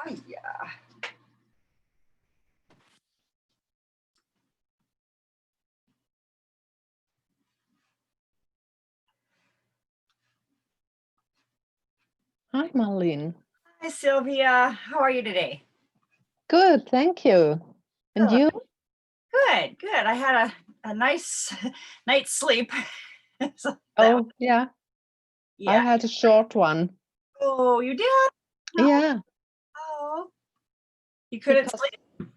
Yeah. Hi, Marlene. Hi, Sylvia. How are you today? Good, thank you. And Good. you? Good, good. I had a nice night's sleep. So Oh, yeah. I yeah. had a short one. Oh, you did? No. Yeah, Oh, you couldn't because sleep?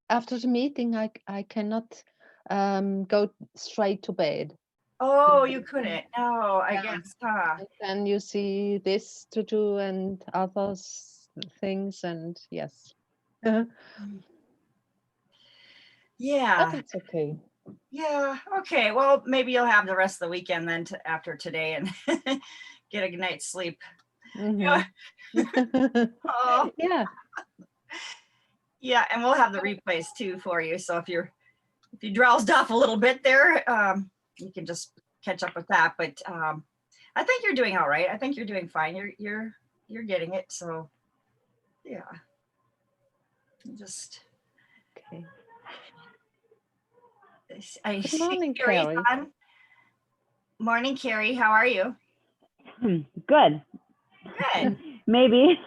after the meeting, I cannot go straight to bed. Oh, you couldn't. No, I Yeah. guess, huh? And then you see this to do and others things, and yes. But Yeah. it's okay. Yeah. Okay. Well, maybe you'll have the rest of the weekend then after today and get a good night's sleep. Mhm. Oh, Yeah. yeah. And we'll have the replays too for you. So if you drowsed off a little bit there, you can just catch up with that. But I think you're doing all right. I think you're doing fine. You're getting it. So yeah. Just Okay. I Good see morning, Carrie's Carrie. on. Morning, Carrie. How are you? Good. Good. Maybe.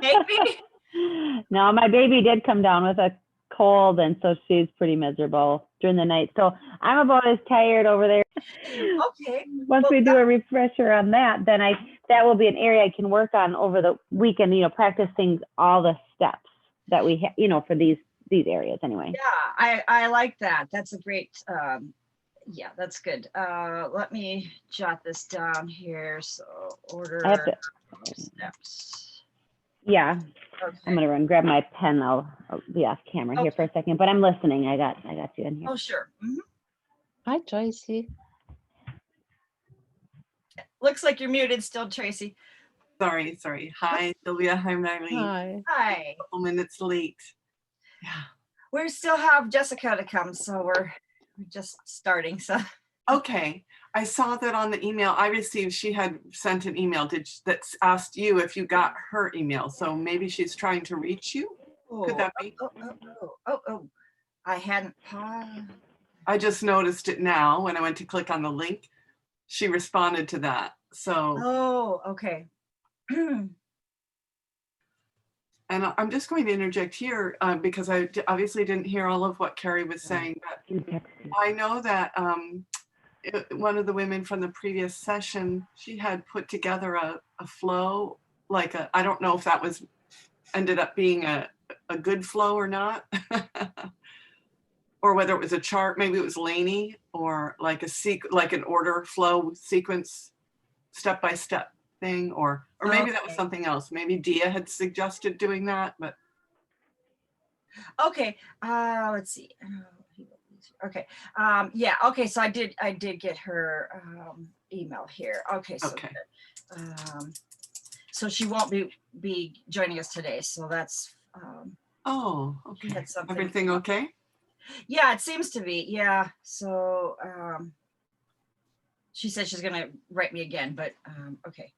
Maybe. No, my baby did come down with a cold, and so she's pretty miserable during the night. So I'm about as tired over there. Okay. Once we do a refresher on that, then that will be an area I can work on over the weekend. Practicing all the steps that we have, for these areas anyway. Yeah, I like that. That's a great. Yeah, that's good. Let me jot this down here. So order steps. Yeah. Okay. I'm gonna run grab my pen. I'll be off camera here for a second, but I'm listening. I got you in here. Oh, sure. Mm-hmm. Hi, Tracy. Looks like you're muted still, Tracy. Sorry. Hi, Sylvia. Hi, Marlene. Hi. Hi. A couple minutes late. Yeah. We still have Jessica to come, so we're just starting. So Okay. I saw that on the email I received. She had sent an email that's asked you if you got her email. So maybe she's trying to reach you. Could that be? Oh. I hadn't. I just noticed it now when I went to click on the link. She responded to that. So. Oh, okay. And I'm just going to interject here because I obviously didn't hear all of what Carrie was saying, but I know that one of the women from the previous session, she had put together a flow, I don't know if that ended up being a good flow or not, or whether it was a chart, maybe it was Laney, or like an order flow sequence, step-by-step thing, or maybe that was something else. Maybe Dia had suggested doing that, but. Okay, let's see. Okay, yeah, okay, so I did get her email here. Okay, so okay. So she won't be joining us today, so that's Oh, okay. Everything okay? Yeah, it seems to be. Yeah, so she said she's gonna write me again, but okay.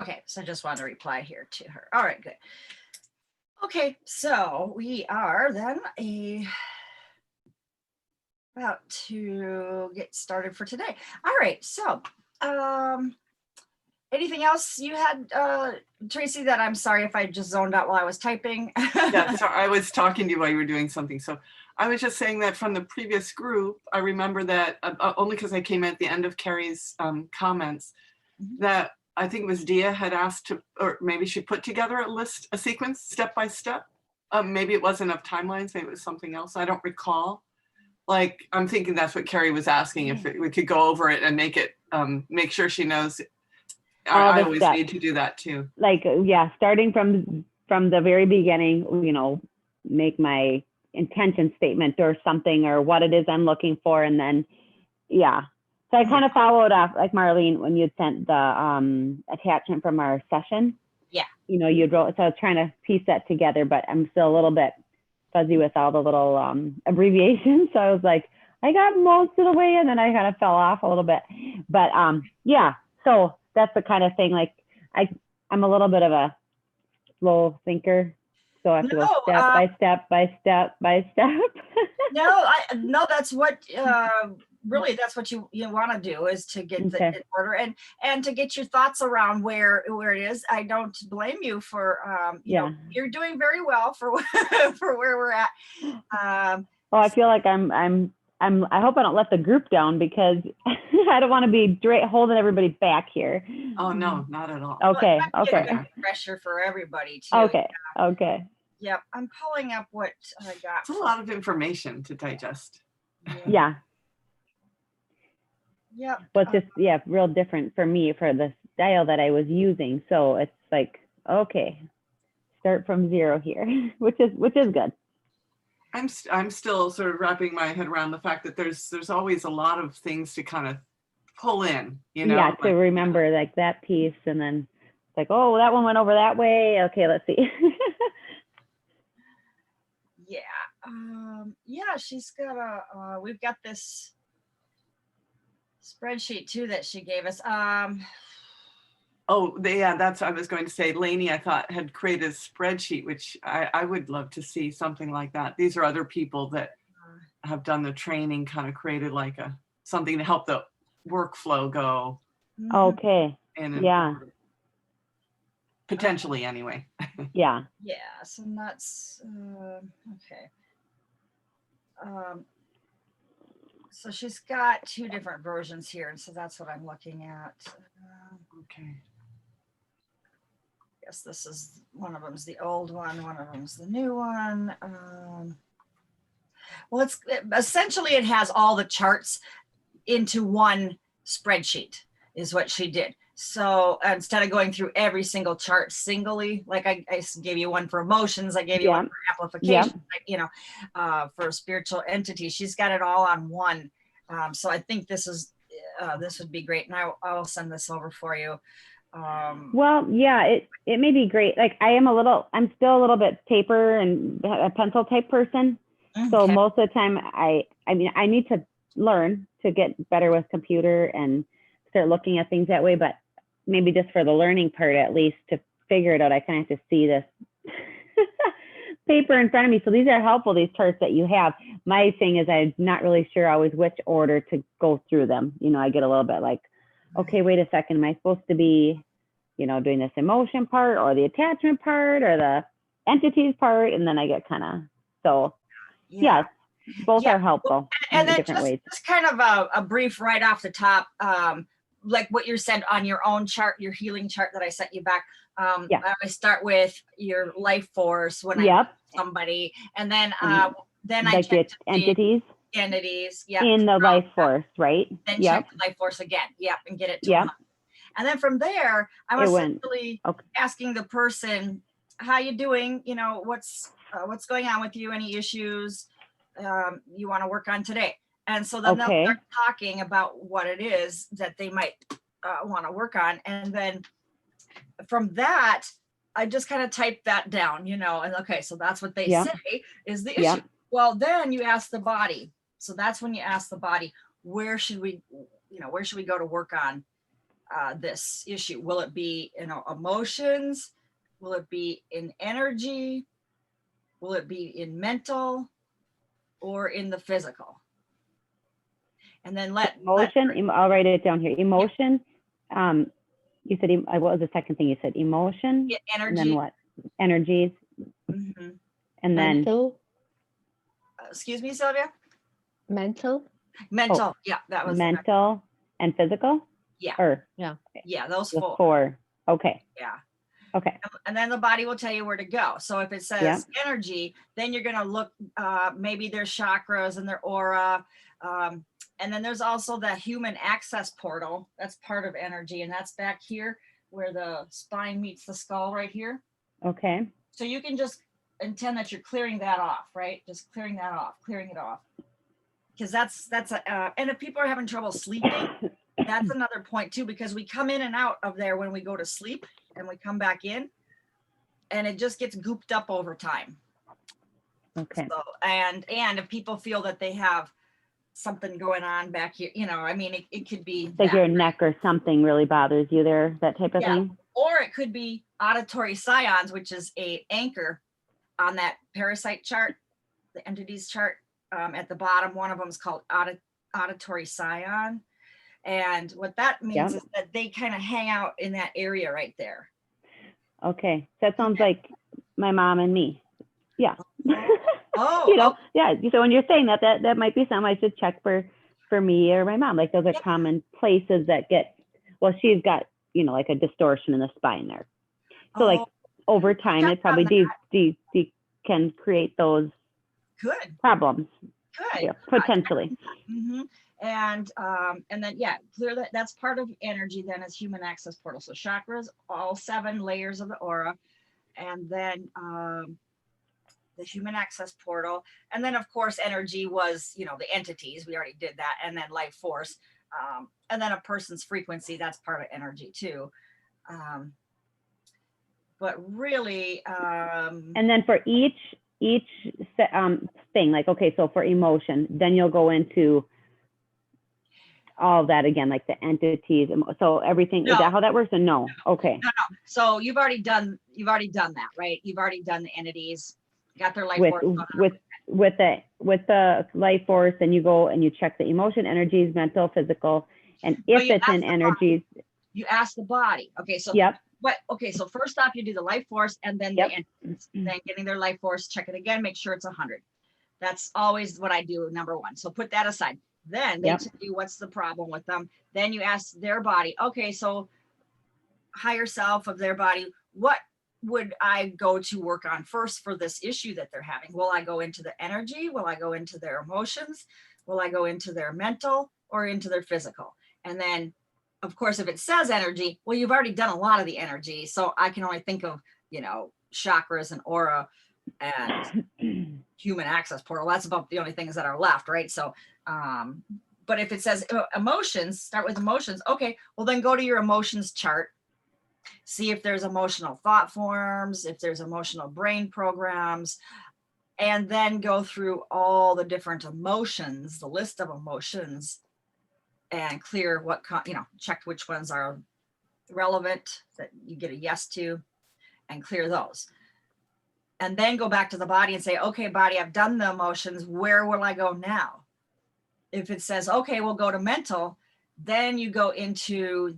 Okay, so I just want to reply here to her. All right, good. Okay, so we are then about to get started for today. All right, so anything else you had, Tracy, that I'm sorry if I just zoned out while I was typing? Yeah, so I was talking to you while you were doing something. So I was just saying that from the previous group, I remember that only because I came at the end of Carrie's comments, that I think it was Dia had asked to, or maybe she put together a sequence step by step. Maybe it wasn't of timelines, maybe it was something else. I don't recall. Like, I'm thinking that's what Carrie was asking, if we could go over it and make sure she knows. I always need to do that too. Like, yeah, starting from the very beginning, make my intention statement or something, or what it is I'm looking for. And then, yeah. So I kind of followed up, like Marlene, when you sent the attachment from our session. you know, you'd roll. So I was trying to piece that together, but I'm still a little bit fuzzy with all the little abbreviations. So I was like, I got most of the way and then I kind of fell off a little bit. But yeah, so that's the kind of thing, like I'm a little bit of a slow thinker. So I have to go No, step by step by step by step. No, that's what really that's what you want to do, is to get the Okay. in order and to get your thoughts around where it is. I don't blame you for you know, Yeah. you're doing very well for for where we're at. Well, I feel like I hope I don't let the group down, because I don't want to be holding everybody back here. Oh, no, not at all. Okay. Well, it might be a Okay. good pressure for everybody too. Okay. Okay. Yep, I'm pulling up what I got. It's a lot of information to digest. Yeah. Yep. But just, yeah, real different for me for the style that I was using. So it's like, okay, start from zero here, which is good. I'm still sort of wrapping my head around the fact that there's always a lot of things to kind of pull in, you know? Yeah, to like, remember like that piece, and then it's like, oh, that one went over that way. Okay, let's see. Yeah. Yeah, she's got we've got this spreadsheet too that she gave us. Oh, yeah, that's what I was going to say. Lainey, I thought, had created a spreadsheet, which I would love to see something like that. These are other people that have done the training, kind of created like something to help the workflow go. Okay. In Yeah. Potentially, anyway. Yeah. Yeah, so that's okay. So she's got two different versions here, and so that's what I'm looking at. Okay. Guess this is one of them's the old one of them's the new one. Well, essentially it has all the charts into one spreadsheet is what she did. So instead of going through every single chart singly, like I gave you one for emotions, I gave you one for amplification, you know, for spiritual entities, she's got it all on one. So I think this would be great, and I will send this over for you. Well, yeah, it may be great. Like I'm still a little bit paper and a pencil type person. So Okay. most of the time I mean, I need to learn to get better with computer and start looking at things that way, but maybe just for the learning part, at least to figure it out, I kind of have to see this paper in front of me. So these are helpful, these charts that you have. My thing is I'm not really sure always which order to go through them. You know, I get a little bit like, okay, wait a second, am I supposed to be, you know, doing this emotion part or the attachment part or the entities part? And then I get kind of, so yeah, both are helpful and in then different ways. just kind of a brief right off the top, like what you said on your own chart, your healing chart that I sent you back. I always start with your life force when I meet somebody, and then I like check entities in the life force, right? Then check the life force again, and get it to 100. And then from there, I'm essentially asking the person, how you doing? You know, what's going on with you? Any issues you want to work on today? And so then they'll start talking about what it is that they might want to work on. And then from that, I just kind of type that down, you know, and okay, so that's what they say is the issue. Well, then you ask the body. So that's when you ask the body, where should we go to work on this issue? Will it be in emotions? Will it be in energy? Will it be in mental or in the physical? And then emotion. I'll write it down here. Emotion. You said, what was the second thing you said? Emotion. Yeah, energy. And then what? Energies. Mm-hmm. And then. Mental. Excuse me, Sylvia. Mental. Yeah, that was mental and physical. Yeah, those four. Okay. Yeah. Okay. And then the body will tell you where to go. So if it says energy, then you're going to look, maybe there's chakras and their aura. And then there's also the human access portal. That's part of energy. And that's back here where the spine meets the skull right here. Okay. So you can just intend that you're clearing that off, right? Just clearing it off. Because that's and if people are having trouble sleeping, that's another point too, because we come in and out of there when we go to sleep and we come back in. and it just gets gooped up over time. Okay. So, and if people feel that they have something going on back here, you know, I mean, it could be Like that, your neck or something really bothers you there, that type of Yeah. thing? or it could be auditory scions, which is a anchor on that parasite chart, the entities chart. At the bottom, one of them is called auditory scion. And what that means Yep. is that they kind of hang out in that area right there. Okay, so that sounds like my mom and me. Yeah. Oh, You know, yeah. So when you're saying that, that might be something I should check for me or my mom. Like those are Yeah. common places that get, well, she's got, you know, like a distortion in the spine there. So like over time, check it probably on can create those good, problems. good. Yeah, potentially. Mm-hmm. And then yeah, clear that. That's part of energy. Then is human access portal. So chakras, all 7 layers of the aura, and then the human access portal, and then of course energy was, you know, the entities. We already did that, and then life force, and then a person's frequency. That's part of energy too. But really, And then for each thing, like, okay, so for emotion, then you'll go into all of that again, like the entities. So everything, is No. that how that works or no? Okay. no. So you've already done that, right? You've already done the entities, got their life With force. with the life force, and you go and you check the emotion, energies, mental, physical, and No, if you it's ask in the energies, You ask the body. Okay, so yep, okay, so first off, you do the life force, and then Yep. the entities. Then getting their life force, check it again, make sure it's 100. That's always what I do, number one. So put that aside. Then they Yep. tell you what's the problem with them. Then you ask their body, okay, so higher self of their body, what would I go to work on first for this issue that they're having? Will I go into the energy? Will I go into their emotions? Will I go into their mental or into their physical? And then, of course, if it says energy, well, you've already done a lot of the energy. So I can only think of, you know, chakras and aura and human access portal. That's about the only things that are left, right? So, but if it says emotions, start with emotions. Okay, well then go to your emotions chart. See if there's emotional thought forms, if there's emotional brain programs, and then go through all the different emotions, the list of emotions, and clear what, check which ones are relevant that you get a yes to, and clear those. And then go back to the body and say, okay, body, I've done the emotions. Where will I go now? If it says, okay, we'll go to mental, then you go into,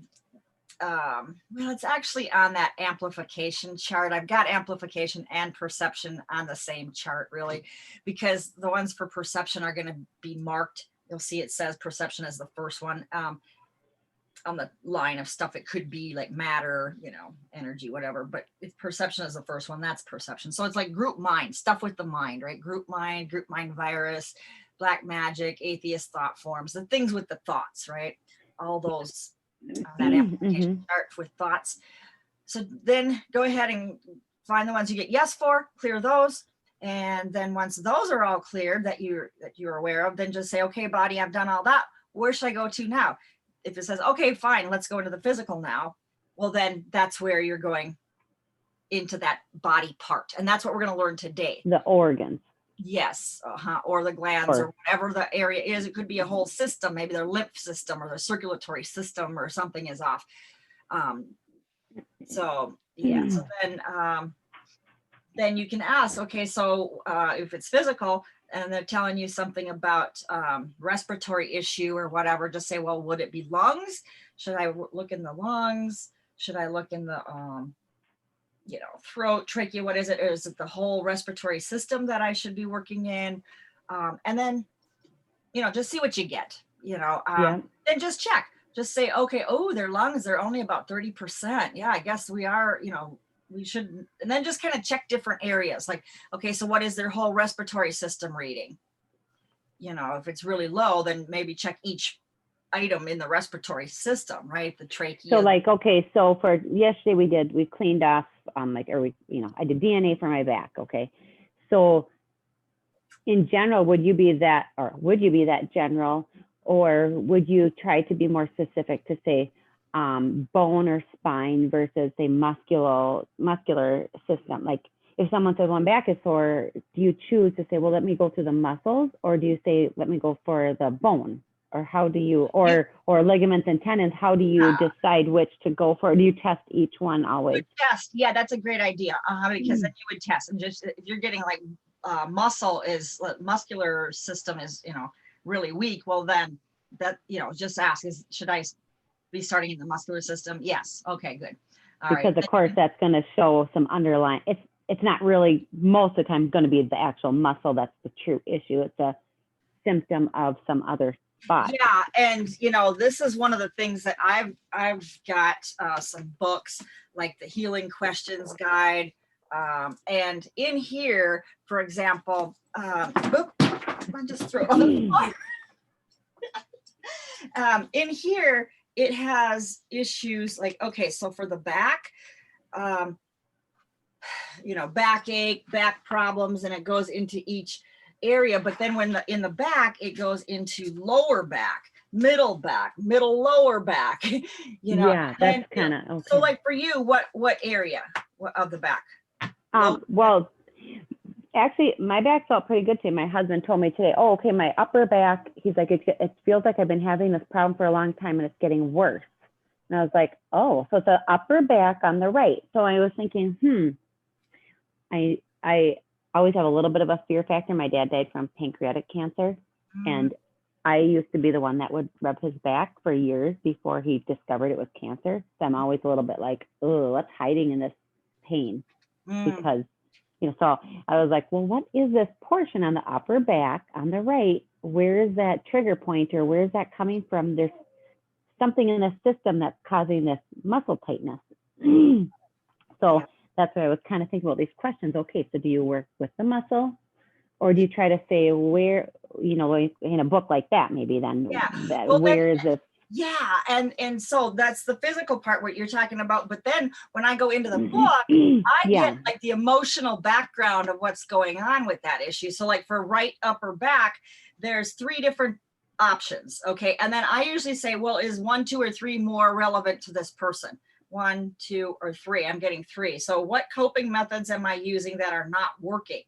well, it's actually on that amplification chart. I've got amplification and perception on the same chart, really, because the ones for perception are going to be marked. You'll see it says perception is the first one. On the line of stuff, it could be like matter, you know, energy, whatever. But if perception is the first one, that's perception. So it's like group mind, stuff with the mind, right? Group mind virus, black magic, atheist thought forms, the things with the thoughts, right? All those, that application chart with thoughts. So then go ahead and find the ones you get yes for, clear those. And then once those are all cleared that you're aware of, then just say, okay, body, I've done all that. Where should I go to now? If it says, okay, fine, let's go into the physical now. Well, then that's where you're going into that body part. And that's what we're going to learn today. the organs. Yes. Or the glands or whatever the area is. It could be a whole system. Maybe their lymph system or their circulatory system or something is off. So yeah. So then you can ask, okay, so if it's physical and they're telling you something about respiratory issue or whatever, just say, well, would it be lungs? Should I look in the lungs? Should I look in the, throat, trachea? What is it? Or is it the whole respiratory system that I should be working in? And then, just see what you get, Yeah. then just check, just say, okay, oh, their lungs, they're only about 30%. Yeah, I guess we are, we should, and then just kind of check different areas. Like, okay, so what is their whole respiratory system reading? If it's really low, then maybe check each item in the respiratory system, right? The trachea. So like, okay, so for yesterday we cleaned off, I did DNA for my back. Okay. So in general, would you be that general, or would you try to be more specific to say, bone or spine versus a muscular system. Like if someone says one back is sore, do you choose to say, well, let me go through the muscles, or do you say, let me go for the bone? Or how do you, or ligaments and tendons, how do you decide which to go for? Do you test each one always? Test, yeah, that's a great idea, because then you would test, and just if you're getting like muscular system is, really weak, well then that, just ask, should I be starting in the muscular system? Yes. Okay, good. All right. Because of course that's going to show some underlying, it's not really most of the time going to be the actual muscle that's the true issue. It's a symptom of some other spot. Yeah, and this is one of the things that I've got some books like the Healing Questions Guide, and in here, for example, I just threw it on the floor. In here, it has issues like, okay, so for the back, backache, back problems, and it goes into each area. But then when in the back, it goes into lower back, middle, lower back, Yeah, that's kind of okay. So like for you, what area of the back? Well, actually, my back felt pretty good today. My husband told me today, oh, okay, my upper back, he's like, it feels like I've been having this problem for a long time and it's getting worse. And I was like, oh, so it's the upper back on the right. So I was thinking, I always have a little bit of a fear factor. My dad died from pancreatic cancer, and I used to be the one that would rub his back for years before he discovered it was cancer. So I'm always a little bit like, oh, what's hiding in this pain? Because so I was like, well, what is this portion on the upper back on the right? Where is that trigger point, or where is that coming from? There's something in the system that's causing this muscle tightness. So that's why I was kind of thinking about these questions. Okay, so do you work with the muscle, or do you try to say where, in a book like that, maybe then, where is this? Yeah, and so that's the physical part, what you're talking about. But then when I go into the book, I get like the emotional background of what's going on with that issue. So like for right upper back, there's 3 different options. Okay, and then I usually say, well, is 1, 2, or 3 more relevant to this person? 1, 2, or 3. I'm getting 3. So what coping methods am I using that are not working?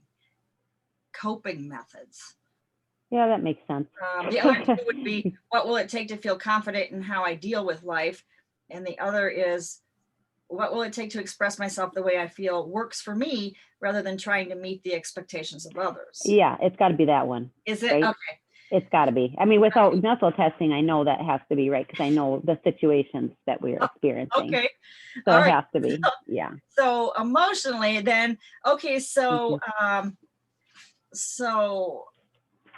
Coping methods. Yeah, that makes sense. The other 2 would be, what will it take to feel confident in how I deal with life? And the other is, what will it take to express myself the way I feel works for me, rather than trying to meet the expectations of others? Yeah, it's got to be that one. Is it? Right? Okay. It's got to be. I mean, without muscle testing, I know that has to be right, because I know the situations that we're experiencing. Okay. So All it right. has to be. Yeah. So emotionally, then, okay, so so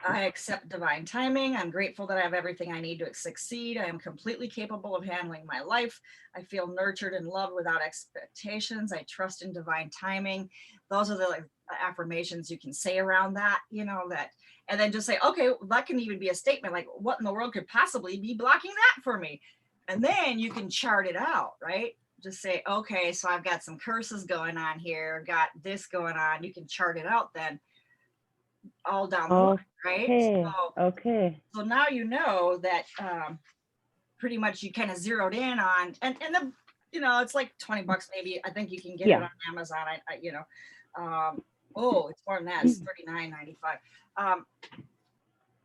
I accept divine timing. I'm grateful that I have everything I need to succeed. I am completely capable of handling my life. I feel nurtured and loved without expectations. I trust in divine timing. Those are the affirmations you can say around that, that, and then just say, okay, that can even be a statement like, what in the world could possibly be blocking that for me? And then you can chart it out, right? Just say, okay, so I've got some curses going on here, got this going on. You can chart it out then all down the line, right? So now you know that pretty much you kind of zeroed in on, and the, it's like $20 maybe. I think you can get it on Amazon. It's more than that. It's $39.95.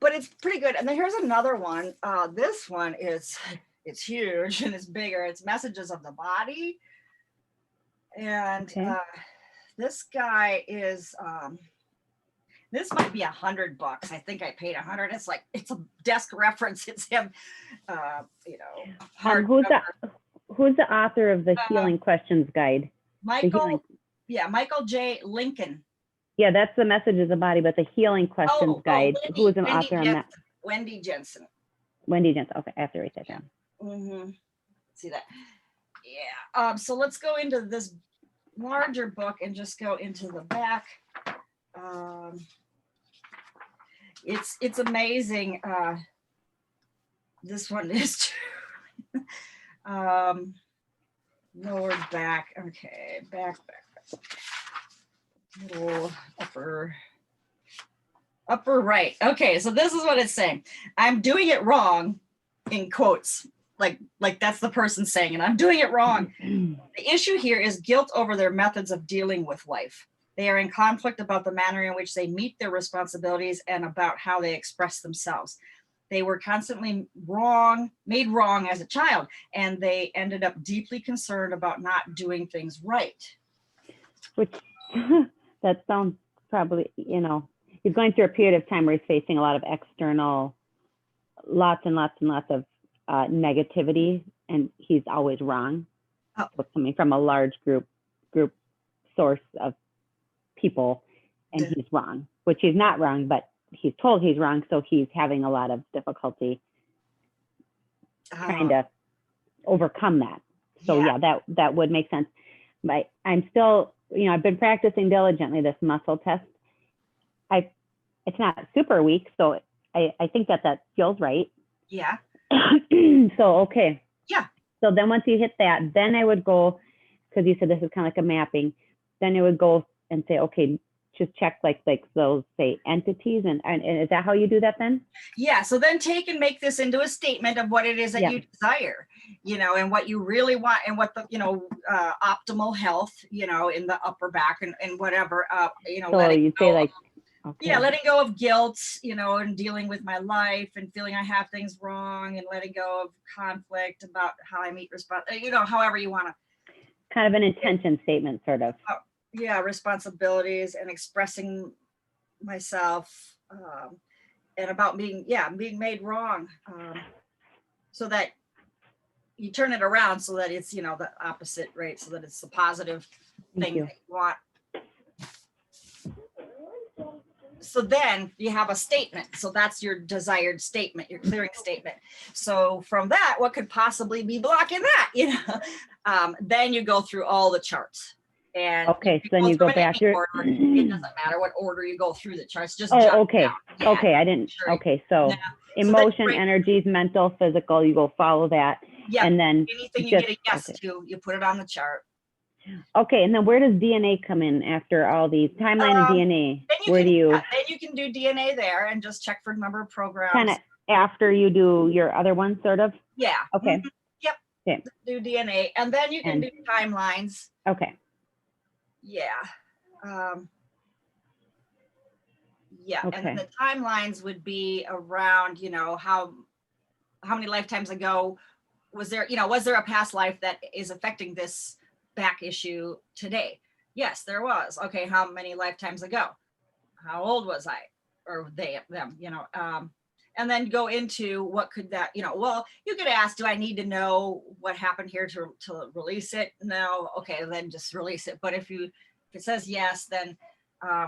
But it's pretty good. And then here's another one. This one it's huge and it's bigger. It's Messages of the Body. And this guy is this might be $100. I think I paid $100. It's like, it's a desk reference. It's him, who's the author of the Healing Questions Guide? Michael J. Lincoln. Yeah, that's the Messages of the Body, but the Healing Questions Guide. Who's an author on that? Wendy Jensen. Wendy Jensen. Okay, I have to write that down. See that? Yeah. So let's go into this larger book and just go into the back. It's amazing. This one is lower back. Okay, back. Middle, upper right. Okay, so this is what it's saying. I'm doing it wrong, in quotes. like that's the person saying it. I'm doing it wrong. The issue here is guilt over their methods of dealing with life. They are in conflict about the manner in which they meet their responsibilities and about how they express themselves. They were constantly made wrong as a child, and they ended up deeply concerned about not doing things right. Which that sounds probably, you know, he's going through a period of time where he's facing a lot of external, lots and lots and lots of negativity, and he's always wrong. Oh. So coming from a large group source of people, and he's wrong, which he's not wrong, but he's told he's wrong, so he's having a lot of difficulty trying to overcome that. So yeah, that would make sense. But I'm still, you know, I've been practicing diligently this muscle test. It's not super weak, so I think that feels right. Yeah. So okay. Yeah. So then once you hit that, then I would go, because you said this is kind of like a mapping, then I would go and say, okay, just check like those, say, entities, and is that how you do that then? Yeah, so then take and make this into a statement of what it is that you desire, you know, and what you really want, and what the, you know, optimal health, you know, in the upper back and whatever, you know. So you say like, okay. Yeah, letting go of guilt, you know, and dealing with my life and feeling I have things wrong, and letting go of conflict about how I meet you know, however you want to. Kind of an intention statement, sort of. Yeah, responsibilities, and expressing myself, and about being made wrong, so that you turn it around so that it's, you know, the opposite, right? So that it's the positive thing that you want. So then you have a statement. So that's your desired statement, your clearing statement. So from that, what could possibly be blocking that? You know, then you go through all the charts. And okay, so then you go back. It doesn't matter what order you go through the charts. Just okay. Yeah, okay, I didn't. Sure. Okay, so emotion, energies, mental, physical. You go follow that. Yeah. And then anything you get a yes to, you put it on the chart. Okay, and then where does DNA come in after all these timeline of DNA? Where do you? Then you can do DNA there and just check for number of programs. Kind of after you do your other one, sort of. Yeah. Okay. Yep. Okay. Do DNA, and then you can do timelines. Okay. Yeah. Yeah. Okay. And then the timelines would be around, you know, how many lifetimes ago was there a past life that is affecting this back issue today? Yes, there was. Okay, how many lifetimes ago? How old was I? Or them, you know, and then go into what could that, you know, well, you could ask, do I need to know what happened here to release it? No. Okay, then just release it. But if it says yes, then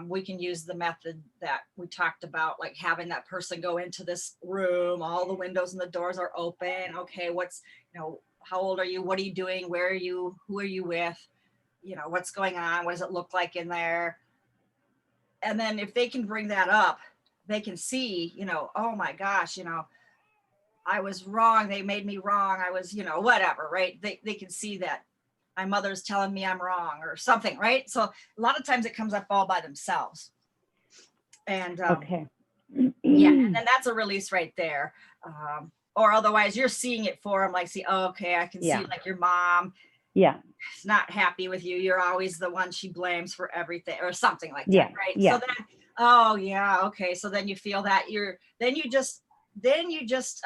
we can use the method that we talked about, like having that person go into this room, all the windows and the doors are open. Okay, what's, you know, how old are you? What are you doing? Where are you? Who are you with? You know, what's going on? What does it look like in there? And then if they can bring that up, they can see, you know, oh my gosh, you know, I was wrong. They made me wrong. I was, you know, whatever, right? They can see that my mother's telling me I'm wrong or something, right? So a lot of times it comes up all by themselves. And okay. Yeah, and then that's a release right there. Or otherwise you're seeing it for them, like, see, oh, okay, I can see like your mom. Yeah. Is not happy with you. You're always the one she blames for everything or something like that, right? Yeah. So then, oh yeah, okay. So then you feel that then you just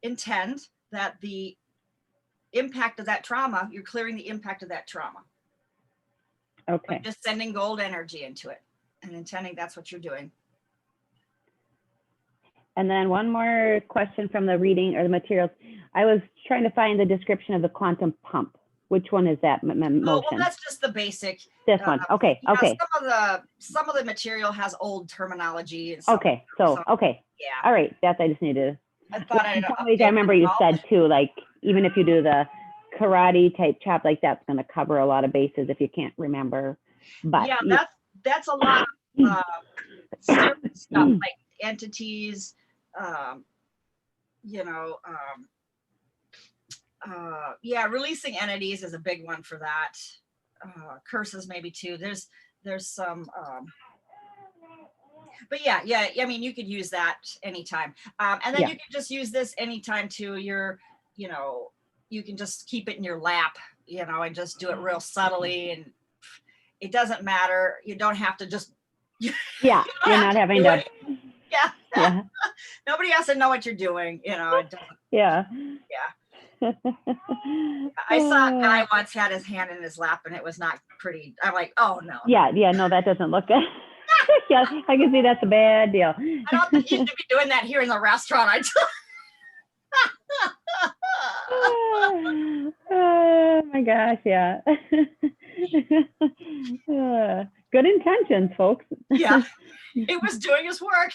intend that the impact of that trauma, you're clearing the impact of that trauma. Okay. By just sending gold energy into it and intending that's what you're doing. And then one more question from the reading or the materials. I was trying to find the description of the quantum pump. Which one is that motion? Oh, well, that's just the basic. This one. Okay. Okay. Some of the material has old terminology. And okay. So okay. Yeah. All right. That's I just need to. I thought I remember you said too, like even if you do the karate type chop, like that's going to cover a lot of bases if you can't remember. But yeah, that's a lot of stuff like entities. You know. Yeah, releasing entities is a big one for that. Curses maybe too. There's some, but yeah. I mean, you could use that anytime. And then you can just use this anytime too. You're you know, you can just keep it in your lap, you know, and just do it real subtly, and it doesn't matter. You don't have to just, Yeah, don't you're have not to having do to. it. Yeah. Yeah, Nobody has to know what you're doing, you know. It doesn't, yeah. I saw a guy once had his hand in his lap and it was not pretty. I'm like, oh no. Yeah, no, that doesn't look good. Yeah, I can see that's a bad deal. I don't think you should be doing that here in the restaurant. Oh my gosh, yeah. Good intentions, folks. Yeah, he was doing his work.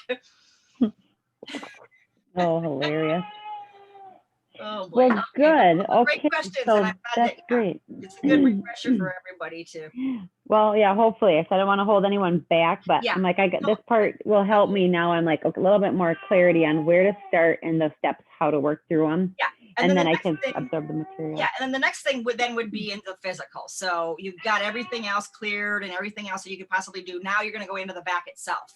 Oh, hilarious. Oh boy. Well, good. Great Okay, questions, so and I'm glad that's that great. it's a good refresher for everybody too. Well, yeah, hopefully. I don't want to hold anyone back, but Yeah. I'm like, this part will help me now. I'm like, a little bit more clarity on where to start and the steps, how to work through them. Yeah. And the then I next can thing- absorb the material. Yeah, and then the next thing would be into physical. So you've got everything else cleared and everything else that you could possibly do. Now you're going to go into the back itself,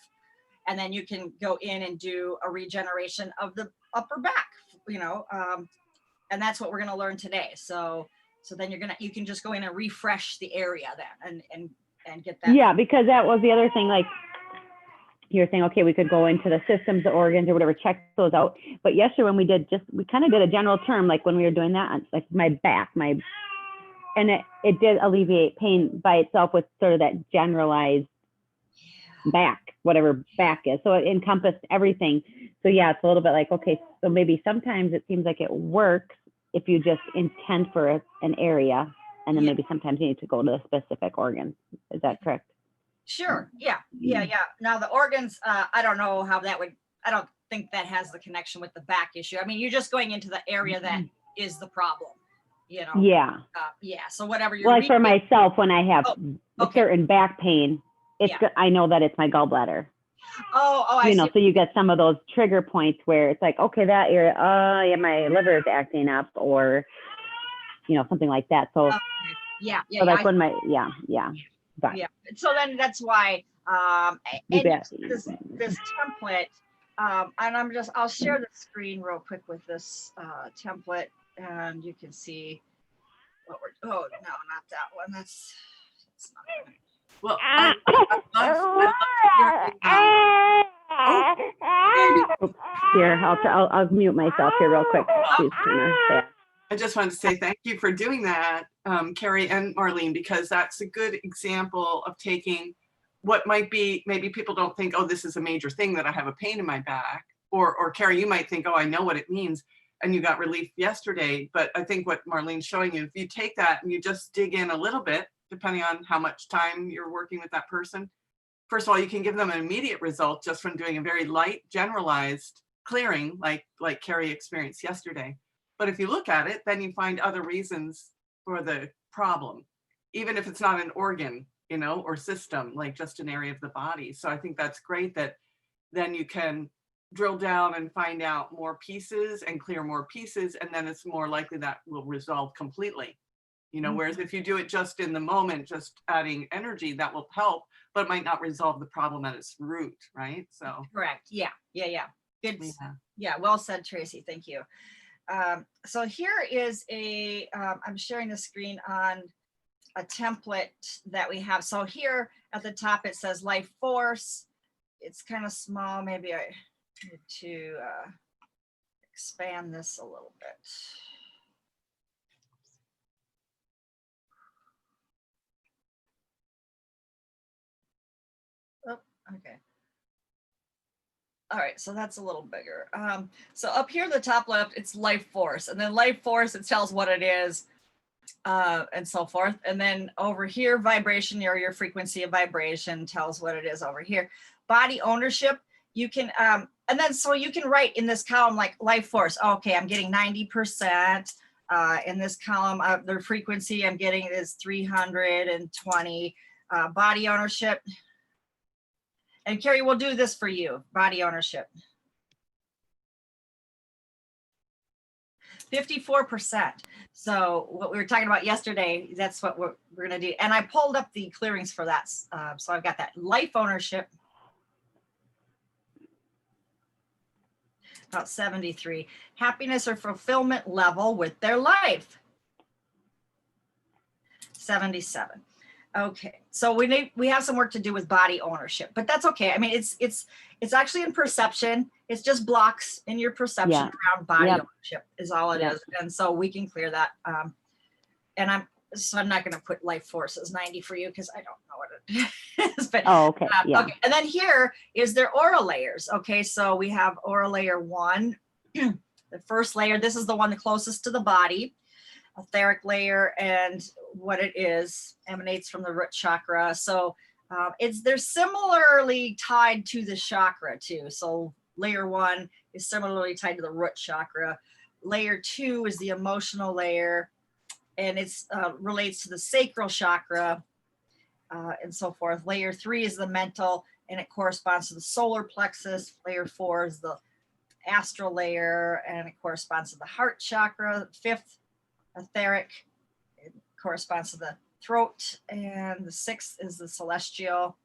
and then you can go in and do a regeneration of the upper back. You know, and that's what we're going to learn today. So then you can just go in and refresh the area then, and get that. Yeah, because that was the other thing. Like you're saying, okay, we could go into the systems, the organs, or whatever, check those out. But yesterday when we kind of did a general term, like when we were doing that, like my back, and it did alleviate pain by itself with sort of that generalized back, whatever back is. So it encompassed everything. So yeah, it's a little bit like, okay, so maybe sometimes it seems like it works if you just intend for an area, and then maybe sometimes you need to go to a specific organ. Is that correct? Sure. Yeah. Now the organs, I don't know how that would, I don't think that has the connection with the back issue. I mean, you're just going into the area that is the problem, you know? Yeah. So whatever you're Well, like for myself, when I have okay. certain back pain, I know that it's my gallbladder. I see. So you get some of those trigger points where it's like, okay, that area, yeah, my liver is acting up, or, something like that. So, So like when So then that's why, this template, and I'll share the screen real quick with this template, and you can see what we're, oh, no, not that one. That's not it. Well, here, I'll mute myself here real quick. I just want to say thank you for doing that, Carrie and Marlene, because that's a good example of taking what might be, maybe people don't think, oh, this is a major thing that I have a pain in my back, or Carrie, you might think, oh, I know what it means, and you got relief yesterday. But I think what Marlene's showing you, if you take that and you just dig in a little bit, depending on how much time you're working with that person, first of all, you can give them an immediate result just from doing a very light, generalized clearing, like Carrie experienced yesterday. But if you look at it, then you find other reasons for the problem, even if it's not an organ, or system, like just an area of the body. So I think that's great that then you can drill down and find out more pieces and clear more pieces, and then it's more likely that will resolve completely. Whereas if you do it just in the moment, just adding energy, that will help, but it might not resolve the problem at its root, right? So correct. Yeah. Good. Yeah. Well said, Tracy. Thank you. So here is I'm sharing the screen on a template that we have. So here at the top, it says life force. It's kind of small. Maybe I need to expand this a little bit. Oh, okay. All right, so that's a little bigger. So up here, the top left, it's life force, and then life force, it tells what it is, and so forth. And then over here, vibration, or your frequency of vibration, tells what it is over here. Body ownership, you can, and then so you can write in this column like life force. Okay, I'm getting 90%. In this column, the frequency I'm getting is 320. Body ownership. And Carrie, we'll do this for you, body ownership. 54%. So what we were talking about yesterday, that's what we're gonna do. And I pulled up the clearings for that. So I've got that life ownership. about 73. Happiness or fulfillment level with their life. 77. Okay, so we have some work to do with body ownership, but that's okay. I mean, it's actually in perception. It's just blocks in your perception Yeah. around body Yep. ownership is all it Yep. is, and so we can clear that. And I'm not going to put life force as 90 for you because I don't know what it is. But Oh, okay. Yeah. okay, and then here is their aura layers. Okay, so we have aura layer 1, the first layer. This is the one the closest to the body. Etheric layer, and what it is emanates from the root chakra. So they're similarly tied to the chakra too. So layer 1 is similarly tied to the root chakra. Layer 2 is the emotional layer, and it's relates to the sacral chakra, and so forth. Layer 3 is the mental, and it corresponds to the solar plexus. Layer 4 is the astral layer, and it corresponds to the heart chakra. 5th, etheric, it corresponds to the throat, and the 6th is the celestial,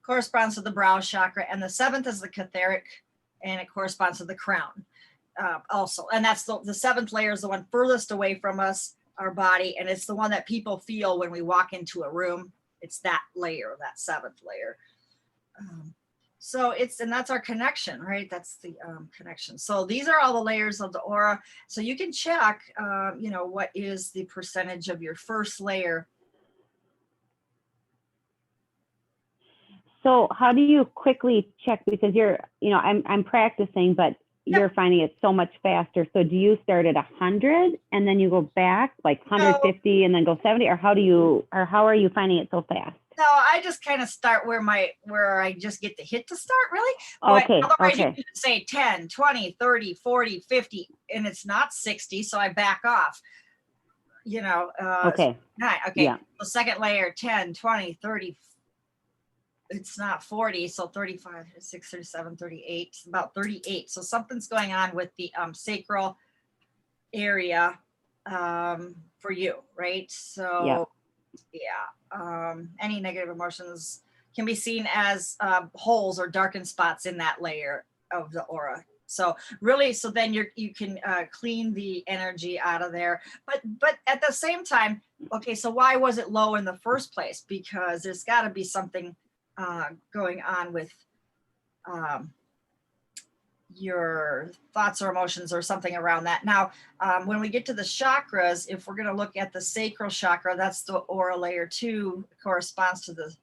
corresponds to the brow chakra, and the 7th is the catheric, and it corresponds to the crown also. And that's the 7th layer is the one furthest away from us, our body, and it's the one that people feel when we walk into a room. It's that layer, that 7th layer. So and that's our connection, right? That's the connection. So these are all the layers of the aura. So you can check, what is the percentage of your first layer. So how do you quickly check, because I'm practicing, but you're finding it so much faster. So do you start at 100 and then you go back like 150 and then go 70, or how are you finding it so fast? No, I just kind of start where I just get the hit to start, really. But Okay. otherwise Okay. you can say 10, 20, 30, 40, 50, and it's not 60, so I back off. Okay. 9. Okay. Yeah. The second layer, 10, 20, 30. It's not 40, so 35, 36, 37, 38. It's about 38. So something's going on with the sacral area for you, right? So any negative emotions can be seen as holes or darkened spots in that layer of the aura. So really, so then you can clean the energy out of there. But at the same time, okay, so why was it low in the first place? Because there's got to be something going on with your thoughts or emotions or something around that. Now, when we get to the chakras, if we're going to look at the sacral chakra, that's the aura layer 2, corresponds to the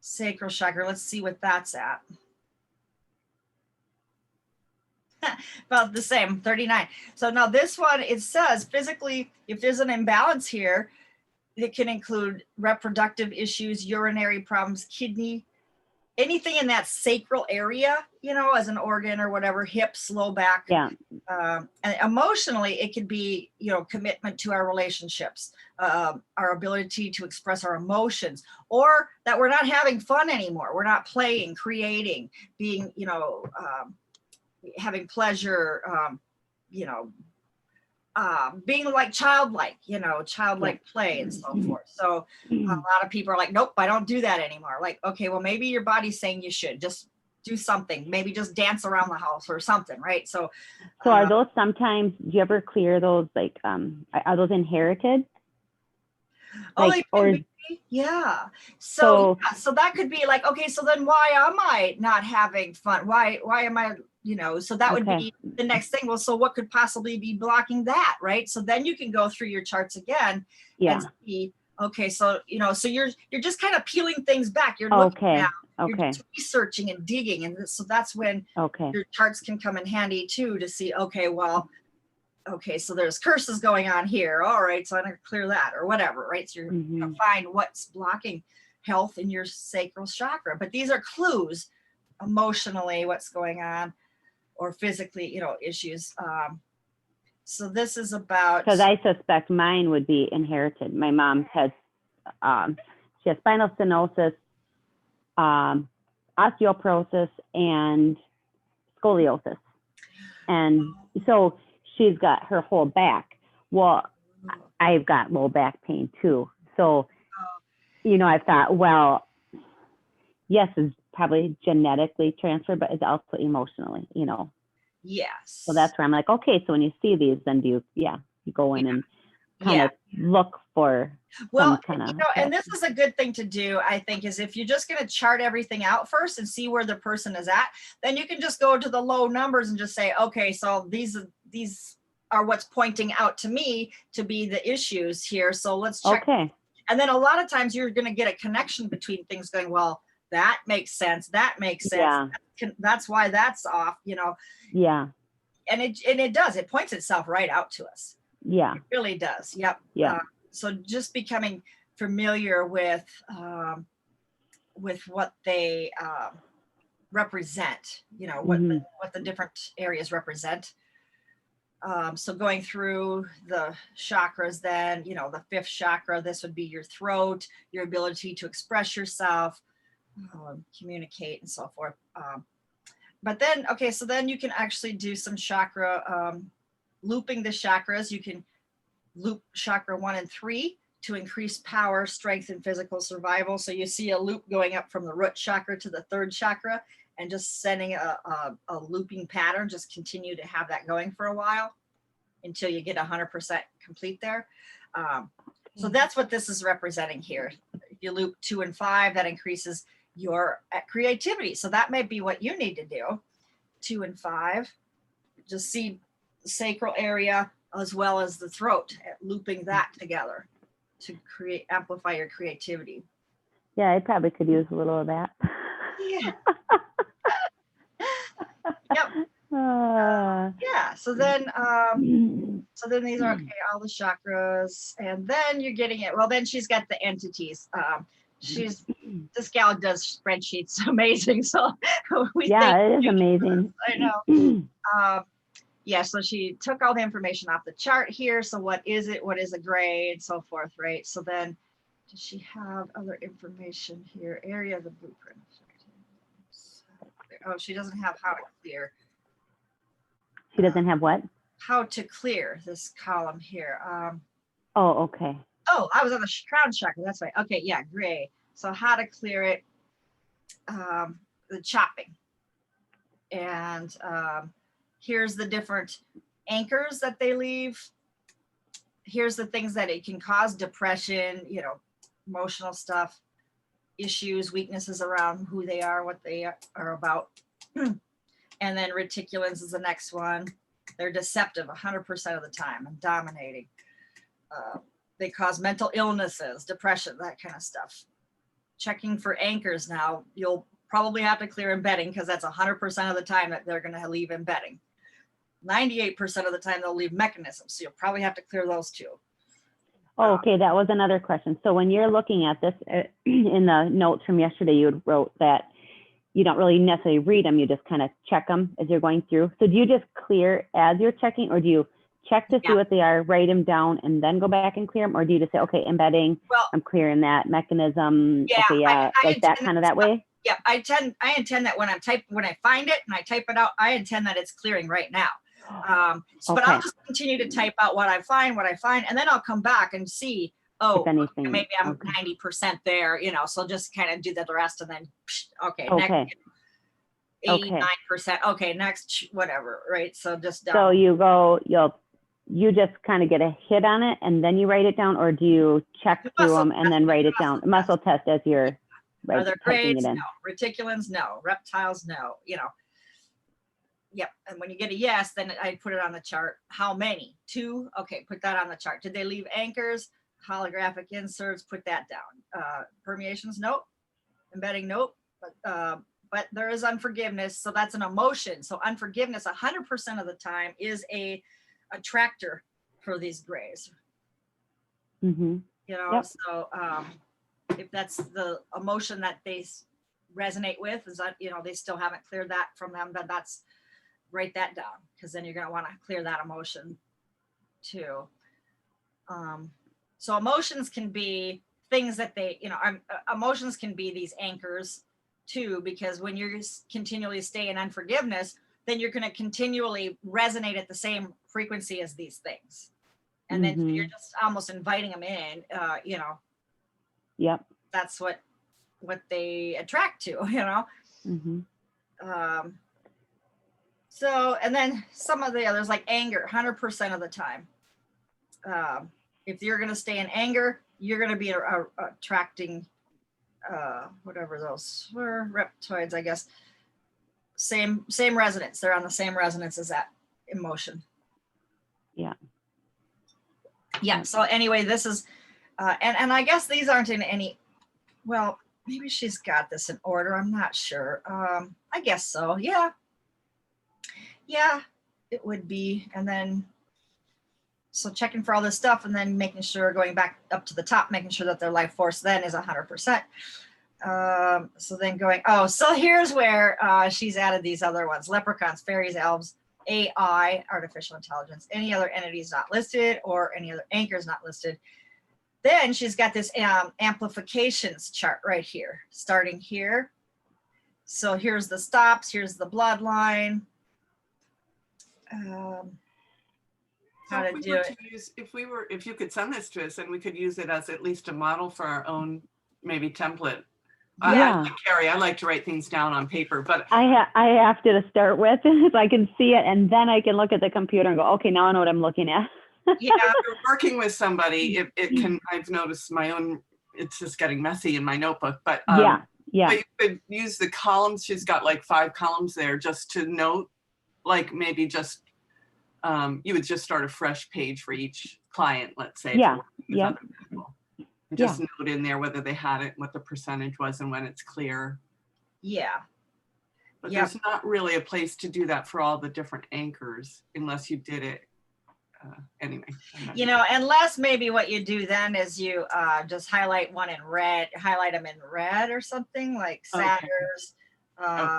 sacral chakra. Let's see what that's at. About the same, 39. So now this one, it says physically, if there's an imbalance here, it can include reproductive issues, urinary problems, kidney, anything in that sacral area, as an organ or whatever, hips, low back. Yeah. And emotionally, it could be, commitment to our relationships, our ability to express our emotions, or that we're not having fun anymore. We're not playing, creating, being, having pleasure, being like childlike play and so forth. So a lot of people are like, nope, I don't do that anymore. Like, okay, well, maybe your body's saying you should just do something, maybe just dance around the house or something, right? So are those sometimes, do you ever clear those, like, are those inherited? Like, yeah. So that could be like, okay, so then why am I not having fun? Why am I, so that would be the next thing. Well, so what could possibly be blocking that, right? So then you can go through your charts again and see, okay, so, so you're just kind of peeling things back. You're looking now, you're just researching and digging. And so that's when your charts can come in handy too, to see, okay, so there's curses going on here. All right, so I'm going to clear that or whatever, right? So you're going to find what's blocking health in your sacral chakra. But these are clues emotionally, what's going on, or physically, issues. So this is about... Because I suspect mine would be inherited. My mom has, she has spinal stenosis, osteoporosis, and scoliosis. And so she's got her whole back. Well, I've got low back pain too. So, I thought, well, yes, it's probably genetically transferred, but it's also emotionally, Yes. So that's where I'm like, okay, so when you see these, then you go in and kind Yeah. of look for Well, some kind of, and this is a good thing to do, I think, is if you're just going to chart everything out first and see where the person is at, then you can just go to the low numbers and just say, okay, so these are what's pointing out to me to be the issues here. So let's check. okay, And then a lot of times you're going to get a connection between things going, well, that makes sense. That makes sense. yeah, That's why that's off, yeah, and it does, it points itself right out to us. yeah, It really does. Yep. yeah, So just becoming familiar with what they represent, Mhm. what the different areas represent. So going through the chakras, then, the fifth chakra, this would be your throat, your ability to express yourself, communicate and so forth. But then, okay, so then you can actually do some chakra, looping the chakras. You can loop chakra 1 and 3 to increase power, strength, and physical survival. So you see a loop going up from the root chakra to the third chakra, and just sending a looping pattern. Just continue to have that going for a while until you get 100% complete there. So that's what this is representing here. If you loop 2 and 5, that increases your creativity. So that may be what you need to do. 2 and 5, just see the sacral area as well as the throat, looping that together to amplify your creativity. Yeah, I probably could use a little of that. Yeah. Yep. Uh, Yeah. So then these are, okay, all the chakras, and then you're getting it. Well, then she's got the entities. This gal does spreadsheets amazing. So yeah, it is amazing. I know. Yeah, so she took all the information off the chart here. So what is it? What is a gray and so forth, right? So then does she have other information here? Area of the blueprint. Oh, she doesn't have how to clear. She doesn't have what? How to clear this column here. Oh, okay. Oh, I was on the crown chakra. That's right. Okay, yeah, gray. So how to clear it, the chopping. And here's the different anchors that they leave. Here's the things that it can cause: depression, emotional stuff, issues, weaknesses around who they are, what they are about. And then reticulans is the next one. They're deceptive 100% of the time and dominating. They cause mental illnesses, depression, that kind of stuff. Checking for anchors now. You'll probably have to clear embedding, because that's 100% of the time that they're going to leave embedding. 98% of the time they'll leave mechanisms. So you'll probably have to clear those too. Oh, okay, that was another question. So when you're looking at this in the notes from yesterday, you wrote that you don't really necessarily read them, you just kind of check them as you're going through. So do you just clear as you're checking, or do you check to see what they are, write them down, and then go back and clear them? Or do you just say, okay, embedding, Well, I'm clearing that mechanism, yeah, okay, yeah, I like that kind of that way? Yeah, I intend that when I find it and I type it out, I intend that it's clearing right now. But I'll just continue to type out what I find, and then I'll come back and see, If anything, maybe I'm 90% there, so just kind of do the rest, and then, okay, okay. Next 89%, okay, next, whatever, right? So just done. So you just kind of get a hit on it and then you write it down, or do you check through them and then write it down? Muscle test as you're Are there typing grades? it in. No. Reticulans? No. Reptiles? No. Yep. And when you get a yes, then I put it on the chart. How many? 2. Okay, put that on the chart. Did they leave anchors? Holographic inserts? Put that down. Permeations? Nope. Embedding? Nope. But there is unforgiveness. So that's an emotion. So unforgiveness 100% of the time is a attractor for these grays. Mm-hmm. Yep. So if that's the emotion that they resonate with, is that, they still haven't cleared that from them, then write that down, because then you're going to want to clear that emotion too. So emotions can be things that emotions can be these anchors too, because when you're continually stay in unforgiveness, then you're going to continually resonate at the same frequency as these things. And then you're just almost inviting them in, Yep. That's what they attract to, Mm-hmm. So, and then some of the others like anger, 100% of the time. If you're going to stay in anger, you're going to be attracting whatever those were, reptoids, I guess. Same resonance. They're on the same resonance as that emotion. Yeah. Yeah. So anyway, this is, and I guess these aren't in any, well, maybe she's got this in order. I'm not sure. I guess so. Yeah. Yeah, it would be. And then, so checking for all this stuff and then making sure, going back up to the top, making sure that their life force then is 100%. So then going, oh, so here's where she's added these other ones: leprechauns, fairies, elves, AI, artificial intelligence, any other entities not listed, or any other anchors not listed. Then she's got this amplifications chart right here, starting here. So here's the stops, here's the bloodline. How to do it. If you could send this to us and we could use it as at least a model for our own maybe template. Yeah. Carrie, I like to write things down on paper, but I have to start with so I can see it, and then I can look at the computer and go, okay, now I know what I'm looking at. Yeah, if you're working with somebody, it can, I've noticed my own, it's just getting messy in my notebook, but Yeah. but you could use the columns. She's got like 5 columns there just to note, like maybe just, you would just start a fresh page for each client, let's say. Yeah. Yeah. Just note in there whether they had it, what the percentage was, and when it's clear. yeah. But Yep. there's not really a place to do that for all the different anchors unless you did it. Anyway. You know, unless maybe what you do then is you just highlight one in red, highlight them in red or something like satyrs. Okay.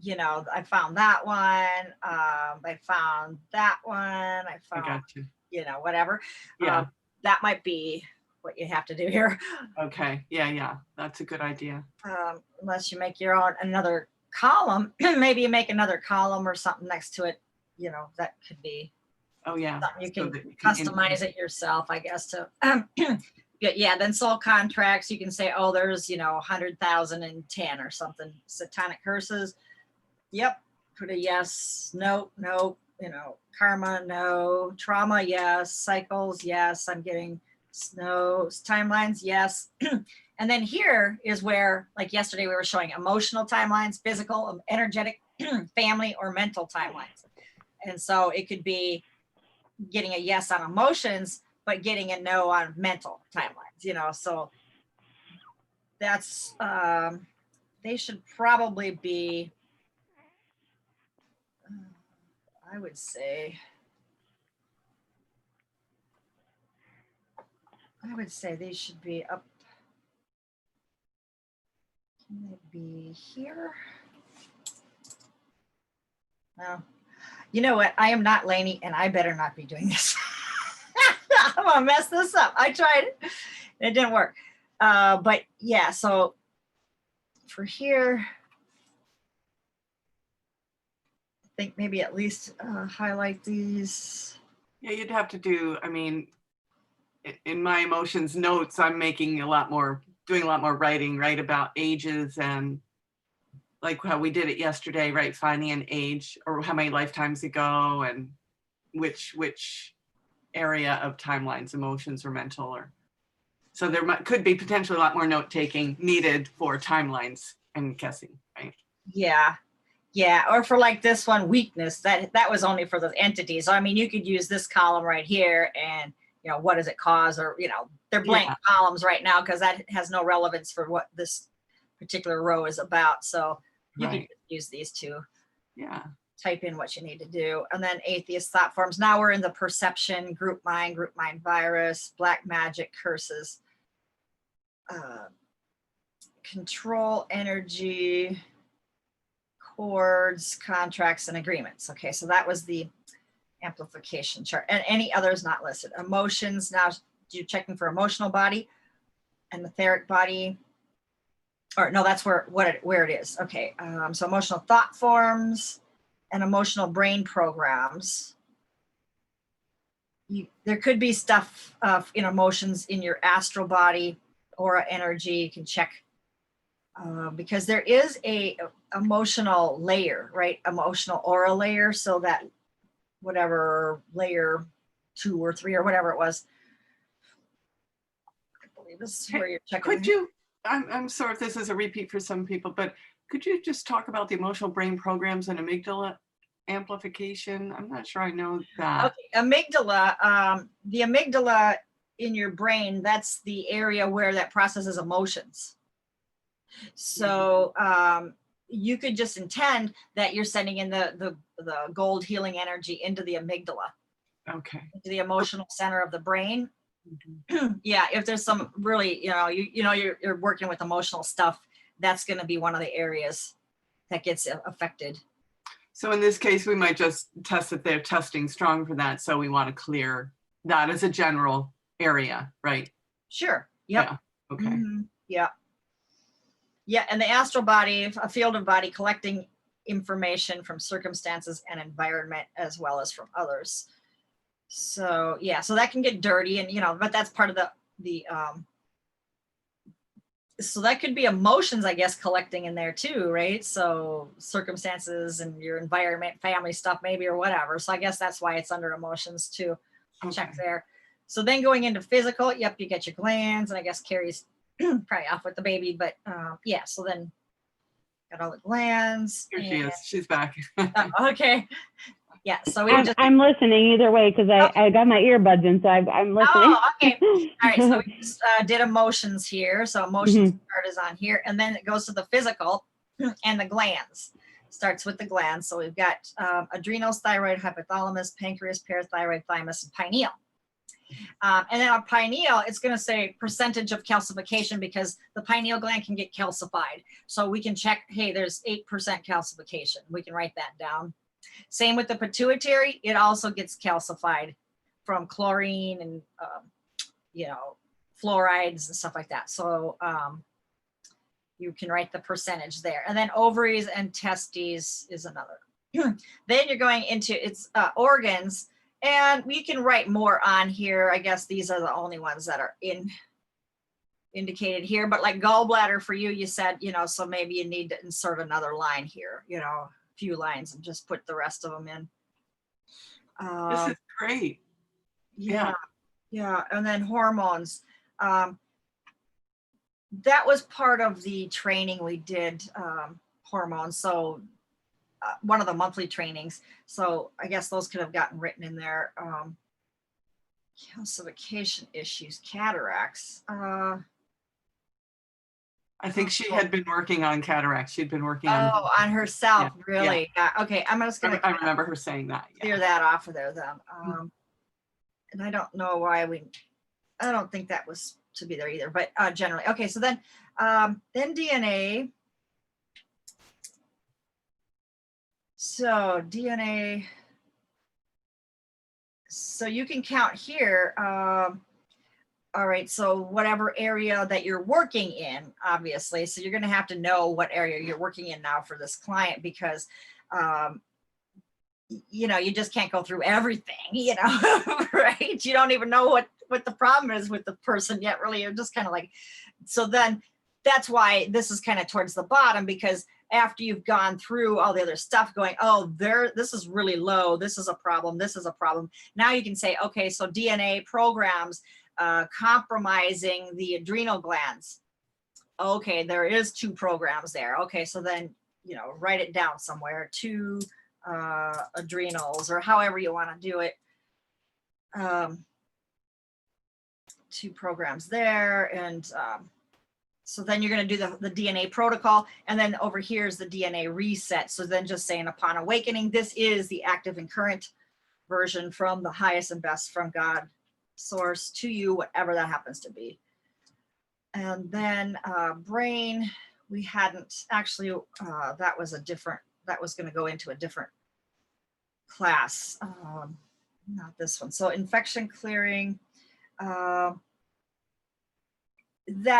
You know, I found that one. I found that one. I I found, got you. you know, whatever. Yeah. That might be what you have to do here. Okay. Yeah. That's a good idea. Unless you make your own another column, maybe you make another column or something next to it. You know, that could be. Oh yeah. You So can that you can customize it yourself, I guess. To yeah. Then soul contracts, you can say, oh, there's 100,010 or something. Satanic curses. Yep. Put a yes. No. Karma. No. Trauma. Yes. Cycles. Yes. I'm getting no timelines. Yes. And then here is where, like yesterday, we were showing emotional timelines, physical, energetic, family, or mental timelines. And so it could be getting a yes on emotions, but getting a no on mental timelines, so that's, they should probably be, I would say they should be up. Can they be here? No. You know what? I am not Lainey, and I better not be doing this. I'm gonna mess this up. I tried it. It didn't work. But yeah, so for here, I think maybe at least highlight these. Yeah, you'd have to do, I mean, in my emotions notes, I'm doing a lot more writing, right, about ages and like how we did it yesterday, right? Finding an age or how many lifetimes ago and which area of timelines, emotions or mental, or so there could be potentially a lot more note taking needed for timelines, I'm guessing, right? Yeah. Or for like this one, weakness, that was only for the entities. So, I mean, you could use this column right here and, what does it cause? Or, they're blank columns right now because that has no relevance for what this particular row is about. So you can use these two. Yeah. Type in what you need to do. And then atheist thought forms. Now we're in the perception, group mind virus, black magic, curses, control energy, chords, contracts, and agreements. Okay, so that was the amplification chart. And any others not listed. Emotions, now you're checking for emotional body and etheric body. Or no, that's where it is. Okay, so emotional thought forms and emotional brain programs. There could be stuff in emotions in your astral body, aura energy. You can check because there is a emotional layer, right? Emotional aura layer, so that whatever layer 2 or 3 or whatever it was, I believe this is where you're checking. Could you, I'm sorry if this is a repeat for some people, but could you just talk about the emotional brain programs and amygdala amplification? I'm not sure I know that. Okay, amygdala, the amygdala in your brain, that's the area where that processes emotions. So you could just intend that you're sending in the gold healing energy into the amygdala, Okay. into the emotional center of the brain. Mhm. Yeah, if there's some really, you're working with emotional stuff, that's going to be one of the areas that gets affected. So in this case, we might just test that they're testing strong for that. So we want to clear that as a general area, right? Sure. Yep. Yeah. Okay. Mhm. Yeah. Yeah. And the astral body, a field of body collecting information from circumstances and environment as well as from others. So yeah, so that can get dirty, and but that's part of the so that could be emotions, I guess, collecting in there too, right? So circumstances and your environment, family stuff maybe, or whatever. So I guess that's why it's under emotions too. Check Okay. there. So then going into physical, yep, you get your glands, and I guess Carrie's probably off with the baby, but yeah, so then got all the glands. Here she is. She's back. Okay. Yeah, so we just I'm listening either way because I got my earbuds in, so I'm listening. Oh, okay. All right, so we just did emotions here. So emotions part is on here, and then it goes to the physical and the glands. Starts with the glands. So we've got adrenals, thyroid, hypothalamus, pancreas, parathyroid, thymus, and pineal. And then on pineal, it's going to say percentage of calcification because the pineal gland can get calcified. So we can check, hey, there's 8% calcification. We can write that down. Same with the pituitary. It also gets calcified from chlorine and, fluorides and stuff like that. So you can write the percentage there. And then ovaries and testes is another. Then you're going into its organs. And we can write more on here. I guess these are the only ones that are indicated here. But like gallbladder for you, you said, so maybe you need to insert another line here, a few lines, and just put the rest of them in. This is great. Yeah. And then hormones. That was part of the training we did, hormones. So one of the monthly trainings. So I guess those could have gotten written in there. Calcification issues, cataracts. I think she had been working on cataracts. She'd been working on. Oh, on herself, Yeah, really? Yeah. Okay, I'm just gonna. I remember her saying that. Clear that off of there then. And I don't know why I don't think that was to be there either, but generally. Okay, so then DNA. So DNA. So you can count here. All right, so whatever area that you're working in, obviously, so you're going to have to know what area you're working in now for this client, because you just can't go through everything, right? You don't even know what the problem is with the person yet, really. You're just kind of like, so then that's why this is kind of towards the bottom, because after you've gone through all the other stuff going, oh, this is really low, this is a problem, this is a problem. Now you can say, okay, so DNA programs compromising the adrenal glands. Okay, there is 2 programs there. Okay, so then, write it down somewhere, 2 adrenals, or however you want to do it. 2 programs there. And so then you're going to do the DNA protocol. And then over here is the DNA reset. So then just saying, upon awakening, this is the active and current version from the highest and best from God source to you, whatever that happens to be. And then brain, we hadn't actually, that was going to go into a different class, not this one. So infection clearing, that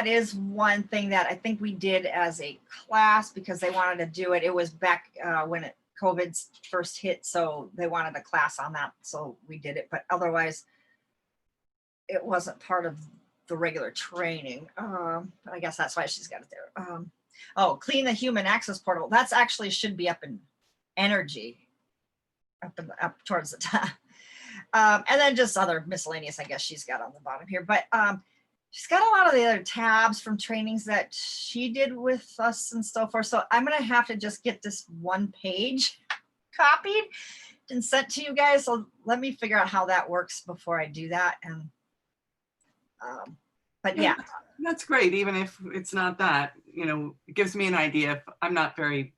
is one thing that I think we did as a class because they wanted to do it. It was back when COVID first hit, so they wanted a class on that, so we did it. But otherwise, it wasn't part of the regular training. But I guess that's why she's got it there. Oh, clean the human access portal. That's actually should be up in energy, up towards the top. And then just other miscellaneous, I guess she's got on the bottom here, but she's got a lot of the other tabs from trainings that she did with us and so forth. So I'm going to have to just get this one page copied and sent to you guys. So let me figure out how that works before I do that. And but yeah, that's great. Even if it's not that, you know, it gives me an idea. If I'm not very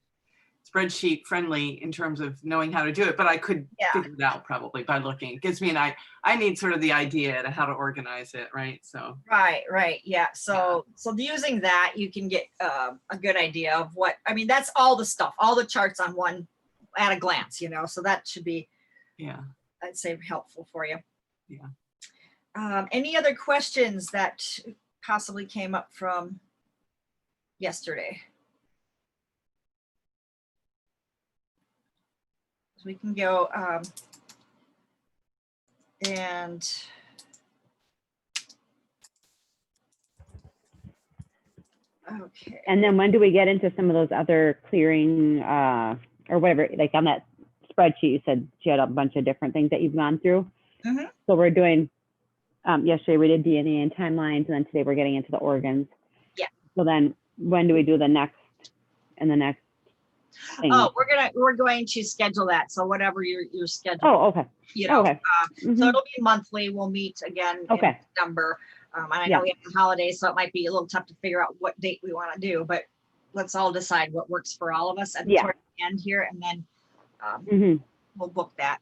spreadsheet friendly in terms of knowing how to do it, but I could figure it out probably by looking. It gives me I need sort of the idea to how to organize it, right? So right, yeah. So using that, you can get a good idea of what, I mean, that's all the stuff, all the charts on one at a glance, you know. So that should be, I'd say, helpful for you. Yeah. Any other questions that possibly came up from yesterday? We can go and okay. And then when do we get into some of those other clearing or whatever, like on that spreadsheet, you said you had a bunch of different things that you've gone through. Mm-hmm. So we're doing, yesterday we did DNA and timelines, and then today we're getting into the organs. Yeah. So then when do we do the next and the next thing? Oh, we're going to schedule that. So whatever your schedule. Oh, okay. You know, Okay. So it'll be monthly. We'll meet again in December. And I know we have the holidays, so it might be a little tough to figure out what date we want to do, but let's all decide what works for all of us at the toward the end here, and then we'll book that.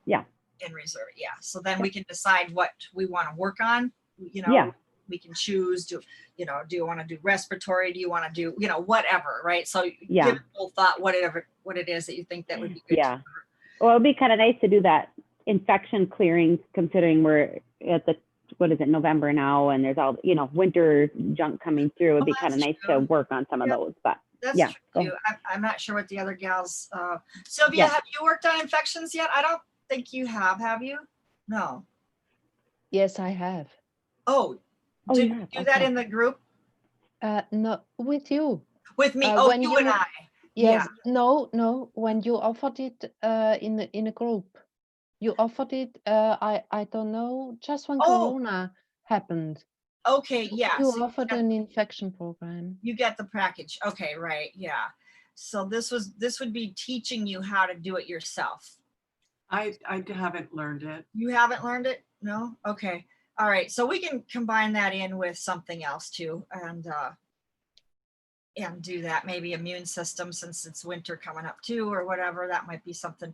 Yeah. And reserve it. Yeah. So then we can decide what we want to work on. You know, we can choose. Do you want to do respiratory? Do you want to do, you know, whatever, right? So give it a little thought, what it is that you think that would be good. Yeah. Well, it'd be kind of nice to do that infection clearing, considering we're at the, what is it, November now, and there's all, you know, winter junk coming through. It'd be kind of nice to work on some of those, but that's true too. I'm not sure what the other gals, Sylvia, have you worked on infections yet? I don't think you have you? No. Yes, I have. Oh, did you do that in the group? No, with you. With me? When you and I. Yes. Yeah. No. When you offered it in a group, you offered it. I don't know. Just when Corona happened. Okay. Yeah. You offered an infection program. You get the package. Okay. Right. Yeah. So this would be teaching you how to do it yourself. I haven't learned it. You haven't learned it? No. Okay. All right. So we can combine that in with something else too, and do that. Maybe immune system, since it's winter coming up too, or whatever. That might be something.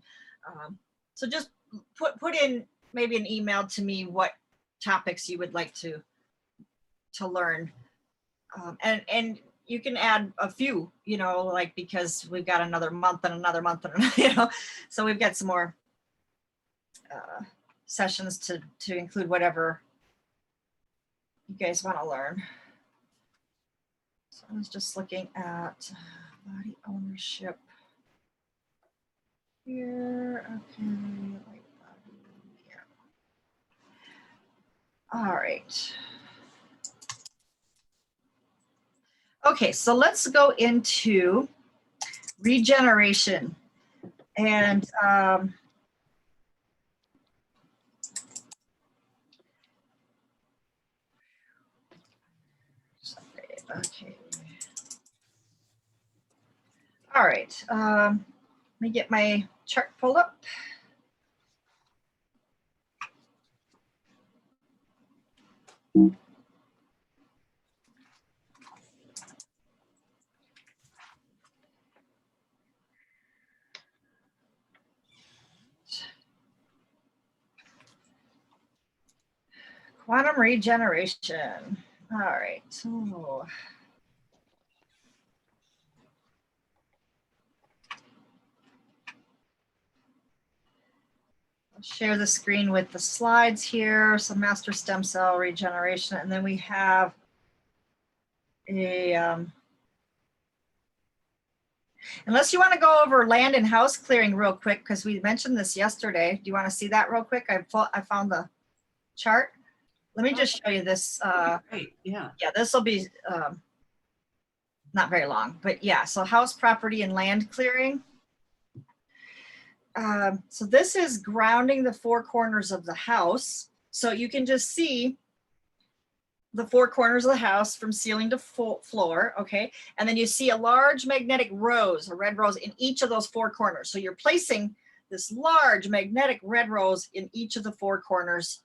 So just put in maybe an email to me what topics you would like to learn, and you can add a few, you know, like, because we've got another month and another month and you know, so we've got some more sessions to include whatever you guys want to learn. So I was just looking at body ownership here. Okay, light body, yeah. All right. Okay, so let's go into regeneration. And okay. All right. Let me get my chart pulled up. Quantum regeneration. All right. So I'll share the screen with the slides here. So master stem cell regeneration, and then we have a unless you want to go over land and house clearing real quick, because we mentioned this yesterday. Do you want to see that real quick? I found the chart. Let me just show you this. Great. Yeah. Yeah, this will be not very long, but yeah, so house, property, and land clearing. So this is grounding the four corners of the house. So you can just see the four corners of the house from ceiling to floor, okay? And then you see a large magnetic rose, a red rose in each of those four corners. So you're placing this large magnetic red rose in each of the four corners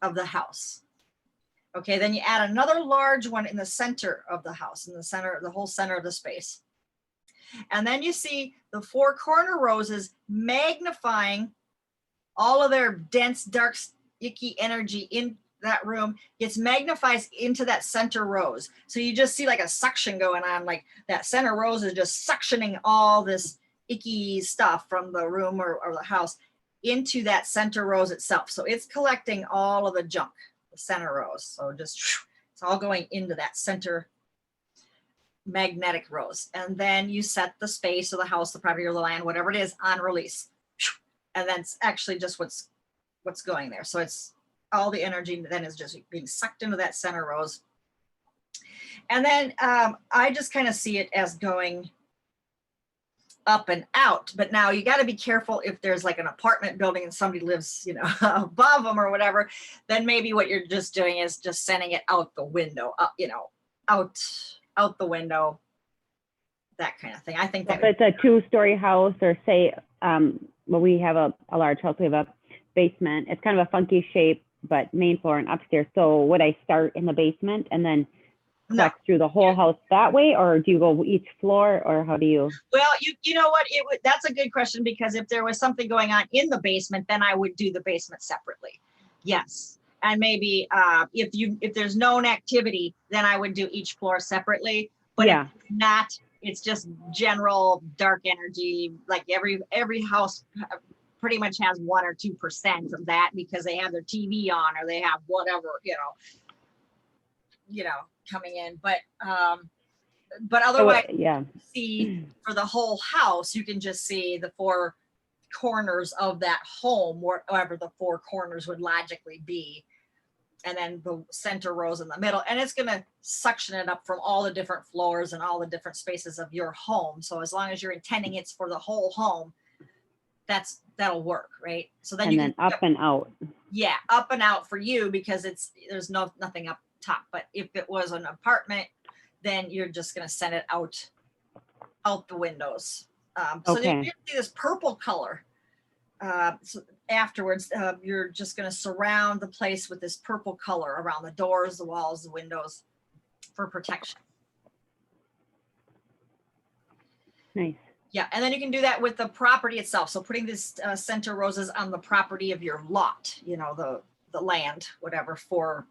of the house. Okay, then you add another large one in the center of the house, in the center, the whole center of the space. And then you see the four corner roses magnifying all of their dense, dark, icky energy in that room. Gets magnifies into that center rose. So you just see like a suction going on, like that center rose is just suctioning all this icky stuff from the room or the house into that center rose itself. So it's collecting all of the junk, the center rose. So just, it's all going into that center magnetic rose. And then you set the space or the house, the property or the land, whatever it is, on release. And that's actually just what's going there. So it's all the energy then is just being sucked into that center rose. And then I just kind of see it as going up and out. But now you got to be careful if there's like an apartment building and somebody lives, you know, above them or whatever, then maybe what you're just doing is just sending it out the window, you know, out the window, that kind of thing. I think that if it's a 2-story house, or say, well, we have a large house, we have a basement. It's kind of a funky shape, but main floor and upstairs. So would I start in the basement and then collect through the whole house that way, or do you go each floor, or how do you? Well, you know what, that's a good question, because if there was something going on in the basement, then I would do the basement separately. Yes. And maybe if there's known activity, then I would do each floor separately. But Yeah. if not, it's just general dark energy. Like every house pretty much has 1 or 2% of that, because they have their TV on or they have whatever, you know, coming in. But otherwise, yeah. see, for the whole house, you can just see the four corners of that home, wherever the four corners would logically be. And then the center rose in the middle, and it's going to suction it up from all the different floors and all the different spaces of your home. So as long as you're intending it's for the whole home, that'll work, right? So then And then up and out. Yeah, up and out for you, because there's nothing up top. But if it was an apartment, then you're just going to send it out the windows. So Okay. you see this purple color. So afterwards, you're just going to surround the place with this purple color around the doors, the walls, the windows, for protection. Nice. Yeah, and then you can do that with the property itself. So putting this center roses on the property of your lot, you know, the land, whatever, for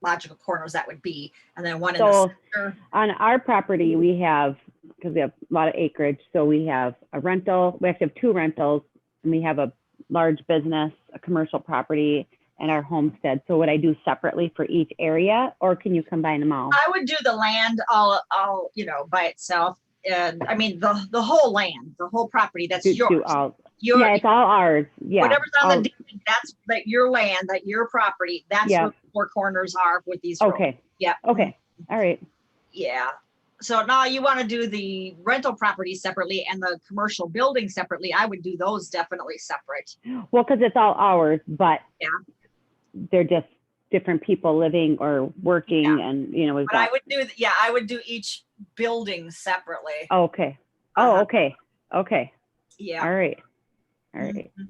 logical corners that would be, and then one in the center. On our property, we have, because we have a lot of acreage, so we have a rental. We actually have 2 rentals, and we have a large business, a commercial property, and our homestead. So would I do separately for each area, or can you combine them all? I would do the land all you know, by itself. And I mean the whole land, the whole property, that's yours. Yeah, it's all ours. Yeah. Whatever's on the deed, that's your land, that your property. That's what the four corners are with these rows. Okay. Yeah. Okay. All right. Yeah. So now you want to do the rental property separately and the commercial building separately. I would do those definitely separate. Well, because it's all ours, but yeah, they're just different people living or working, and you know we've got. I would do each building separately. Okay. Oh, okay. Okay. Yeah. All right. All right. Mm-hmm.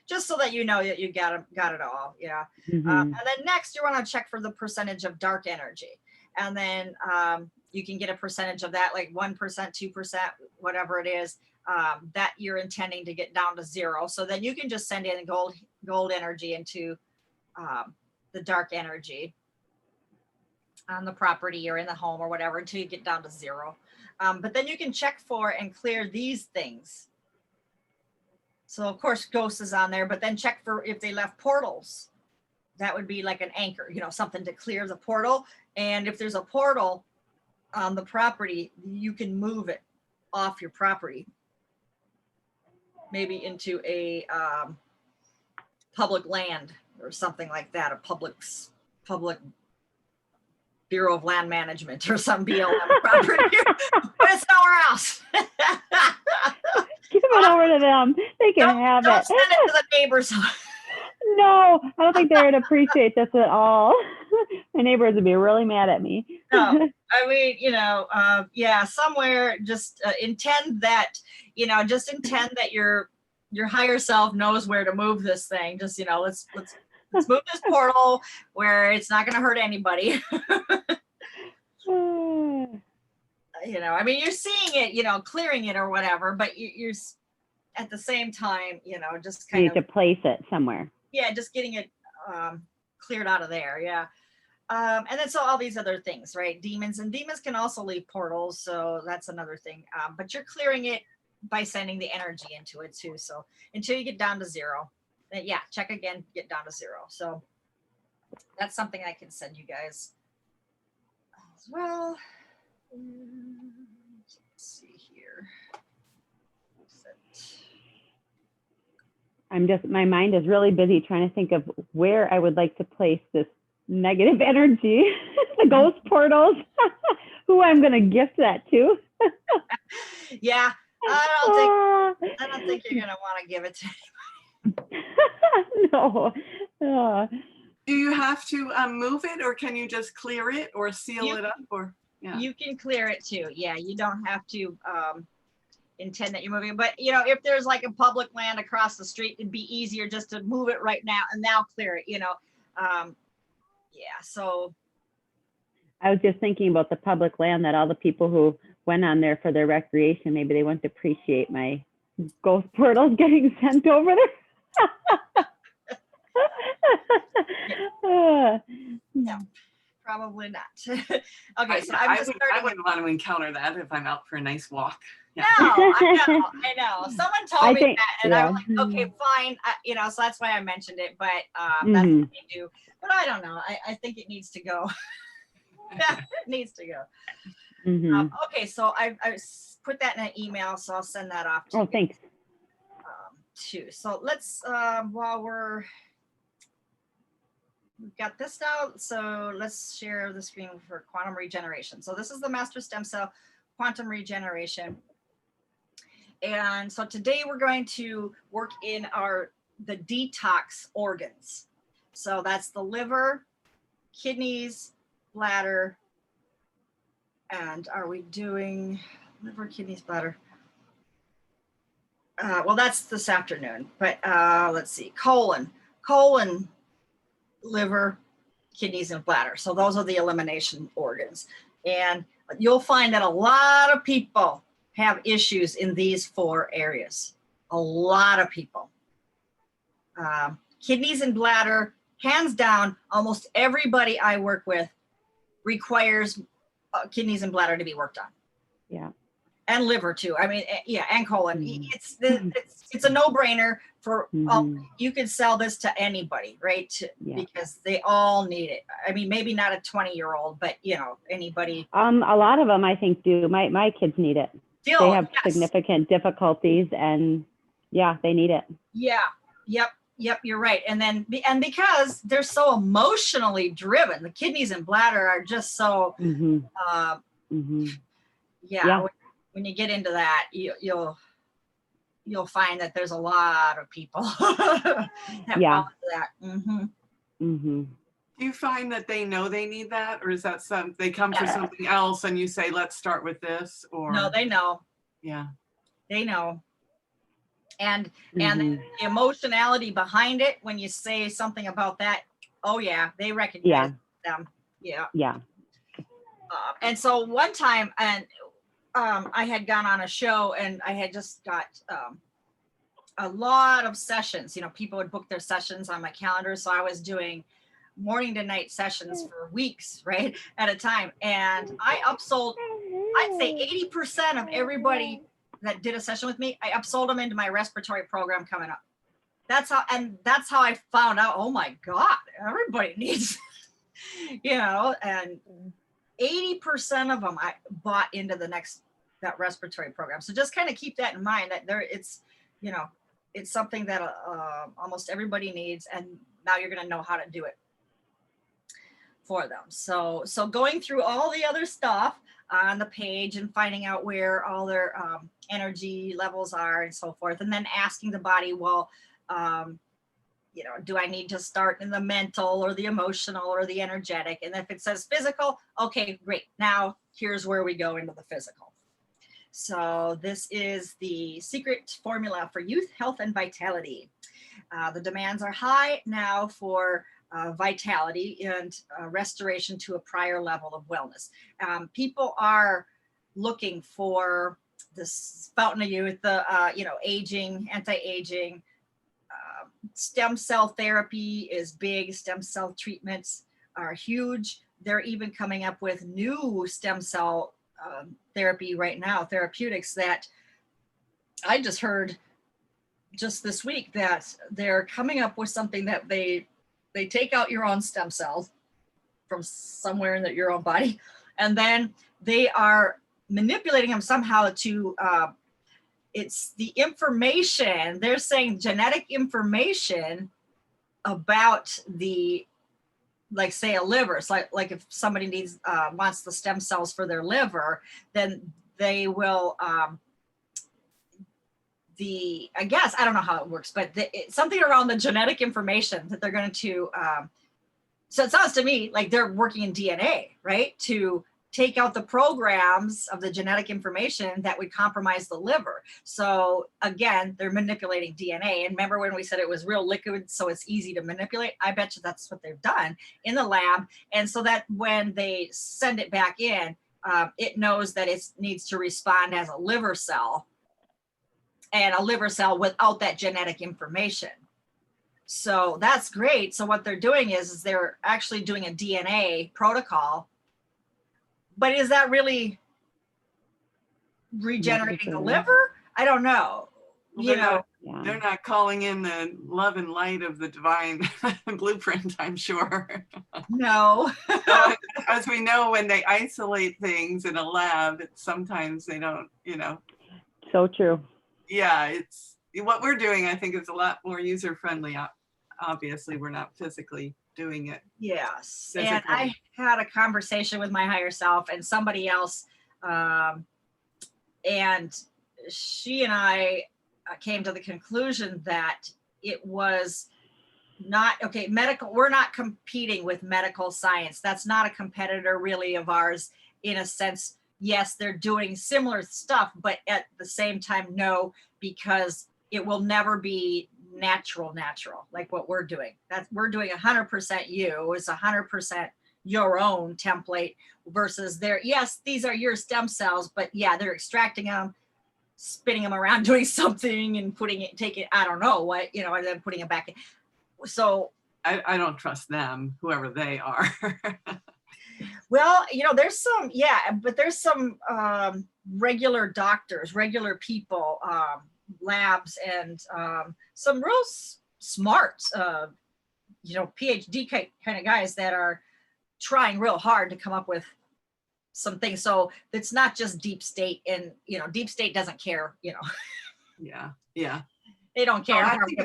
Just so that you know that you got it all. Yeah. Mm-hmm. And then next you want to check for the percentage of dark energy. And then you can get a percentage of that, like 1%, 2%, whatever it is, that you're intending to get down to 0. So then you can just send in gold energy into the dark energy on the property or in the home or whatever until you get down to 0. But then you can check for and clear these things. So of course ghost is on there, but then check for if they left portals. That would be like an anchor, you know, something to clear the portal. And if there's a portal on the property, you can move it off your property, maybe into a public land or something like that, a public Bureau of Land Management or some BLM property, but it's nowhere else. Give it over to them. They can have Don't it. send it to the neighbors. No, I don't think they would appreciate this at all. My neighbors would be really mad at me. No, I mean, yeah, somewhere just intend that, just intend that your higher self knows where to move this thing. Just, let's move this portal where it's not going to hurt anybody. I mean, you're seeing it, clearing it or whatever, but you're at the same time, just You kind need to place it somewhere. yeah, just getting it cleared out of there. Yeah. And then so all these other things, right? Demons can also leave portals. So that's another thing. But you're clearing it by sending the energy into it too. So until you get down to 0, yeah, check again, get down to 0. So that's something I can send you guys as well. Let's see here. My mind is really busy trying to think of where I would like to place this negative energy, the ghost portals, who I'm going to gift that to. Yeah, I don't think you're going to want to give it to No. Do you have to move it, or can you just clear it or seal it up? Or yeah, You can clear it too. Yeah, you don't have to intend that you're moving. But if there's like a public land across the street, it'd be easier just to move it right now and now clear it. Yeah. So I was just thinking about the public land, that all the people who went on there for their recreation, maybe they wouldn't appreciate my ghost portals getting sent over there. no, probably not. Okay, so I I'm just starting. wouldn't want to encounter that if I'm out for a nice walk. Yeah. No, I know. Someone told me that, and I was like, yeah. okay, fine. So that's why I mentioned it. But that's what they do. But I don't know. I think it needs to go. It needs to go. Okay, so I put that in an email, so I'll send that off to you. Thanks. Too. So let's while we've got this now, so let's share the screen for quantum regeneration. So this is the master stem cell quantum regeneration. And so today we're going to work in the detox organs. So that's the liver, kidneys, bladder, and are we doing liver, kidneys, bladder? Well, that's this afternoon, but let's see, colon, liver, kidneys, and bladder. So those are the elimination organs. And you'll find that a lot of people have issues in these 4 areas. A lot of people. Kidneys and bladder, hands down, almost everybody I work with requires kidneys and bladder to be worked on. Yeah. And liver too. I mean, yeah, and colon. It's a no-brainer for you could sell this to anybody, right? Because they all need it. I mean, maybe not a 20-year-old, but anybody. A lot of them I think do. My kids need it. They have significant difficulties, and yeah, they need it. Yeah. Yep, you're right. And because they're so emotionally driven, the kidneys and bladder are just so yeah. When you get into that, you'll find that there's a lot of people that fall into that. Do you find that they know they need that, or is that they come for something else and you say, let's start with this? Or no, they know. Yeah, they know. And the emotionality behind it, when you say something about that, oh yeah, they recognize them. Yeah. And so one time, and I had gone on a show, and I had just got a lot of sessions. People would book their sessions on my calendar, so I was doing morning to night sessions for weeks, right, at a time. And I upsold, I'd say 80% of everybody that did a session with me, I upsold them into my respiratory program coming up. That's how I found out, oh my God, everybody needs, and 80% of them I bought into that respiratory program. So just kind of keep that in mind, that it's something that almost everybody needs, and now you're going to know how to do it for them. So going through all the other stuff on the page and finding out where all their energy levels are and so forth, and then asking the body, well, you know, do I need to start in the mental or the emotional or the energetic? And if it says physical, okay, great. Now here's where we go into the physical. So this is the secret formula for youth, health, and vitality. The demands are high now for vitality and restoration to a prior level of wellness. People are looking for this fountain of youth, the you know, aging, anti-aging. Stem cell therapy is big. Stem cell treatments are huge. They're even coming up with new stem cell therapy right now, therapeutics, that I just heard just this week that they're coming up with something that they take out your own stem cells from somewhere in your own body, and then they are manipulating them somehow to it's the information, they're saying genetic information about the, like say a liver. It's like if somebody needs wants the stem cells for their liver, then they will I guess, I don't know how it works, but something around the genetic information that they're going to so it sounds to me like they're working in DNA, right, to take out the programs of the genetic information that would compromise the liver. So again, they're manipulating DNA. And remember when we said it was real liquid, so it's easy to manipulate? I bet you that's what they've done in the lab. And so that when they send it back in, it knows that it needs to respond as a liver cell, and a liver cell without that genetic information. So that's great. So what they're doing is they're actually doing a DNA protocol. But is that really regenerating the liver? I don't know. Well, You know, they're not calling in the love and light of the divine blueprint, I'm sure. no. So, as we know, when they isolate things in a lab, sometimes they don't, you know. So true. Yeah, it's what we're doing, I think, is a lot more user friendly. Obviously, we're not physically doing it. Yes. Physically. And I had a conversation with my higher self and somebody else, and she and I came to the conclusion that it was not, okay, medical, we're not competing with medical science. That's not a competitor really of ours in a sense. Yes, they're doing similar stuff, but at the same time, no, because it will never be natural like what we're doing. That's, we're doing 100% you. It's 100% your own template versus their, yes, these are your stem cells, but yeah, they're extracting them, spinning them around, doing something and putting it, taking, I don't know what, you know, and then putting it back in. So I don't trust them, whoever they are. well, you know, there's some, yeah, but there's some regular doctors, regular people, labs, and some real smart, you know, PhD kind of guys that are trying real hard to come up with some things. So it's not just deep state, and, you know, deep state doesn't care, you know. Yeah. They don't care. I think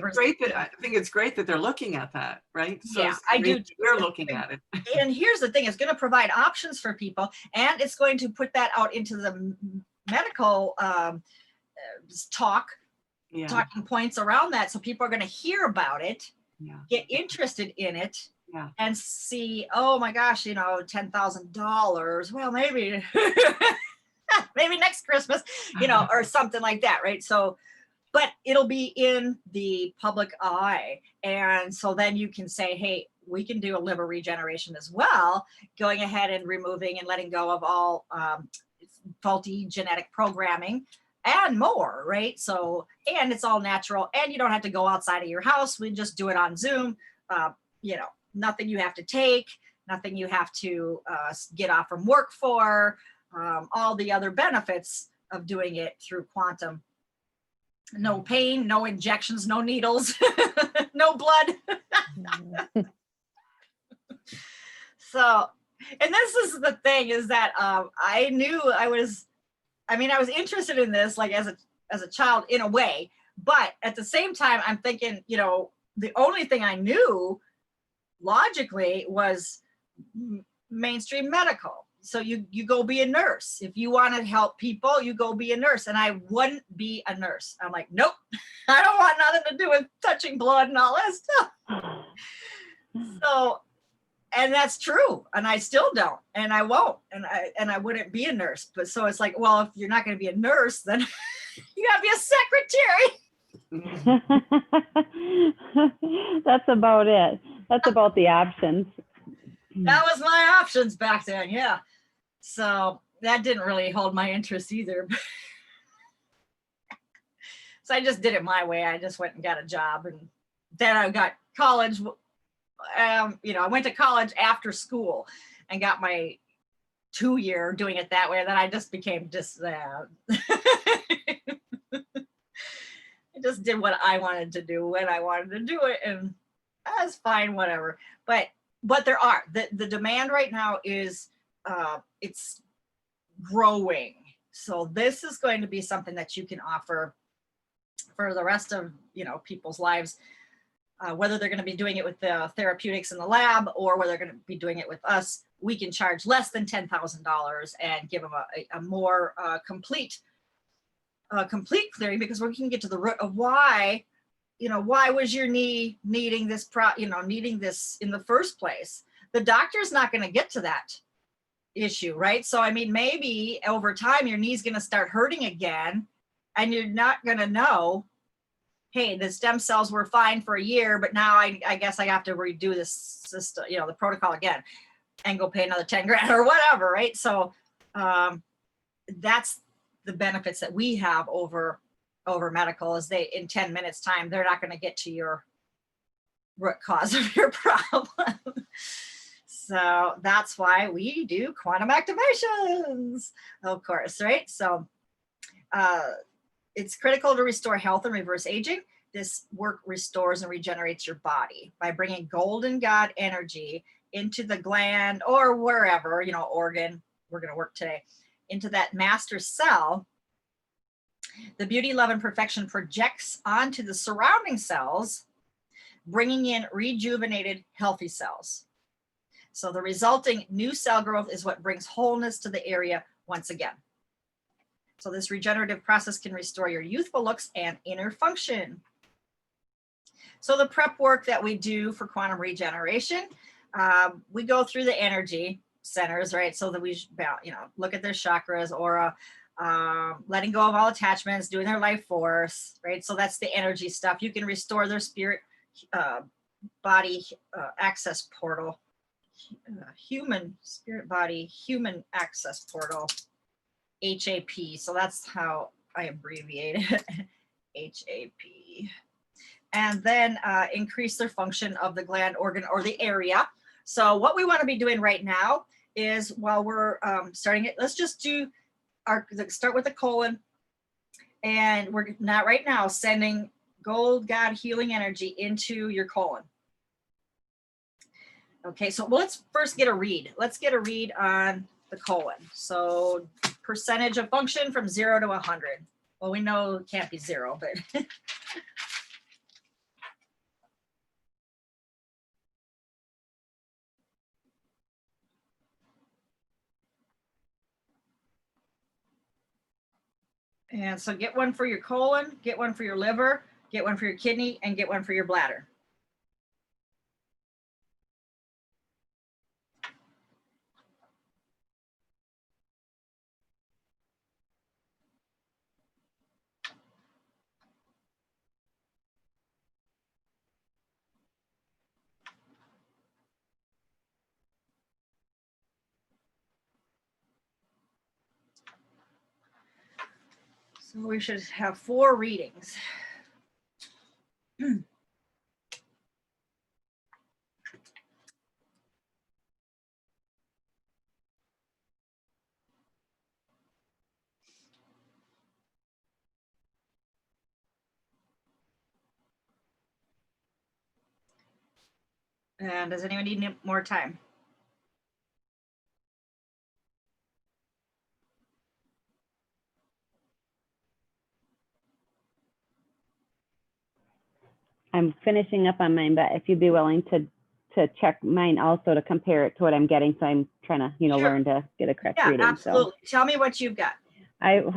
it's great that they're looking at that, right? So yeah, I do. We're looking at it. And here's the thing, it's going to provide options for people, and it's going to put that out into the medical talking points around that. So people are going to hear about it, get interested in it, and see, oh my gosh, you know, $10,000. Well, maybe, maybe next Christmas, you know, or something like that, right? So, but it'll be in the public eye. And so then you can say, hey, we can do a liver regeneration as well, going ahead and removing and letting go of all faulty genetic programming and more, right? So, and it's all natural, and you don't have to go outside of your house. We just do it on Zoom. You know, nothing you have to take, nothing you have to get off from work for, all the other benefits of doing it through quantum. No pain, no injections, no needles, no blood. So, and this is the thing, is that I knew I was interested in this, like as a child in a way, but at the same time, I'm thinking, you know, the only thing I knew logically was mainstream medical. So you go be a nurse. If you want to help people, you go be a nurse. And I wouldn't be a nurse. I'm like, nope, I don't want nothing to do with touching blood and all that stuff. So, and that's true. And I still don't, and I won't, and I wouldn't be a nurse. But so it's like, well, if you're not going to be a nurse, then you gotta be a secretary. That's about it. That's about the options. That was my options back then. Yeah. So that didn't really hold my interest either. So I just did it my way. I just went and got a job, and then I got college. I went to college after school and got my 2-year doing it that way. And then I just became I just did what I wanted to do when I wanted to do it, and that's fine, whatever. But there are the demand right now is it's growing. So this is going to be something that you can offer for the rest of people's lives, whether they're going to be doing it with the therapeutics in the lab or whether they're going to be doing it with us. We can charge less than $10,000 and give them a more complete clearing, because we can get to the root of why was your knee needing this needing this in the first place. The doctor's not going to get to that issue, right? So I mean, maybe over time your knee's going to start hurting again, and you're not going to know, hey, the stem cells were fine for a year, but now I guess I have to redo this system, the protocol again, and go pay another 10 grand or whatever, right? So that's the benefits that we have over medical, is they, in 10 minutes time, they're not going to get to your root cause of your problem. So that's why we do quantum activations, of course, right? So it's critical to restore health and reverse aging. This work restores and regenerates your body by bringing golden God energy into the gland or wherever, organ, we're going to work today, into that master cell. The beauty, love, and perfection projects onto the surrounding cells, bringing in rejuvenated, healthy cells. So the resulting new cell growth is what brings wholeness to the area once again. So this regenerative process can restore your youthful looks and inner function. So the prep work that we do for quantum regeneration, we go through the energy centers, right? So that we, look at their chakras, aura, letting go of all attachments, doing their life force, right? So that's the energy stuff. You can restore their spirit, body access portal, human spirit body, human access portal, HAP. So that's how I abbreviate it, HAP. And then increase their function of the gland, organ, or the area. So what we want to be doing right now is, while we're starting it, let's just do start with the colon. And we're not right now sending gold God healing energy into your colon. Okay, so let's first get a read. Let's get a read on the colon. So percentage of function from 0 to 100. Well, we know it can't be 0, but and so get one for your colon, get one for your liver, get one for your kidney, and get one for your bladder. So we should have 4 readings. And does anyone need more time? I'm finishing up on mine, but if you'd be willing to to check mine also to compare it to what I'm getting. So I'm trying to, you know, Sure. learn to get a correct Yeah, reading. absolutely. Tell me what you've got. So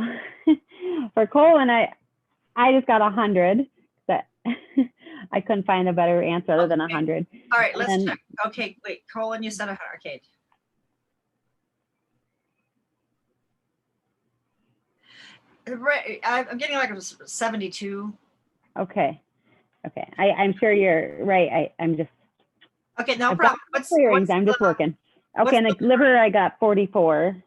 for colon, I just got 100. That I couldn't find a better answer other than 100. All right, let's And- check. Okay, wait, colon, you said 100. Okay. Right, I'm getting like a 72. Okay. Okay. I'm sure you're right. I'm just Okay, no I've got problem. What's clearings. I'm just the- working. what's Okay, and the liver I got 44.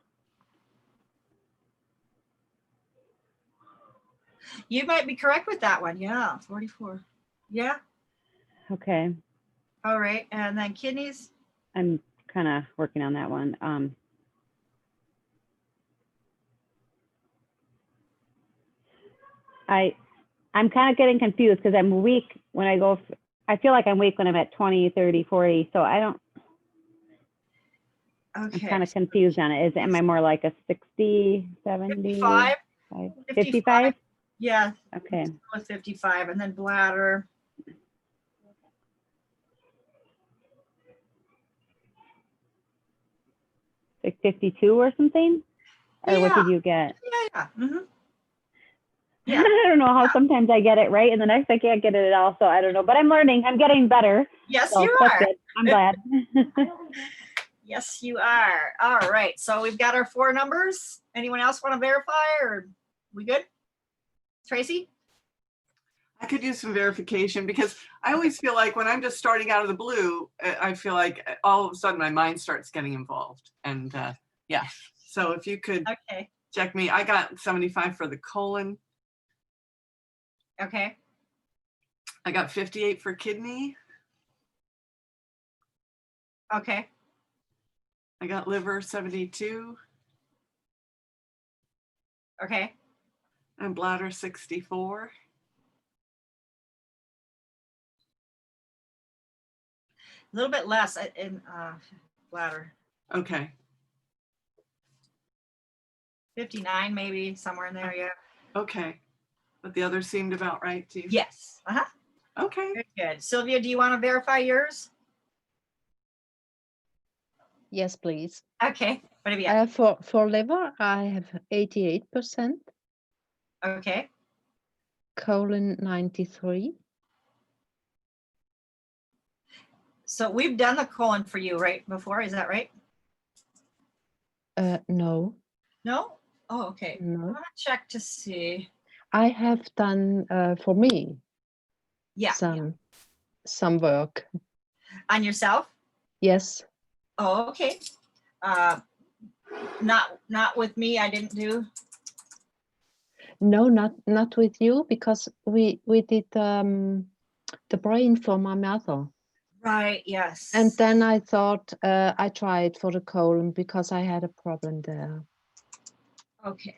You might be correct with that one. Yeah, 44. Yeah. Okay. All right, and then kidneys. I'm kind of working on that one. I'm kind of getting confused because I'm weak when I go, I feel like I'm weak when I'm at 20, 30, 40. So I'm Okay. kind of confused on it. Am I more like a 60, 70? 55. 55? Yeah, Okay. with 55, and then bladder. Like 52 or something? Or what did you get? Yeah. Mm-hmm. I don't know how sometimes I get it right and the next I can't get it at all. So I don't know, but I'm learning. I'm getting better. Yes, So you that's are. good. I'm glad. Yes, you are. All right. So we've got our 4 numbers. Anyone else want to verify, or we good? Tracy? I could use some verification because I always feel like when I'm just starting out of the blue, I feel like all of a sudden my mind starts getting involved. And yeah, so if you could Okay. check me, I got 75 for the colon. Okay. I got 58 for kidney. Okay. I got liver 72 Okay. and bladder 64. A little bit less in bladder. Okay. 59, maybe somewhere in there. Yeah. Okay. But the others seemed about right to you? Yes. Uh-huh. Okay. Very good. Sylvia, do you want to verify yours? Yes, please. Okay. What have you got? For liver, I have 88%, Okay. colon 93. So we've done the colon for you, right? Before, is that right? No, No? Oh, okay. I no. want to check to see. I have done for me Yeah. some work. On yourself? Yes. Oh, okay. Not with me. I didn't do. No, not with you, because we did the brain for my mother. Right. Yes. And then I thought I tried for the colon because I had a problem there. Okay.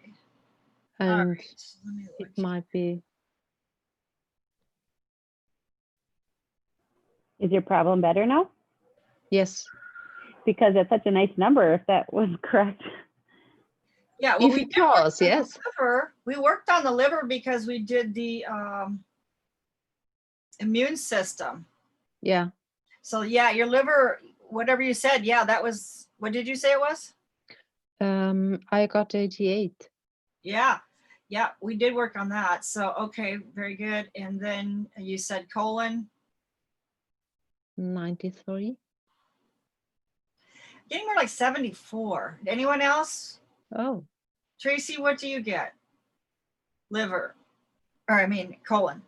And All right. Let me look. it might be. Is your problem better now? Yes. Because it's such a nice number if that was correct. Yeah. Well, If we it did work was, on the yes. liver. We worked on the liver because we did the immune system. Yeah. So yeah, your liver, whatever you said, yeah, that was, what did you say it was? I got 88. Yeah. Yeah, we did work on that. So, okay, very good. And then you said colon. 93. Getting more like 74. Anyone else? Oh, Tracy, what do you get? Liver, or I mean, colon.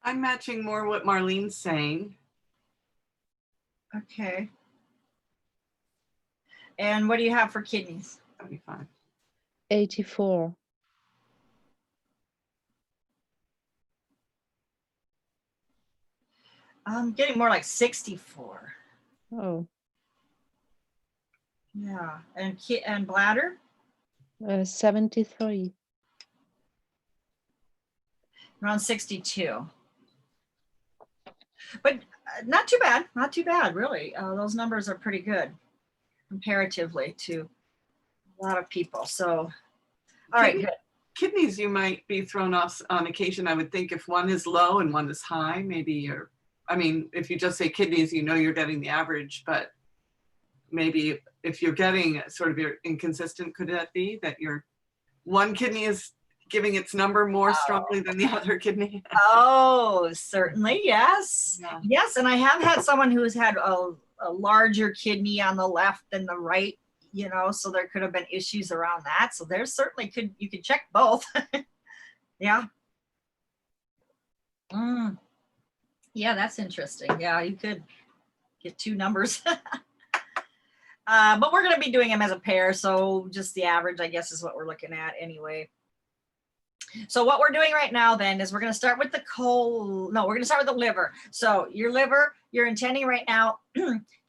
I'm matching more what Marlene's saying. Okay. And what do you have for kidneys? 75. 84. I'm getting more like 64. Oh, Yeah. And bladder? 73. Around 62. But not too bad. Not too bad, really. Those numbers are pretty good comparatively to a lot of people. So, all right, good. Kidneys, you might be thrown off on occasion. I would think if one is low and one is high, maybe you're I mean, if you just say kidneys, you know you're getting the average, but maybe if you're getting sort of your inconsistent, could that be that your one kidney is giving its number more strongly than the other kidney? Oh, certainly, yes. Yeah. Yes, and I have had someone who's had a larger kidney on the left than the right, you know, so there could have been issues around that. So there's certainly you could check both. Yeah. Yeah, that's interesting. Yeah, you could get two numbers. But we're going to be doing them as a pair. So just the average, I guess, is what we're looking at anyway. So what we're doing right now then is we're going to start with we're going to start with the liver. So your liver, you're intending right now,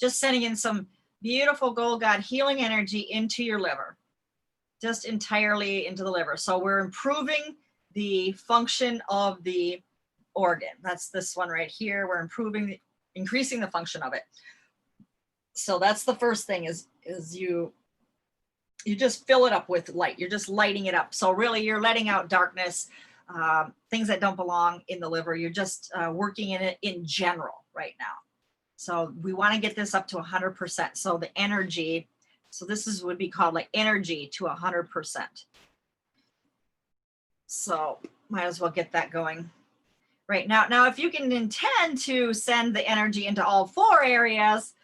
just sending in some beautiful gold God healing energy into your liver, just entirely into the liver. So we're improving the function of the organ. That's this one right here. We're increasing the function of it. So that's the first thing is you just fill it up with light. You're just lighting it up. So really you're letting out darkness, things that don't belong in the liver. You're just working in it in general right now. So we want to get this up to 100%. So the energy, so this would be called like energy to 100%. So might as well get that going right now. Now, if you can intend to send the energy into all 4 areas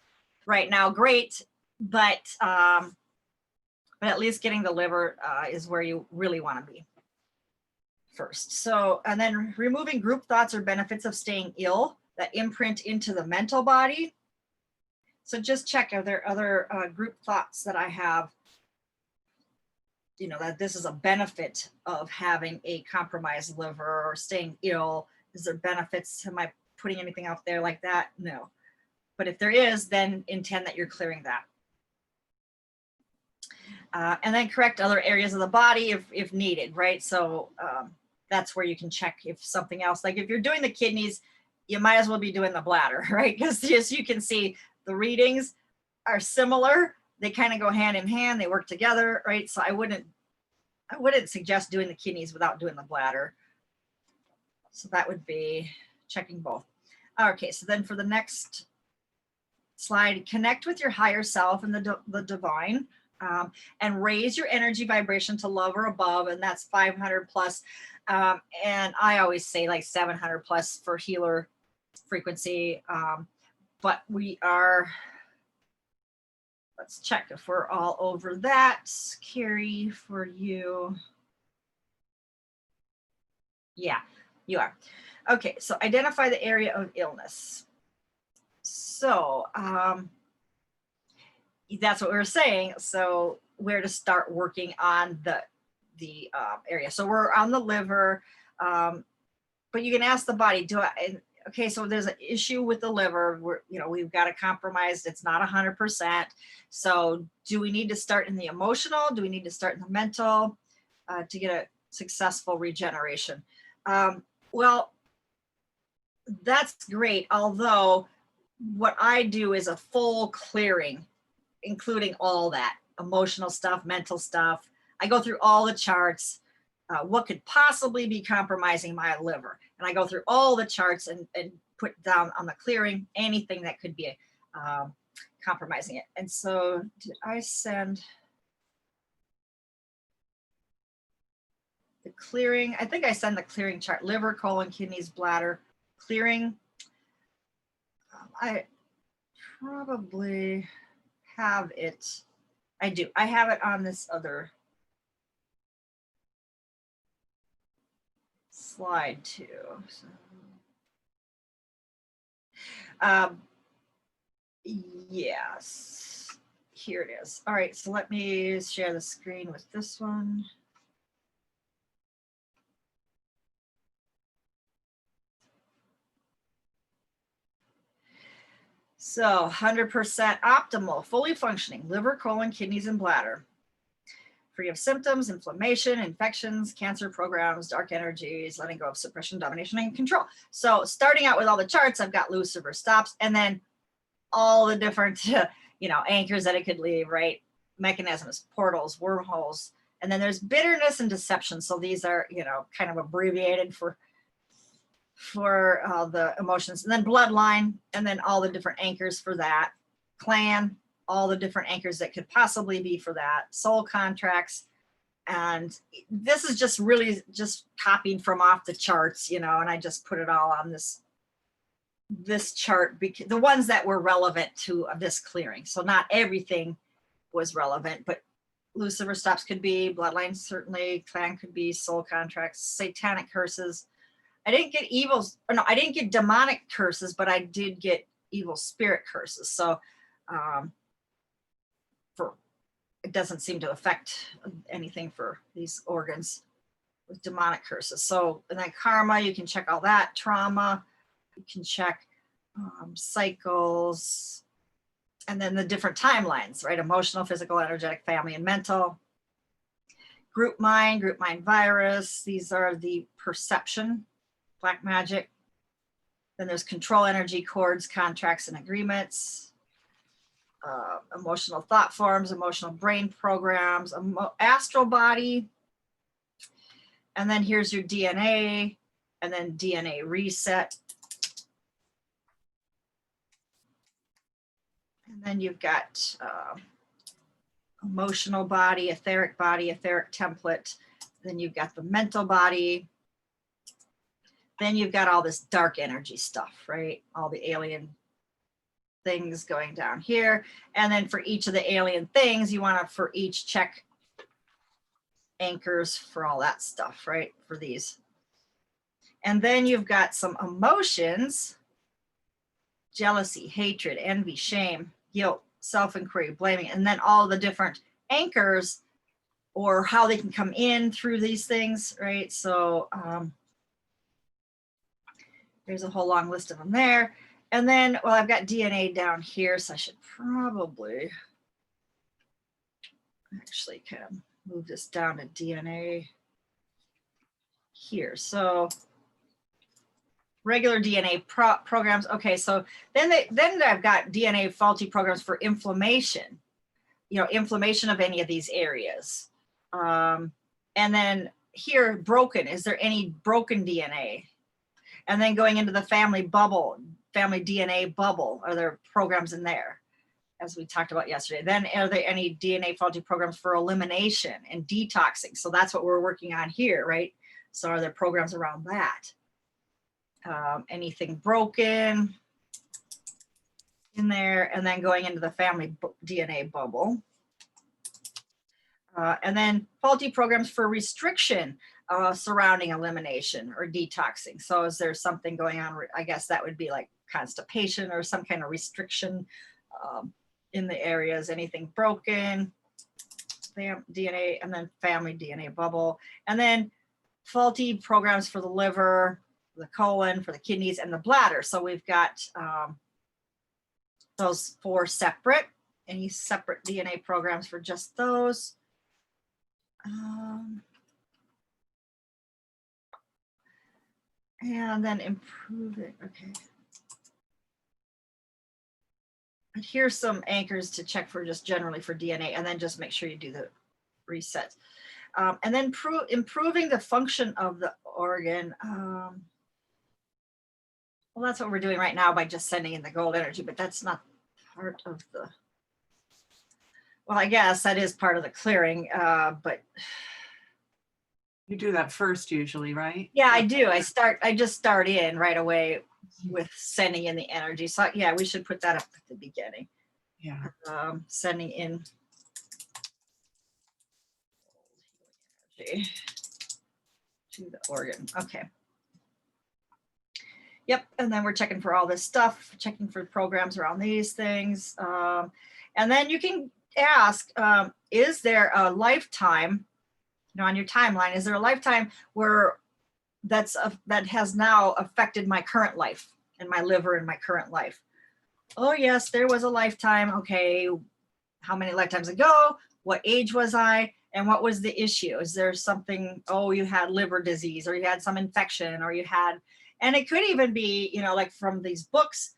right now, great. But at least getting the liver is where you really want to be first. So, and then removing group thoughts or benefits of staying ill that imprint into the mental body. So just check, are there other group thoughts that I have, you know, that this is a benefit of having a compromised liver or staying ill? Is there benefits? Am I putting anything out there like that? No. But if there is, then intend that you're clearing that. And then correct other areas of the body if needed, right? So that's where you can check if something else, like if you're doing the kidneys, you might as well be doing the bladder, right? Because as you can see, the readings are similar. They kind of go hand in hand. They work together, right? So I wouldn't suggest doing the kidneys without doing the bladder. So that would be checking both. Okay, so then for the next slide, connect with your higher self and the divine. And raise your energy vibration to love or above, and that's 500 plus. And I always say like 700 plus for healer frequency. But we are, let's check if we're all over that. Carrie, for you. Yeah, you are. Okay, so identify the area of illness. So, that's what we were saying. So where to start working on the area. So we're on the liver, but you can ask the body, okay, so there's an issue with the liver. We've got it compromised. It's not 100%. So do we need to start in the emotional? Do we need to start in the mental to get a successful regeneration? Well, that's great. Although what I do is a full clearing, including all that emotional stuff, mental stuff. I go through all the charts, what could possibly be compromising my liver. And I go through all the charts and put down on the clearing anything that could be compromising it. And so did I send the clearing? I think I send the clearing chart, liver, colon, kidneys, bladder, clearing. I probably have it. I do. I have it on this other slide too. So, yes, here it is. All right, so let me share the screen with this one. So 100% optimal, fully functioning, liver, colon, kidneys, and bladder. Free of symptoms, inflammation, infections, cancer programs, dark energies, letting go of suppression, domination, and control. So starting out with all the charts, I've got Lucifer stops, and then all the different, anchors that it could leave, right? Mechanisms, portals, wormholes. And then there's bitterness and deception. So these are, kind of abbreviated for for the emotions, and then bloodline, and then all the different anchors for that. Clan, all the different anchors that could possibly be for that. Soul contracts. And this is just really just copied from off the charts, you know, and I just put it all on this chart, because the ones that were relevant to this clearing. So not everything was relevant, but Lucifer stops could be, bloodlines certainly, clan could be, soul contracts, satanic curses. I didn't get evils, or no, I didn't get demonic curses, but I did get evil spirit curses. So it doesn't seem to affect anything for these organs with demonic curses. So, and then karma, you can check all that. Trauma, you can check cycles, and then the different timelines, right? Emotional, physical, energetic, family, and mental. Group mind virus. These are the perception, black magic. Then there's control energy, cords, contracts, and agreements. Emotional thought forms, emotional brain programs, astral body. And then here's your DNA, and then DNA reset. And then you've got emotional body, etheric template. Then you've got the mental body. Then you've got all this dark energy stuff, right? All the alien things going down here. And then for each of the alien things, you want to, for each, check anchors for all that stuff, right? For these. And then you've got some emotions: jealousy, hatred, envy, shame, guilt, self-inquiry, blaming, and then all the different anchors, or how they can come in through these things, right? So there's a whole long list of them there. And then, well, I've got DNA down here, so I should probably actually kind of move this down to DNA here. So regular DNA programs. Okay, so then I've got DNA faulty programs for inflammation, you know, inflammation of any of these areas. And then here, broken. Is there any broken DNA? And then going into the family bubble, family DNA bubble, are there programs in there, as we talked about yesterday? Then are there any DNA faulty programs for elimination and detoxing? So that's what we're working on here, right? So are there programs around that? Anything broken in there? And then going into the family DNA bubble. And then faulty programs for restriction surrounding elimination or detoxing. So is there something going on? I guess that would be like constipation or some kind of restriction in the areas. Anything broken, DNA, and then family DNA bubble. And then faulty programs for the liver, the colon, for the kidneys, and the bladder. So we've got those 4 separate, any separate DNA programs for just those. And then improve it, okay. And here's some anchors to check for just generally for DNA, and then just make sure you do the resets. And then improving the function of the organ. Well, that's what we're doing right now by just sending in the gold energy, but that's not part of the, well, I guess that is part of the clearing, but. You do that first usually, right? Yeah, I do. I just start in right away with sending in the energy. So yeah, we should put that up at the beginning. Yeah. Sending in energy to the organ. Okay. Yep, and then we're checking for all this stuff, checking for programs around these things. And then you can ask, is there a lifetime, you know, on your timeline, is there a lifetime where that has now affected my current life and my liver in my current life? Oh yes, there was a lifetime. Okay, how many lifetimes ago? What age was I? And what was the issue? Is there something, oh, you had liver disease, or you had some infection, or you had, and it could even be, you know, like from these books,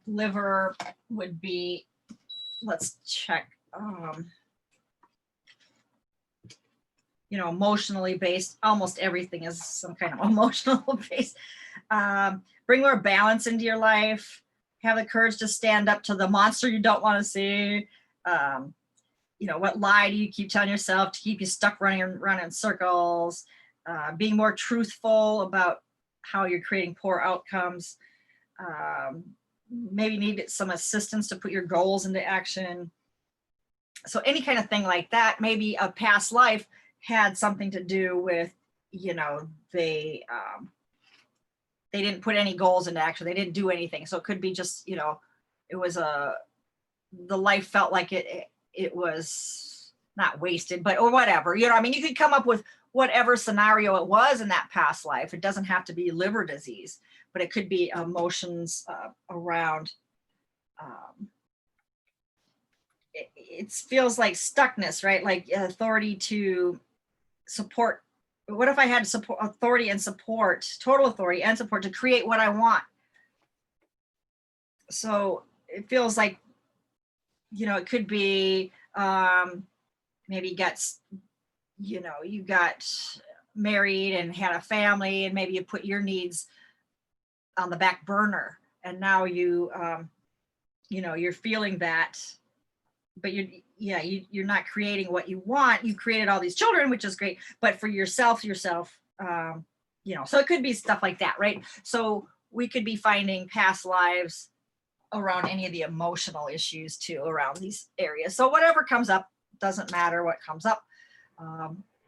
liver would be, let's check. emotionally based. Almost everything is some kind of emotional based. Bring more balance into your life. Have the courage to stand up to the monster you don't want to see. What lie do you keep telling yourself to keep you stuck running in circles? Being more truthful about how you're creating poor outcomes. Maybe need some assistance to put your goals into action. So any kind of thing like that. Maybe a past life had something to do with, they didn't put any goals into action. They didn't do anything. So it could be just, it was the life felt like it was not wasted, or whatever, you could come up with whatever scenario it was in that past life. It doesn't have to be liver disease, but it could be emotions around, it feels like stuckness, right? Like authority to support. What if I had support, authority and support, total authority and support to create what I want? So it feels like, it could be, maybe you got married and had a family, and maybe you put your needs on the back burner, and now you're feeling that, but you're not creating what you want. You created all these children, which is great, but for yourself, so it could be stuff like that, right? So we could be finding past lives around any of the emotional issues too, around these areas. So whatever comes up, doesn't matter what comes up,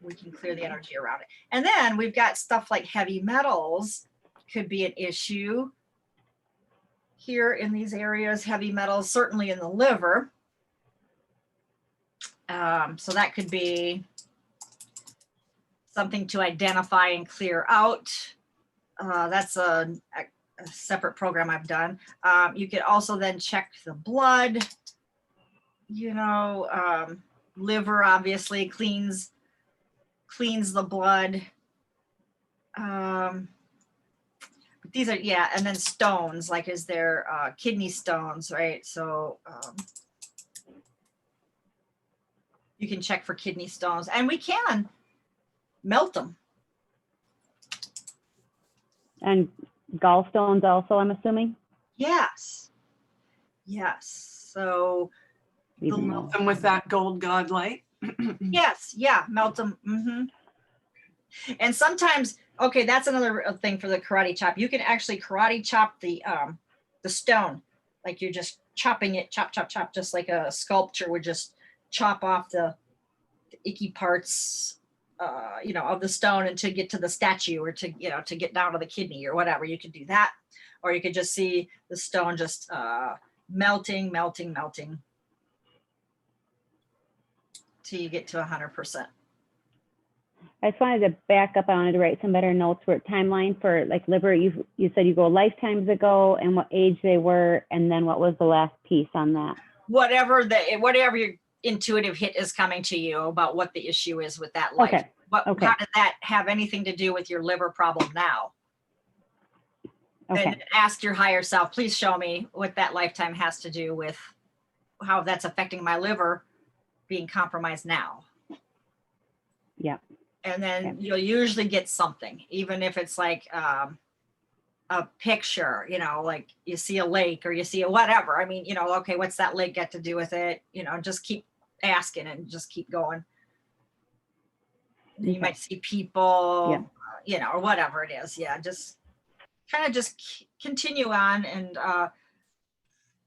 we can clear the energy around it. And then we've got stuff like heavy metals could be an issue here in these areas. Heavy metals, certainly in the liver. So that could be something to identify and clear out. That's a separate program I've done. You could also then check the blood. Liver obviously cleans the blood. These are, and then stones, like is there kidney stones, right? So you can check for kidney stones, and we can melt them. And gallstones also, I'm assuming? Yes. So Even Melt them with that gold god light. yes, melt them. And sometimes, okay, that's another thing for the karate chop. You can actually karate chop the stone, like you're just chopping it, chop, just like a sculpture would just chop off the icky parts, of the stone, and to get to the statue, or to get down to the kidney or whatever. You could do that, or you could just see the stone just melting till you get to 100%. I just wanted to back up. I wanted to write some better notes for timeline for like liver. You said you go lifetimes ago and what age they were, and then what was the last piece on that? Whatever your intuitive hit is coming to you about what the issue is with that life. Okay. Okay. How did that have anything to do with your liver problem now? Okay. And ask your higher self, please show me what that lifetime has to do with how that's affecting my liver being compromised now. Yeah. And then you'll usually get something, even if it's like a picture, like you see a lake or you see a whatever. Okay, what's that lake got to do with it? Just keep asking and just keep going. You might see people, or whatever it is. Yeah, just kind of just continue on. And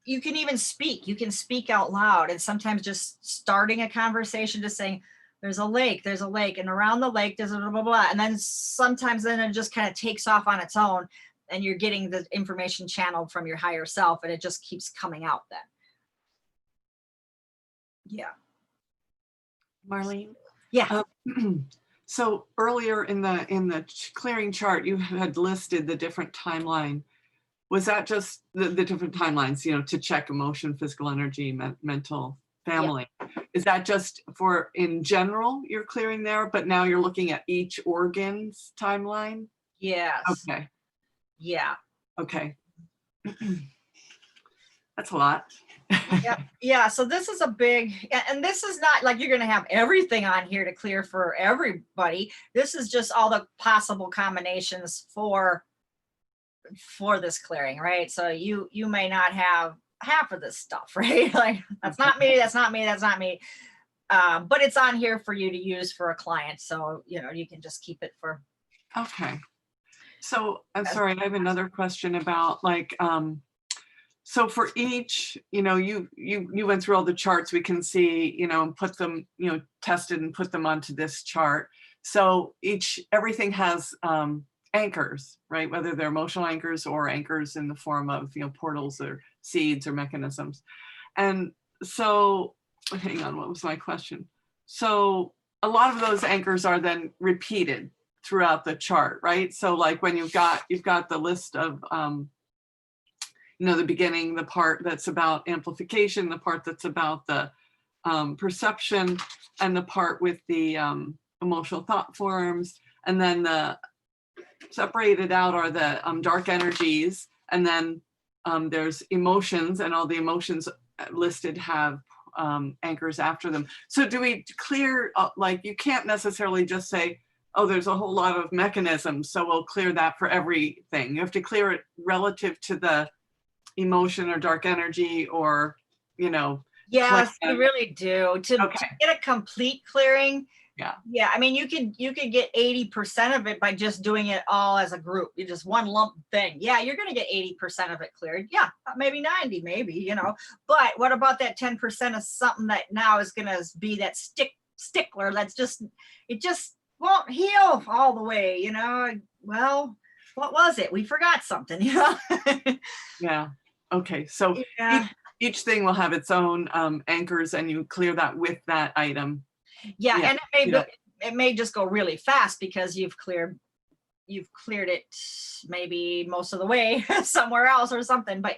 you can even speak. You can speak out loud. And sometimes just starting a conversation, just saying, there's a lake, and around the lake, there's a blah, blah, blah. And then sometimes then it just kind of takes off on its own, and you're getting the information channeled from your higher self, and it just keeps coming out then. Yeah. Marlene? Yeah. So earlier in the clearing chart, you had listed the different timeline. Was that just the different timelines, to check emotion, physical energy, mental, family? Yeah. Is that just for in general you're clearing there, but now you're looking at each organ's timeline? Yes. Okay. Yeah. Okay. That's a lot. Yeah, so this is a big, and this is not like you're going to have everything on here to clear for everybody. This is just all the possible combinations for this clearing, right? So you may not have half of this stuff, right? Like that's not me, that's not me, that's not me. But it's on here for you to use for a client, so you can just keep it for. Okay. So I'm sorry, I have another question about like, so for each, you went through all the charts we can see, and put them, tested and put them onto this chart. So everything has anchors, right? Whether they're emotional anchors or anchors in the form of, portals or seeds or mechanisms. And so, hang on, what was my question? So a lot of those anchors are then repeated throughout the chart, right? So like when you've got the list of, the beginning, the part that's about amplification, the part that's about the perception, and the part with the emotional thought forms, and then the separated out are the dark energies, and then there's emotions, and all the emotions listed have anchors after them. So do we clear, like you can't necessarily just say, oh, there's a whole lot of mechanisms, so we'll clear that for everything. You have to clear it relative to the emotion or dark energy, or Yes, you really do. To get a complete clearing. Yeah, I mean, you could get 80% of it by just doing it all as a group. You just one lump thing. Yeah, you're going to get 80% of it cleared. Yeah, maybe 90, maybe, But what about that 10% of something that now is going to be that stickler that's it just won't heal all the way, Well, what was it? We forgot something, Yeah. Okay. So each thing will have its own anchors, and you clear that with that item. Yeah, and it may just go really fast because you've cleared it maybe most of the way somewhere else or something, but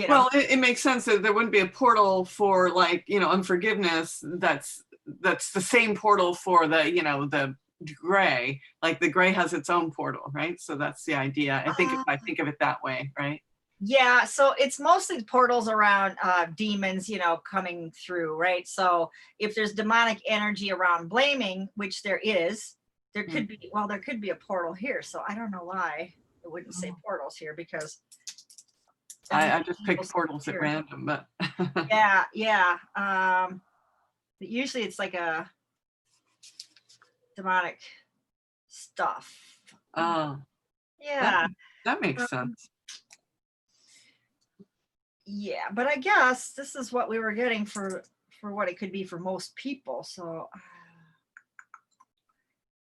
well, it makes sense that there wouldn't be a portal for like unforgiveness that's the same portal for the the gray. Like the gray has its own portal, right? So that's the idea. I think if I think of it that way, right? Yeah, so it's mostly portals around demons, coming through, right? So if there's demonic energy around blaming, which there is, there could be, there could be a portal here. So I don't know why it wouldn't say portals here, because I just picked portals at random, but yeah. But usually it's like a demonic stuff. Yeah, that makes sense. Yeah, but I guess this is what we were getting for what it could be for most people. So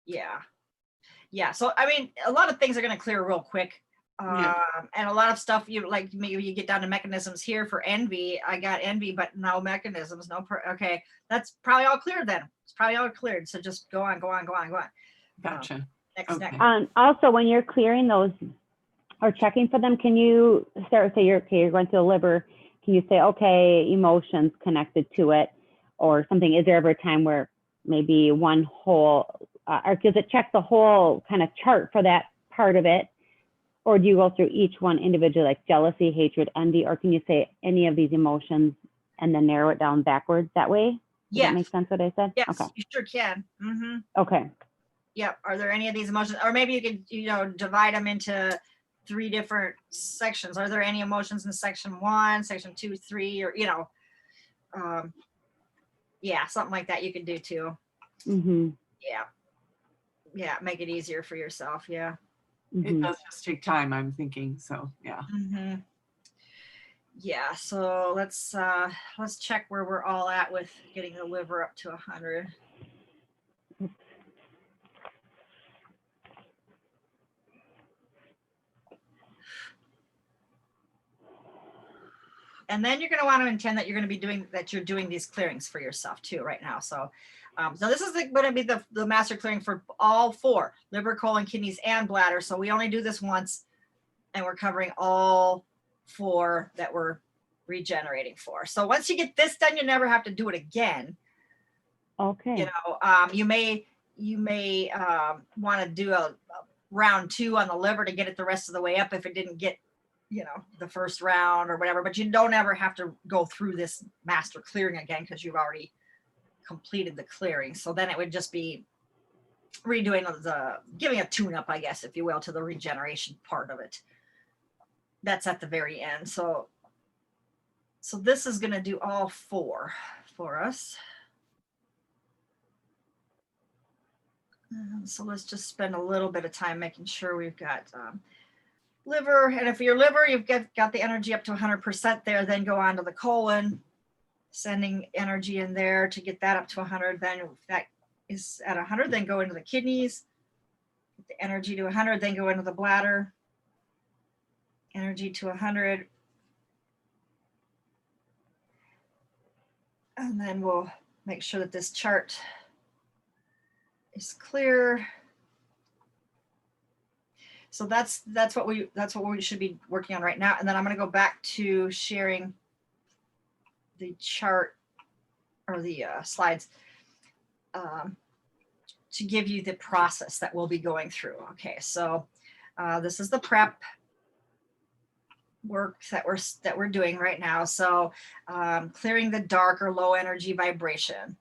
yeah. So I mean, a lot of things are going to clear real quick, and a lot of stuff maybe you get down to mechanisms here for envy. I got envy, but no mechanisms, okay, that's probably all cleared then. It's probably all cleared. So just go on. Gotcha. Next. Also, when you're clearing those or checking for them, can you start, say you're going to the liver, can you say, okay, emotions connected to it or something? Is there ever a time where maybe one whole, or does it check the whole kind of chart for that part of it? Or do you go through each one individually, like jealousy, hatred, envy, or can you say any of these emotions and then narrow it down backwards that way? Does that make sense what I said? Yes, okay. You sure can. Mm-hmm. Okay. Yep. Are there any of these emotions? Or maybe you could, divide them into 3 different sections. Are there any emotions in section 1, section 2, 3, or something like that you could do too. Mm-hmm. Yeah, make it easier for yourself. Yeah. It does just take time, I'm thinking. So yeah. Mm-hmm. Yeah. So let's check where we're all at with getting the liver up to 100. And then you're going to want to intend that you're doing these clearings for yourself too right now. So, so this is going to be the master clearing for all 4, liver, colon, kidneys, and bladder. So we only do this once, and we're covering all 4 that we're regenerating for. So once you get this done, you never have to do it again. Okay. You may want to do a round 2 on the liver to get it the rest of the way up if it didn't get you know, the first round or whatever, but you don't ever have to go through this master clearing again because you've already completed the clearing. So then it would just be redoing giving a tune up, I guess, if you will, to the regeneration part of it. That's at the very end. So this is going to do all 4 for us. So let's just spend a little bit of time making sure we've got liver. And if your liver, you've got the energy up to 100% there, then go on to the colon, sending energy in there to get that up to 100. Then if that is at 100, then go into the kidneys, get the energy to 100, then go into the bladder, energy to 100. And then we'll make sure that this chart is clear. So that's what we should be working on right now. And then I'm going to go back to sharing the chart or the slides to give you the process that we'll be going through. Okay, so this is the prep work that we're doing right now. So clearing the dark or low energy vibration.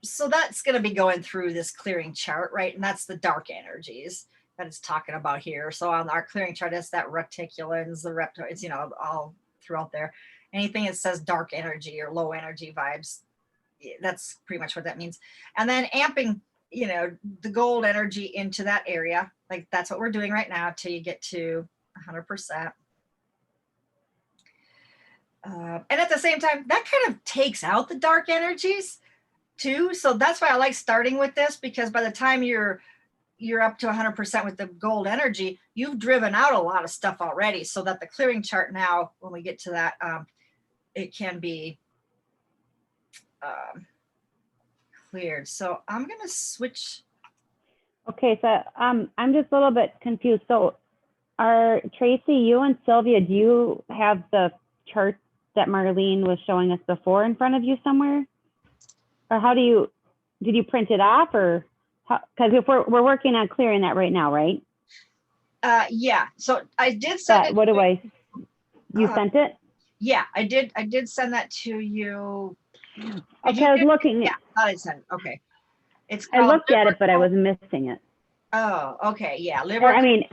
So that's going to be going through this clearing chart, right? And that's the dark energies that it's talking about here. So on our clearing chart, it's that reticulans, the reptoids, you know, all throughout there. Anything that says dark energy or low energy vibes, that's pretty much what that means. And then amping, you know, the gold energy into that area. Like that's what we're doing right now till you get to 100%. And at the same time, that kind of takes out the dark energies too. So that's why I like starting with this, because by the time you're up to 100% with the gold energy, you've driven out a lot of stuff already, so that the clearing chart now, when we get to that, it can be cleared. So I'm going to switch. Okay, so I'm just a little bit confused. So are Tracy, you and Sylvia, do you have the chart that Marlene was showing us before in front of you somewhere? Or how did you print it off, or because if we're working on clearing that right now, right? Yeah, so I did send it. What do you sent it? Yeah, I did send that to you. Okay, I was looking. Yeah, I sent it. Okay. I looked at it, but I was missing it. Oh, okay. Yeah. Liver clearing?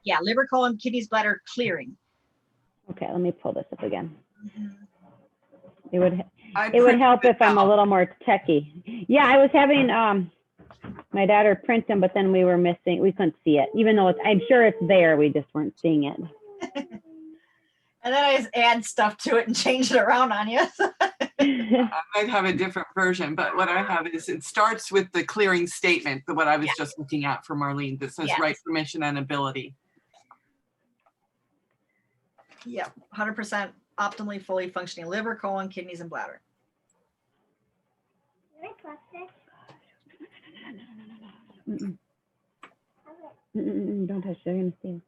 Yeah, liver, colon, kidneys, bladder clearing. Okay, let me pull this up again. Mm-hmm. It would help if I'm a little more techie. Yeah, I was having my daughter print them, but then we couldn't see it, even though I'm sure it's there, we just weren't seeing it. And then I just add stuff to it and change it around on you. I might have a different version, but what I have is it starts with the clearing statement, what I was just looking at for Marlene, that says right permission and ability. Yeah, 100% optimally fully functioning liver, colon, kidneys, and bladder. Don't touch it, they're gonna see.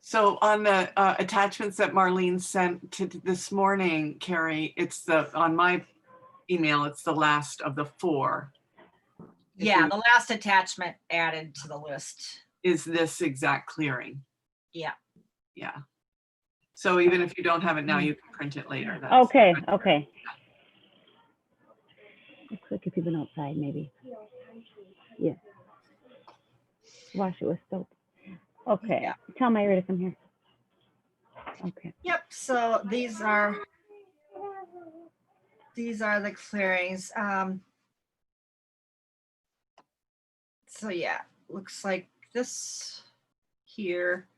So on the attachments that Marlene sent to this morning, Carrie, on my email, it's the last of the 4. Yeah, the last attachment added to the list is this exact clearing. Yeah. Yeah. So even if you don't have it now, you can print it later. Okay. Looks like if you've been outside, maybe. Yeah. Wash it with soap. Okay. Yeah. Tell Myra to come here. Okay. Yep. So these are the clearings. So yeah, looks like this here.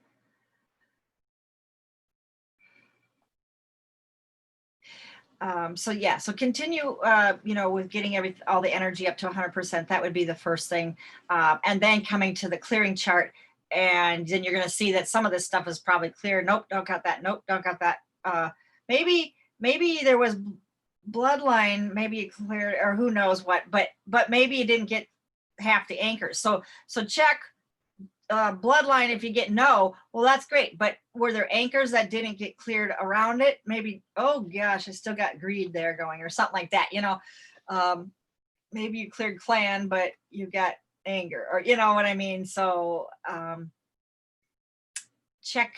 So yeah, so continue, with getting all the energy up to 100%. That would be the first thing. And then coming to the clearing chart, and then you're going to see that some of this stuff is probably clear. Nope, don't got that. Nope, don't got that. Maybe there was bloodline, maybe it cleared, or who knows what, but maybe you didn't get half the anchors. So check bloodline. If you get no, well, that's great. But were there anchors that didn't get cleared around it? Maybe, oh gosh, I still got greed there going, or something like that, maybe you cleared clan, but you got anger, or you know what I mean? So check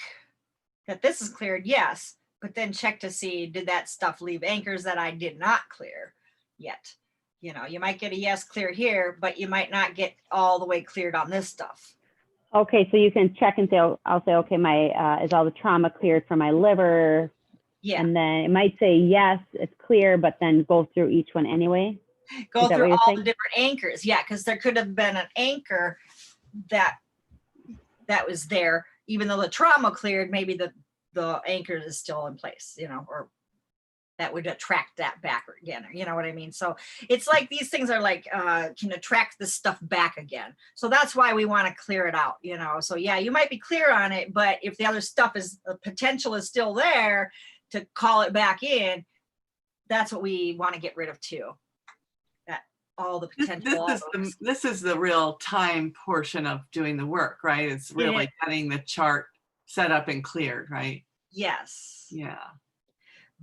that this is cleared, yes, but then check to see, did that stuff leave anchors that I did not clear yet? You know, you might get a yes clear here, but you might not get all the way cleared on this stuff. Okay, so you can check and say, I'll say, okay, my is all the trauma cleared for my liver? Yeah, And then it might say, yes, it's clear, but then go through each one anyway. go Is that through what you're all saying? the different anchors. Yeah, because there could have been an anchor that was there, even though the trauma cleared, maybe the anchor is still in place, you know, or that would attract that back again, you know what I mean? So it's like these things are like can attract this stuff back again. So that's why we want to clear it out, you know. So yeah, you might be clear on it, but if the other stuff is, the potential is still there to call it back in, that's what we want to get rid of too. That all the potential. This is the real time portion of doing the work, right? It's really getting the chart set up and cleared, right? Yes. Yeah.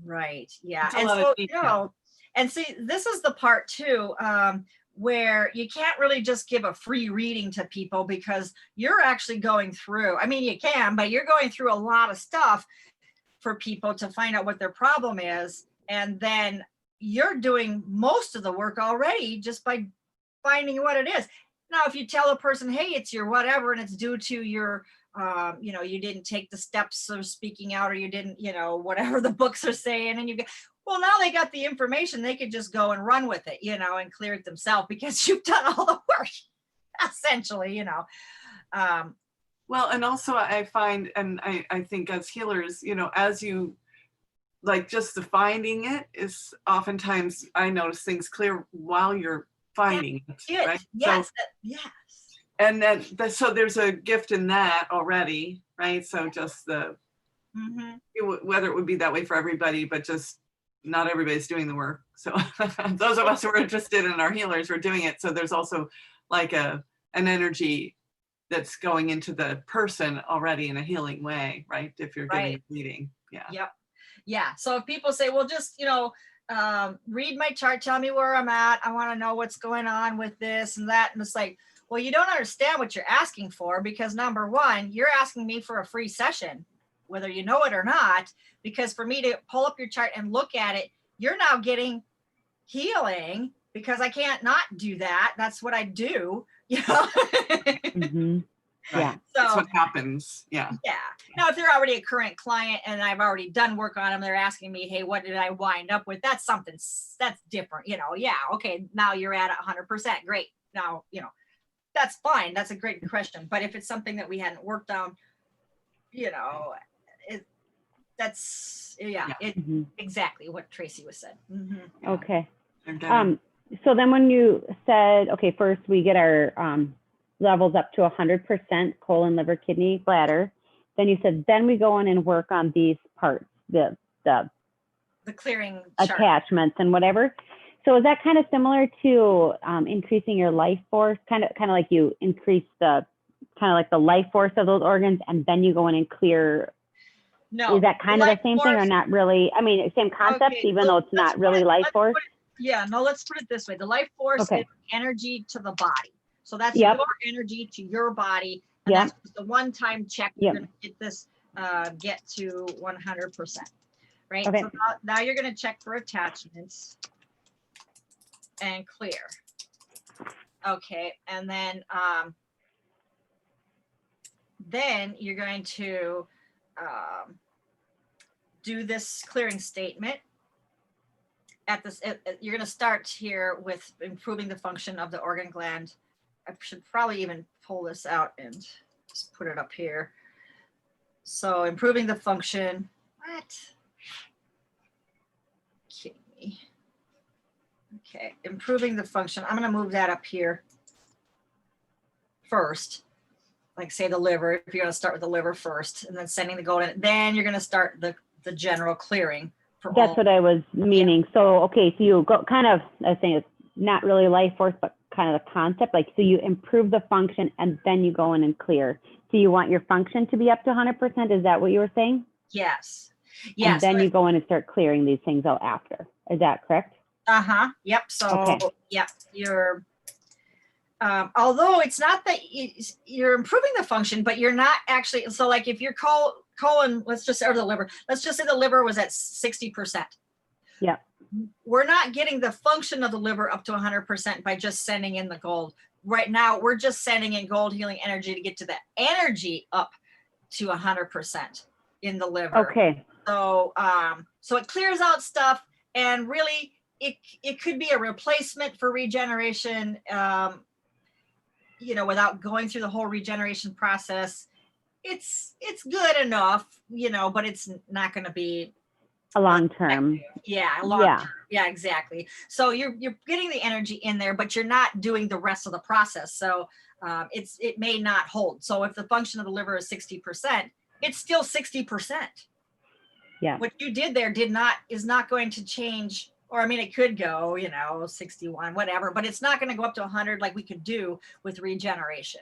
Right. Yeah. It's a And lot of so, you detail. know, and see, this is the part too, where you can't really just give a free reading to people because you're actually going through, I mean, you can, but you're going through a lot of stuff for people to find out what their problem is. And then you're doing most of the work already just by finding what it is. Now, if you tell a person, hey, it's your whatever, and it's due to your you know, you didn't take the steps of speaking out, or you didn't, you know, whatever the books are saying, and you go, well, now they got the information, they could just go and run with it, you know, and clear it themselves because you've done all the work, essentially, you know. Well, and also I find, and I think as healers, you know, as you, like just the finding it is oftentimes, I notice things clear while you're finding it, right? Yes, So, yes. and then, so there's a gift in that already, right? So just the, whether it would be that way for everybody, but just not everybody's doing the work. So those of us who are interested in our healers are doing it. So there's also like an energy that's going into the person already in a healing way, right? If you're giving a reading, yeah. Yep. Yeah. So if people say, well, just, you know, read my chart, tell me where I'm at. I want to know what's going on with this and that. And it's like, well, you don't understand what you're asking for, because number one, you're asking me for a free session, whether you know it or not, because for me to pull up your chart and look at it, you're now getting healing, because I can't not do that. That's what I do, you know? Yeah. So that's what happens. Yeah. Yeah. Now, if they're already a current client and I've already done work on them, they're asking me, hey, what did I wind up with? That's something that's different, you know? Yeah. Okay. Now you're at 100%. Great. Now, you know, that's fine. That's a great question. But if it's something that we hadn't worked on, you know, exactly what Tracy was said. Okay. So then when you said, okay, first we get our levels up to 100% colon, liver, kidney, bladder. Then you said, then we go in and work on these parts, the clearing attachments and whatever. So is that kind of similar to increasing your life force? Kind of like you increase the kind of like the life force of those organs, and then you go in and clear. No. Is that kind of the same thing, or not really? I mean, same concept, Okay, even though it's not really life force. Let's put it this way. The life force is energy to the body. So that's Yep. your energy to your body. And that's just the one-time check. You're going to get this, get to 100%. Right? Okay. So now you're going to check for attachments and clear. Okay. And then you're going to do this clearing statement. At this, you're going to start here with improving the function of the organ gland. I should probably even pull this out and just put it up here. So improving the function. What? Kidding me. Okay, improving the function. I'm going to move that up here first. Like say the liver, if you're going to start with the liver first, and then sending the gold in, then you're going to start the general clearing. That's what I was meaning. So, okay, so you go kind of, I was saying it's not really life force, but kind of the concept, like, so you improve the function and then you go in and clear. So you want your function to be up to 100%. Is that what you were saying? Yes. Yes. And then you go in and start clearing these things out after. Is that correct? Yep. So, Okay. yep, you're, although it's not that you're improving the function, but you're not actually, so like if your colon, let's just, or the liver, let's just say the liver was at 60%. Yeah. We're not getting the function of the liver up to 100% by just sending in the gold. Right now, we're just sending in gold healing energy to get to the energy up to 100% in the liver. Okay. So, so it clears out stuff, and really, it could be a replacement for regeneration. You know, without going through the whole regeneration process, it's good enough, you know, but it's not going to be A long term. Yeah, Yeah. Yeah, exactly. So you're getting the energy in there, but you're not doing the rest of the process. So it may not hold. So if the function of the liver is 60%, it's still 60%. Yeah. What you did there is not going to change, or I mean, it could go, you know, 61, whatever, but it's not going to go up to 100 like we could do with regeneration.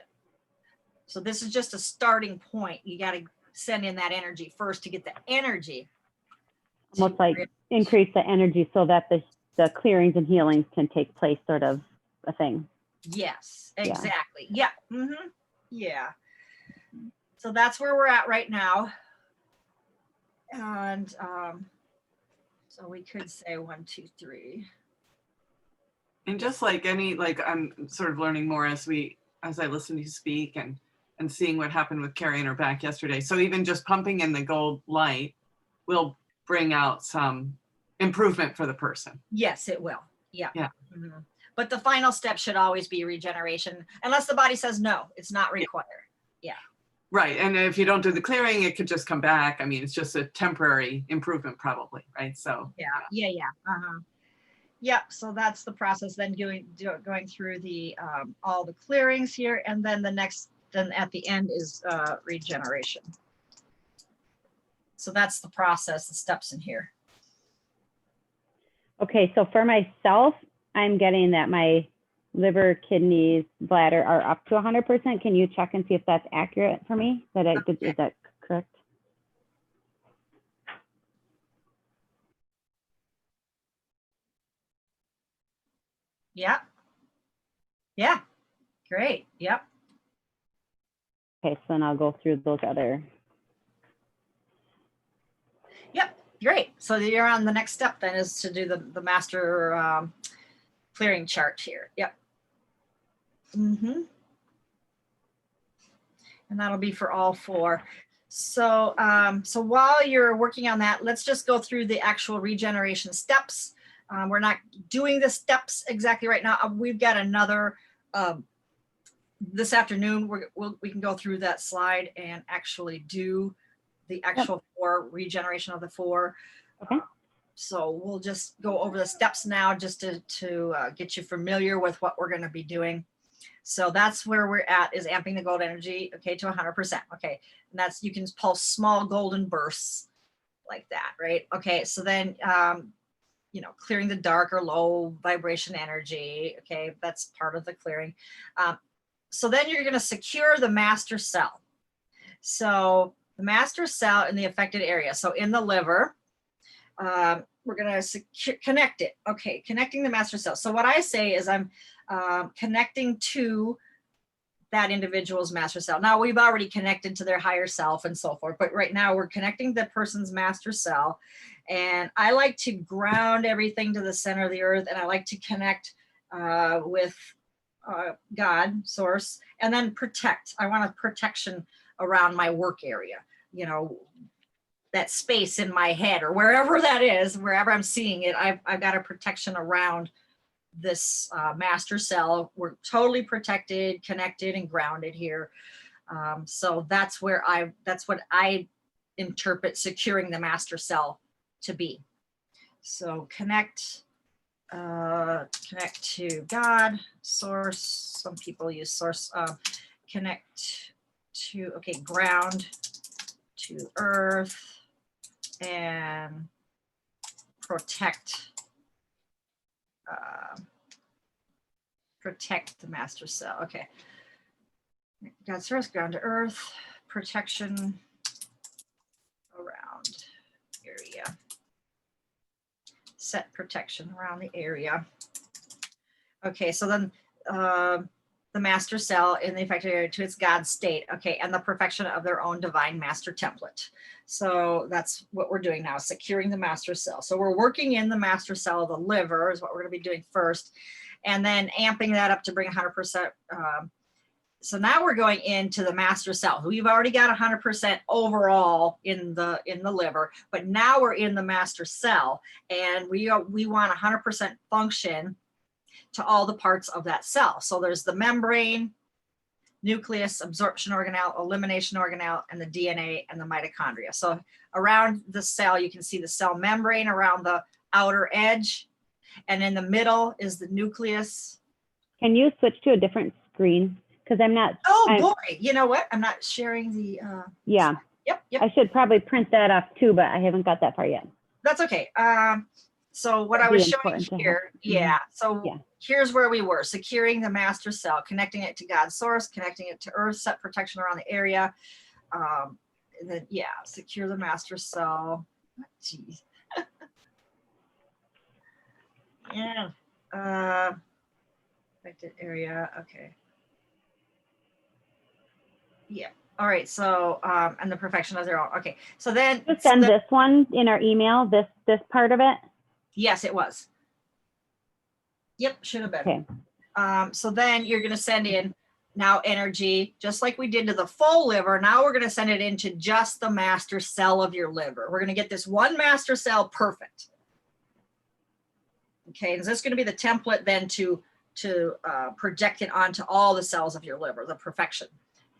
So this is just a starting point. You got to send in that energy first to get the energy. Almost like increase the energy so that the clearings and healings can take place, sort of a thing. Yes, exactly. Yeah. Yeah. So that's where we're at right now. And so we could say 1, 2, 3. And just like I'm sort of learning more as I listen to you speak and seeing what happened with Carrie in her back yesterday. So even just pumping in the gold light will bring out some improvement for the person. Yes, it will. Yeah. Yeah. But the final step should always be regeneration, unless the body says no, it's not required. Yeah. Right. And if you don't do the clearing, it could just come back. I mean, it's just a temporary improvement probably, right? So Yeah. Yep. So that's the process. Then going through the all the clearings here, and then then at the end is regeneration. So that's the process, the steps in here. Okay, so for myself, I'm getting that my liver, kidneys, bladder are up to 100%. Can you check and see if that's accurate for me? Is that correct? Yeah. Yeah. Great. Yep. Okay, so then I'll go through those other. Yep. Great. So you're on the next step then, is to do the master clearing chart here. Yep. And that'll be for all 4. So so while you're working on that, let's just go through the actual regeneration steps. We're not doing the steps exactly right now. We've got another this afternoon. We can go through that slide and actually do the actual 4 regeneration of the 4. Okay. So we'll just go over the steps now, just to get you familiar with what we're going to be doing. So that's where we're at, is amping the gold energy, okay, to 100%. Okay, and that's, you can pulse small golden bursts like that, right? Okay, so then, you know, clearing the dark or low vibration energy. Okay, that's part of the clearing. So then you're going to secure the master cell. So the master cell in the affected area. So in the liver, we're going to connect it. Okay, connecting the master cell. So what I say is I'm connecting to that individual's master cell. Now we've already connected to their higher self and so forth, but right now we're connecting the person's master cell. And I like to ground everything to the center of the earth, and I like to connect with God, source, and then protect. I want a protection around my work area, you know, that space in my head or wherever that is, wherever I'm seeing it, I've got a protection around this master cell. We're totally protected, connected, and grounded here. So that's what I interpret securing the master cell to be. So connect to God, source. Some people use source. Connect to, okay, ground to earth, and protect the master cell. Okay, God, source, ground to earth, protection around area. set protection around the area. Okay, so then the master cell in the affected area to its God state, okay, and the perfection of their own divine master template. So that's what we're doing now, securing the master cell. So we're working in the master cell of the liver is what we're gonna be doing first, and then amping that up to bring 100%. So now we're going into the master cell. We've already got 100% overall in the liver, but now we're in the master cell, and we want 100% function to all the parts of that cell. So there's the membrane, nucleus, absorption organelle, elimination organelle, and the DNA and the mitochondria. So around the cell, you can see the cell membrane around the outer edge, and in the middle is the nucleus. Can you switch to a different screen? Because I'm not. Oh boy, you know what? I'm not sharing the. Yeah. Yep. I should probably print that off too, but I haven't got that far yet. That's okay. So what I That'd was be showing important to have. here, yeah. So Yeah. here's where we were: securing the master cell, connecting it to God's source, connecting it to Earth, set protection around the area. And then secure the master cell. Jeez. Yeah. Affected area. Okay. Yeah. All right. So, and the perfection of their own. Okay. So then Just send this one in our email, this part of it. yes, it was. Yep. Should have been. Okay. So then you're going to send in now energy, just like we did to the full liver. Now we're going to send it into just the master cell of your liver. We're going to get this one master cell perfect. Okay. And is this going to be the template then to project it onto all the cells of your liver, the perfection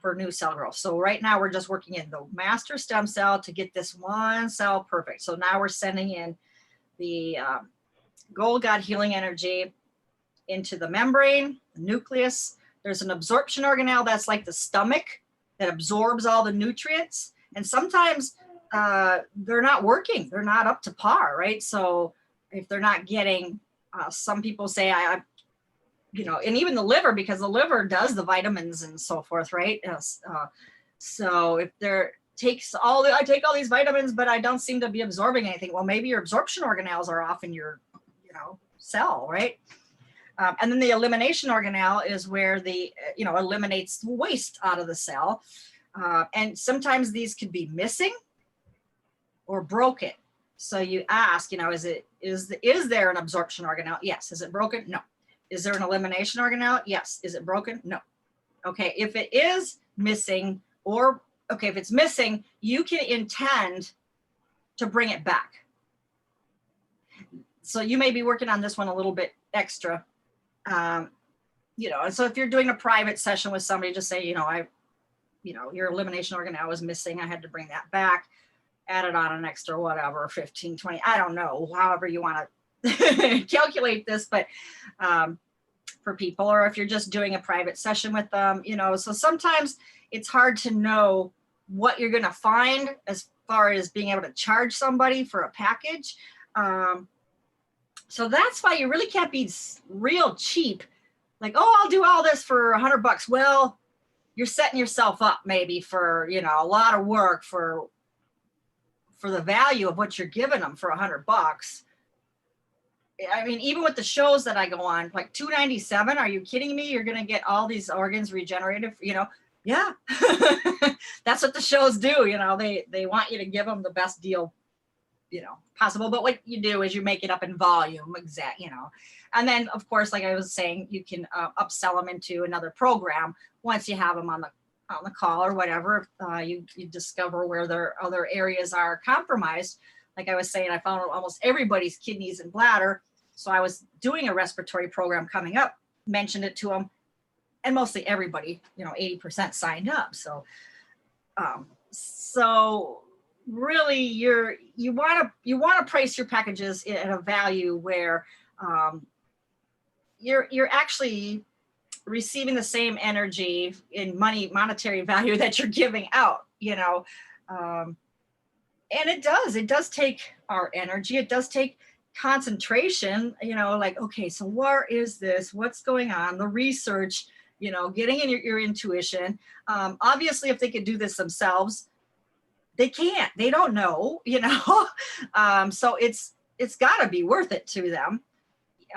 for new cell growth. So right now we're just working in the master stem cell to get this one cell perfect. So now we're sending in the gold God healing energy into the membrane, the nucleus. There's an absorption organelle that's like the stomach that absorbs all the nutrients. And sometimes they're not working. They're not up to par, right? So if they're not getting, some people say, and even the liver, because the liver does the vitamins and so forth, right? So if I take all these vitamins, but I don't seem to be absorbing anything. Well, maybe your absorption organelles are off in your, cell, right? And then the elimination organelle is where the, eliminates waste out of the cell. And sometimes these could be missing or broken. So you ask, is there an absorption organelle? Yes. Is it broken? No. Is there an elimination organelle? Yes. Is it broken? No. Okay. If it is missing if it's missing, you can intend to bring it back. So you may be working on this one a little bit extra. And so if you're doing a private session with somebody, just say, your elimination organelle was missing. I had to bring that back, add it on an extra, whatever, 15, 20, I don't know, however you want to calculate this, but for people, or if you're just doing a private session with them, so sometimes it's hard to know what you're going to find as far as being able to charge somebody for a package. So that's why you really can't be real cheap. Like, oh, I'll do all this for $100. Well, you're setting yourself up maybe for, a lot of work for the value of what you're giving them for $100. I mean, even with the shows that I go on, like $297, are you kidding me? You're going to get all these organs regenerated, yeah. That's what the shows do. They want you to give them the best deal, possible. But what you do is you make it up in volume, and then of course, like I was saying, you can upsell them into another program once you have them on the call or whatever. You discover where their other areas are compromised. Like I was saying, I found almost everybody's kidneys and bladder. So I was doing a respiratory program coming up, mentioned it to them, and mostly everybody, 80% signed up. So, so really you want to price your packages at a value where you're actually receiving the same energy in monetary value that you're giving out, and it does take our energy. It does take concentration, like, okay, so where is this? What's going on? The research, getting in your intuition. Obviously, if they could do this themselves, they can't. They don't know, So it's got to be worth it to them.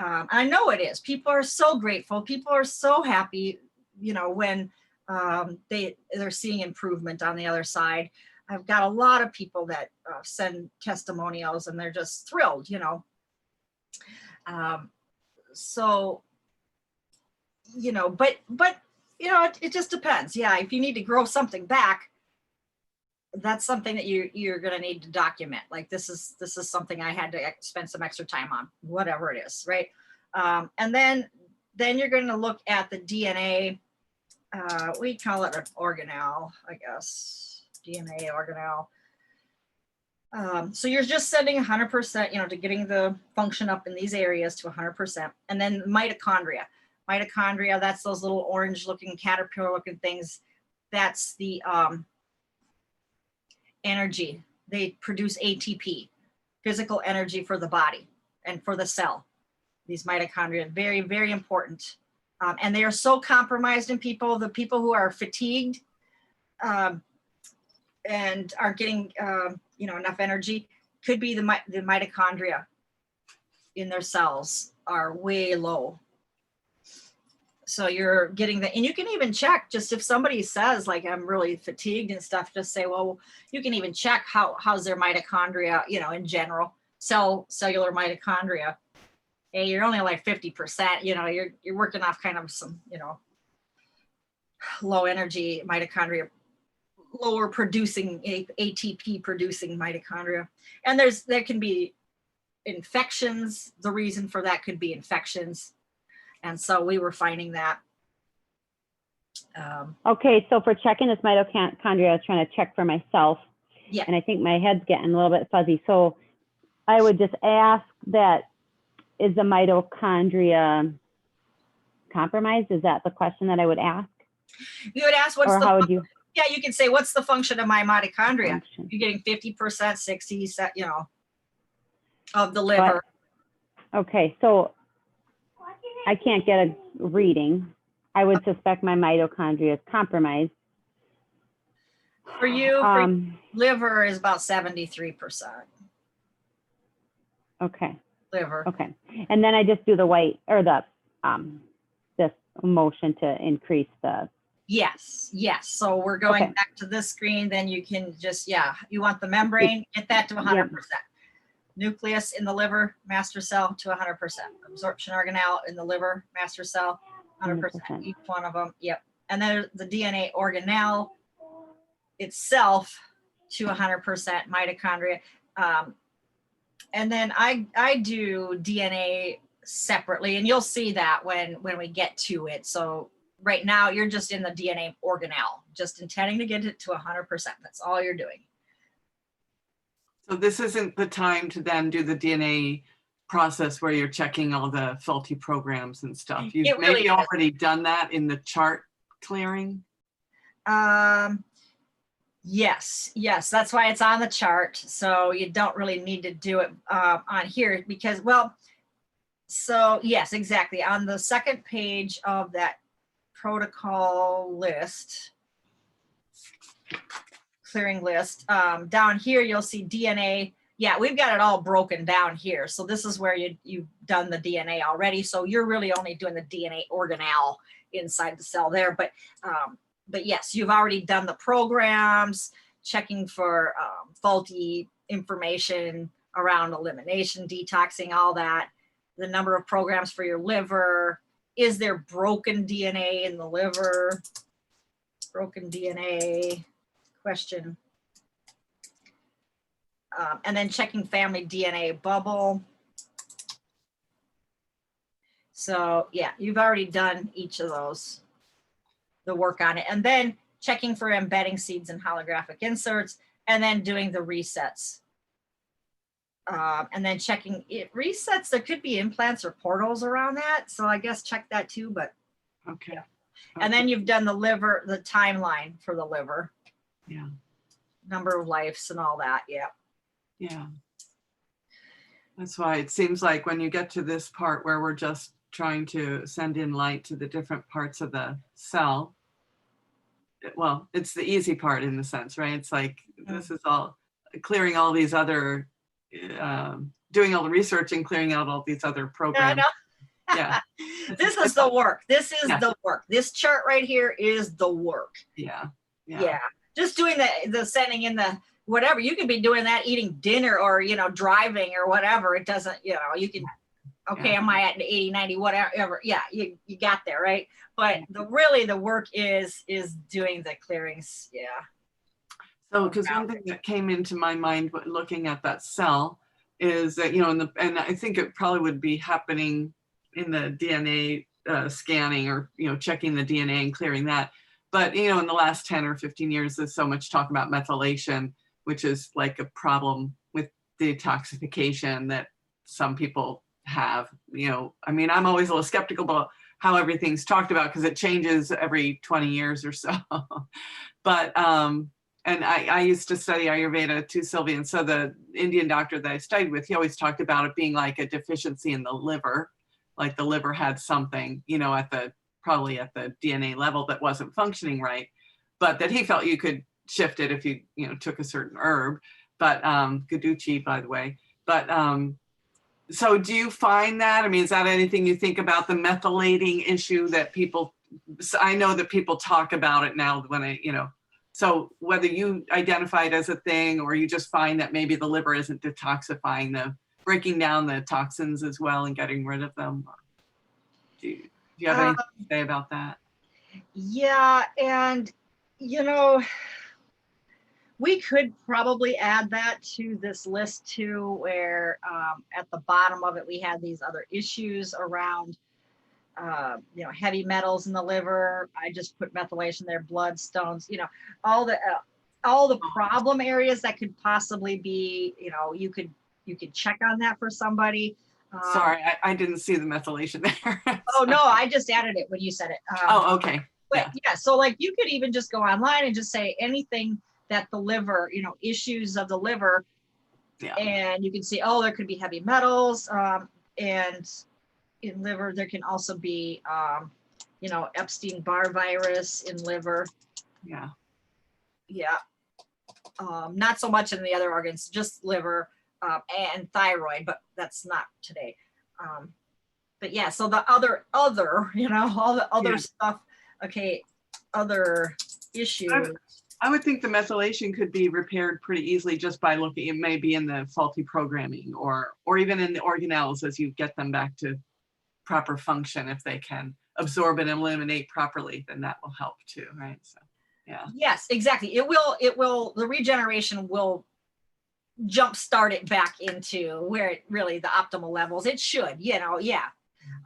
I know it is. People are so grateful. People are so happy, you know, when they're seeing improvement on the other side. I've got a lot of people that send testimonials and they're just thrilled, you know. So, you know, but you know, it just depends. Yeah, if you need to grow something back, that's something that you're going to need to document. Like this is something I had to spend some extra time on, whatever it is, right? And then you're going to look at the DNA. We call it an organelle, I guess, DNA organelle. So you're just sending 100%, you know, to getting the function up in these areas to 100%. And then mitochondria. Mitochondria, that's those little orange looking caterpillar looking things. That's the energy. They produce ATP, physical energy for the body and for the cell. These mitochondria, very, very important. And they are so compromised in people, the people who are fatigued and aren't getting you know, enough energy, could be the mitochondria in their cells are way low. So you're getting the, and you can even check, just if somebody says like, I'm really fatigued and stuff, just say, well, you can even check how's their mitochondria, you know, in general, cellular mitochondria. Hey, you're only like 50%, you know, you're working off kind of some, you know, low energy mitochondria, lower producing ATP producing mitochondria. And there can be infections. The reason for that could be infections. And so we were finding that. Okay, so for checking this mitochondria, I was trying to check for myself. Yeah. And I think my head's getting a little bit fuzzy. So I would just ask that, is the mitochondria compromised? Is that the question that I would ask? You would ask, or how would you? Yeah, you can say, what's the function of my mitochondria? Function. You're getting 50%, 60, you know, of the liver. But, okay, so I can't get a reading. I would suspect my mitochondria is compromised. For you, liver is about 73%. Okay. Liver. Okay. And then I just do the white or the this motion to increase the. Yes. So we're going back to this screen. Then you can just, you want the membrane, get that to 100%. Yep. Nucleus in the liver, master cell to 100%. Absorption organelle in the liver, master cell, 100%. Each one of them. Yep. And then the DNA organelle itself to 100% mitochondria. And then I do DNA separately, and you'll see that when we get to it. So right now you're just in the DNA organelle, just intending to get it to 100%. That's all you're doing. So this isn't the time to then do the DNA process where you're checking all the faulty programs and stuff. You've maybe already done that in the chart clearing. Yes, that's why it's on the chart. So you don't really need to do it on here because, well, so yes, exactly. On the second page of that protocol list, clearing list, down here, you'll see DNA. Yeah, we've got it all broken down here. So this is where you've done the DNA already. So you're really only doing the DNA organelle inside the cell there. But yes, you've already done the programs, checking for faulty information around elimination, detoxing, all that. The number of programs for your liver. Is there broken DNA in the liver? Broken DNA question. And then checking family DNA bubble. So yeah, you've already done each of those. The work on it, and then checking for embedding seeds and holographic inserts, and then doing the resets. And then checking it resets. There could be implants or portals around that. So I guess check that too, but okay. Yeah. And then you've done the liver, the timeline for the liver. Yeah. Number of lives and all that. Yeah. Yeah. That's why it seems like when you get to this part where we're just trying to send in light to the different parts of the cell, well, it's the easy part in the sense, right? It's like, this is all clearing all these other doing all the research and clearing out all these other Yeah, I programs. know. Yeah. This is the work. This is Yeah. the work. This chart right here is the work. Yeah. Yeah. Just doing the sending in the whatever. You could be doing that, eating dinner or, you know, driving or whatever. It doesn't, you know, you can, okay, Yeah. am I at 80, 90, whatever. Yeah, you got there, right? But the work is doing the clearings. Yeah. So, because one thing that came into my mind looking at that cell is that, you know, and I think it probably would be happening in the DNA scanning or, you know, checking the DNA and clearing that. But, you know, in the last 10 or 15 years, there's so much talk about methylation, which is like a problem with detoxification that some people have, you know. I mean, I'm always a little skeptical about how everything's talked about because it changes every 20 years or so. But, and I used to study Ayurveda too, Sylvia. And so the Indian doctor that I studied with, he always talked about it being like a deficiency in the liver, like the liver had something, you know, probably at the DNA level that wasn't functioning right, but that he felt you could shift it if you know, took a certain herb, but Guduchi, by the way. But so do you find that, I mean, is that anything you think about the methylating issue that people, I know that people talk about it now when you know, so whether you identify it as a thing or you just find that maybe the liver isn't detoxifying breaking down the toxins as well and getting rid of them. Do you have anything to say about that? Yeah, and you know, we could probably add that to this list too, where at the bottom of it we had these other issues around you know, heavy metals in the liver. I just put methylation there, blood stones, you know, all the problem areas that could possibly be, you know, you could check on that for somebody. Sorry, I didn't see the methylation there. Oh no, I just added it when you said it. Oh, okay. But yeah, so like you could even just go online and just say anything that the liver, you know, issues of the liver, Yeah. and you can see, oh, there could be heavy metals, and in liver there can also be, you know, Epstein-Barr virus in liver. Yeah. Yeah. Not so much in the other organs, just liver and thyroid, but that's not today. But yeah, so the other, you know, all the other stuff. Okay, other issues. I would think the methylation could be repaired pretty easily just by looking, it may be in the faulty programming or even in the organelles as you get them back to proper function. If they can absorb and eliminate properly, then that will help too, right? So, yeah. Yes, exactly. It will, the regeneration will jumpstart it back into where it really, the optimal levels. It should, you know, yeah.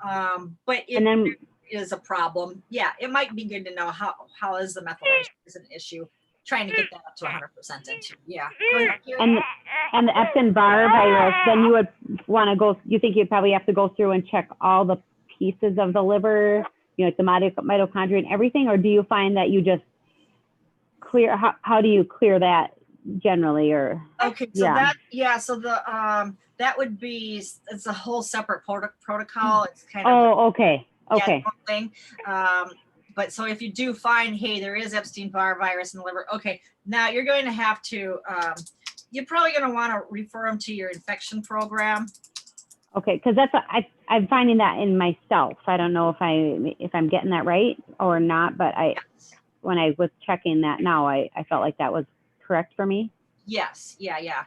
But if there is a problem, yeah, it might be good to know how is the methylation is an issue. Trying to get that up to 100% into, yeah. And the Epstein-Barr virus, then you would want to go, you think you'd probably have to go through and check all the pieces of the liver, you know, like the mitochondria and everything, or do you find that you just clear, how do you clear that generally, or? Okay, so so the, that would be, it's a whole separate protocol. It's kind of. Oh, okay, okay. Thing. But so if you do find, hey, there is Epstein-Barr virus in the liver, okay, now you're going to have to, you're probably going to want to refer them to your infection program. Okay, because that's I'm finding that in myself. I don't know if I'm getting that right or not, but when I was checking that now, I felt like that was correct for me. Yes, yeah.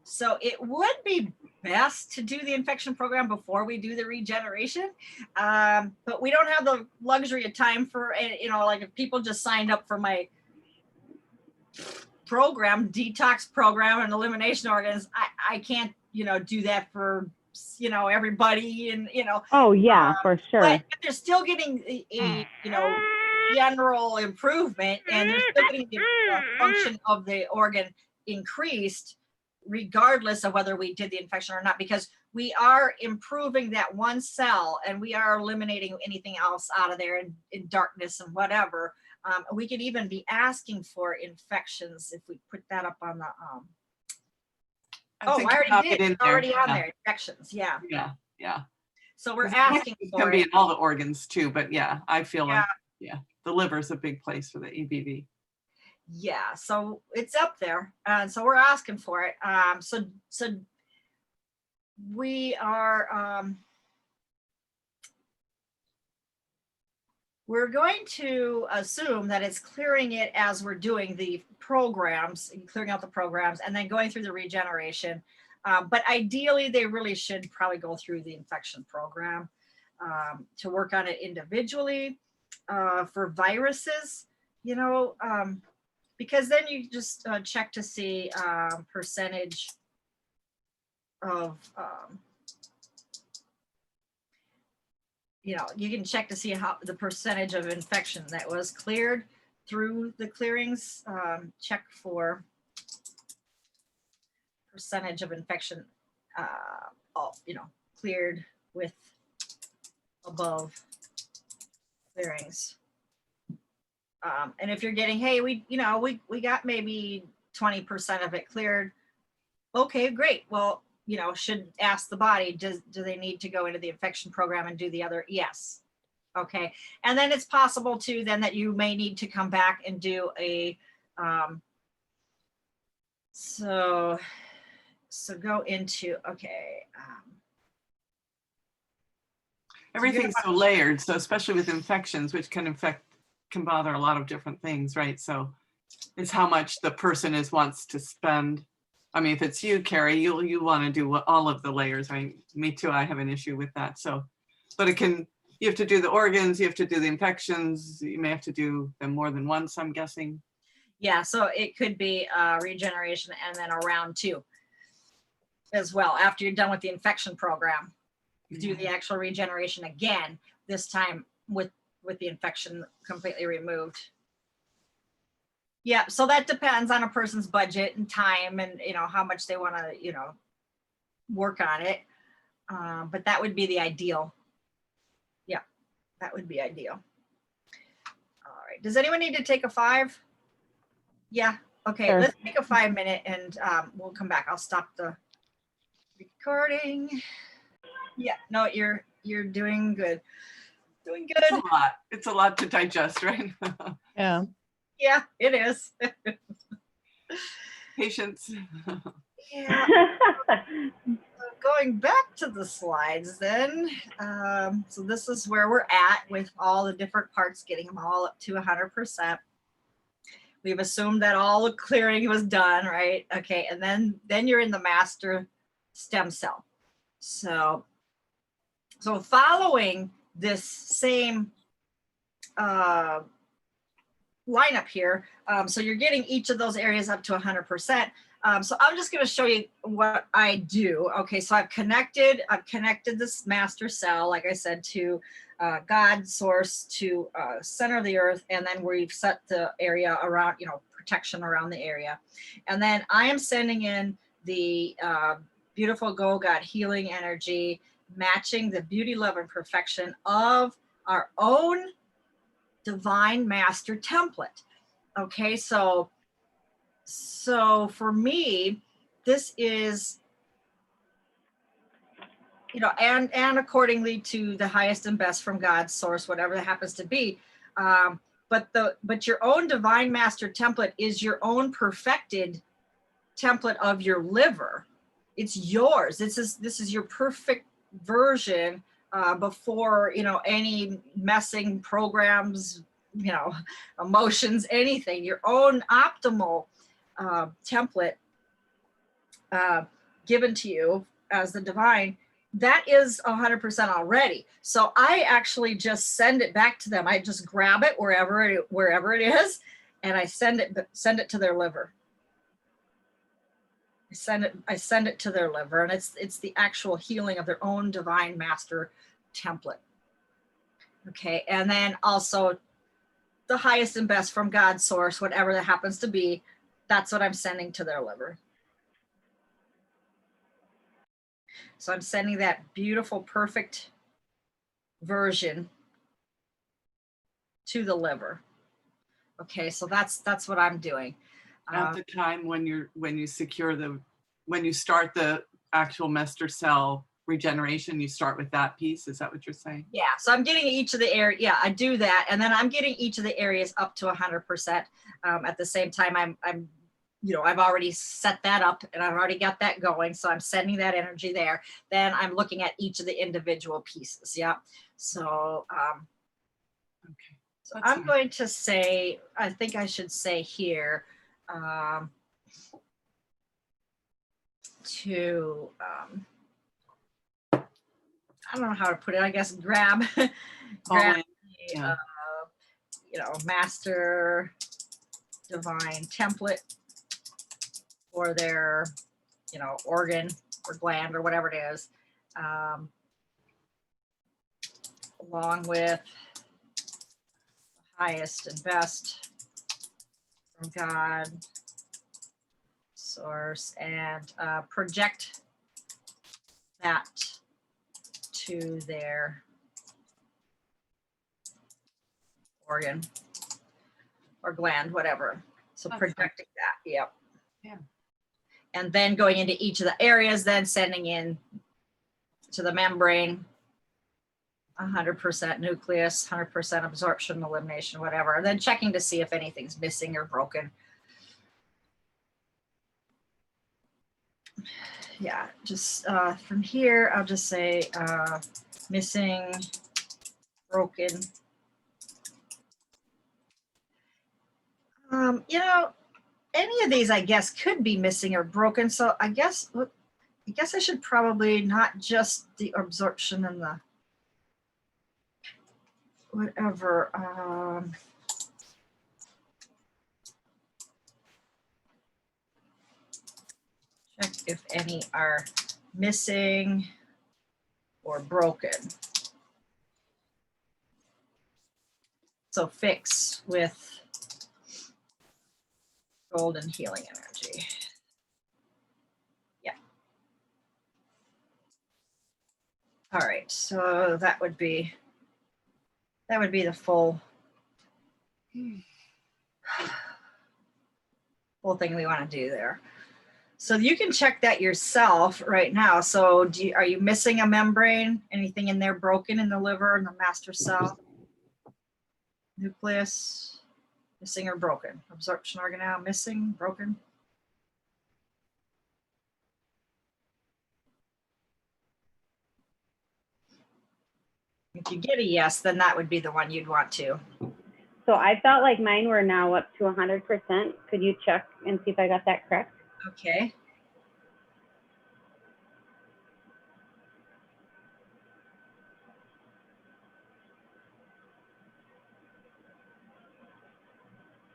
So it would be best to do the infection program before we do the regeneration, but we don't have the luxury of time for, you know, like if people just signed up for my program, detox program and elimination organs, I can't, you know, do that for, you know, everybody, and you know. Oh yeah, for sure. But they're still getting a you know, general improvement, and they're still getting the function of the organ increased, regardless of whether we did the infection or not, because we are improving that one cell and we are eliminating anything else out of there in darkness and whatever. We could even be asking for infections if we put that up on the I already did. It's already on there. Infections, yeah. Yeah. So we're asking for it. Can be in all the organs too, but yeah, I feel like the liver is a big place for the EBV. Yeah, so it's up there, and so we're asking for it. So we are, we're going to assume that it's clearing it as we're doing the programs, clearing out the programs, and then going through the regeneration. But ideally, they really should probably go through the infection program to work on it individually. For viruses, you know, because then you just check to see percentage of, you know, you can check to see how the percentage of infection that was cleared through the clearings. Check for percentage of infection, you know, cleared with above clearings. And if you're getting, hey, we got maybe 20% of it cleared. Okay, great. Well, you know, should ask the body, do they need to go into the infection program and do the other? Yes. Okay. And then it's possible too, then that you may need to come back and do a, so go into, okay. Everything's so layered. So especially with infections, which can bother a lot of different things, right? So it's how much the person wants to spend. I mean, if it's you, Carrie, you want to do all of the layers, right? Me too, I have an issue with that. So, but you have to do the organs, you have to do the infections, you may have to do them more than once, I'm guessing. Yeah, so it could be regeneration and then a round 2 as well. After you're done with the infection program, do the actual regeneration again, this time with the infection completely removed. Yeah, so that depends on a person's budget and time and, you know, how much they want to, you know, work on it. But that would be the ideal. Yeah, that would be ideal. All right. Does anyone need to take a 5? Yeah. Okay. Sure. Let's take a 5-minute and we'll come back. I'll stop the recording. Yeah. No, you're doing good. Doing good. It's a lot. It's a lot to digest, right? Yeah. Yeah, it is. Patience. Yeah. Going back to the slides then. So this is where we're at with all the different parts, getting them all up to 100%. We've assumed that all the clearing was done, right? Okay, and then you're in the master stem cell. So following this same lineup here, so you're getting each of those areas up to 100%. So I'm just going to show you what I do. Okay, so I've connected this master cell, like I said, to God, source, to center of the earth, and then we've set the area around, you know, protection around the area. And then I am sending in the beautiful Go God healing energy, matching the beauty, love, and perfection of our own divine master template. Okay, so for me, this is, you know, and accordingly to the highest and best from God's source, whatever that happens to be. But your own divine master template is your own perfected template of your liver. It's yours. This is your perfect version before, you know, any messing programs, you know, emotions, anything. Your own optimal template given to you as the divine, that is 100% already. So I actually just send it back to them. I just grab it wherever it is, and I send it to their liver. I send it to their liver, and it's the actual healing of their own divine master template. Okay, and then also the highest and best from God's source, whatever that happens to be, that's what I'm sending to their liver. So I'm sending that beautiful, perfect version to the liver. Okay, so that's what I'm doing. At the time when you start the actual master cell regeneration, you start with that piece. Is that what you're saying? Yeah, so I'm getting each of the areas. Yeah, I do that, and then I'm getting each of the areas up to 100%. At the same time, I'm I've already set that up and I've already got that going. So I'm sending that energy there. Then I'm looking at each of the individual pieces. Yeah. So, Okay. so That's I'm going to say, I think I should say here, to, I don't know how to put it, I guess, grab, grab, Colin, yeah. master divine template for their, organ or gland or whatever it is, along with highest and best from God, source, and project that to their organ or gland, whatever. So That's projecting that, yep. Yeah. And then going into each of the areas, then sending in to the membrane, 100% nucleus, 100% absorption, elimination, whatever. And then checking to see if anything's missing or broken. Yeah, just from here, I'll just say missing, broken. Any of these, I guess, could be missing or broken. So I guess I should probably not just the absorption and the whatever. Check if any are missing or broken. So fix with golden healing energy. Yeah. All right, so that would be the full thing we want to do there. So you can check that yourself right now. So are you missing a membrane? Anything in there broken in the liver and the master cell? Nucleus, missing or broken? Absorption organelle, missing, broken? If you get a yes, then that would be the one you'd want to. So I felt like mine were now up to 100%. Could you check and see if I got that correct? Okay.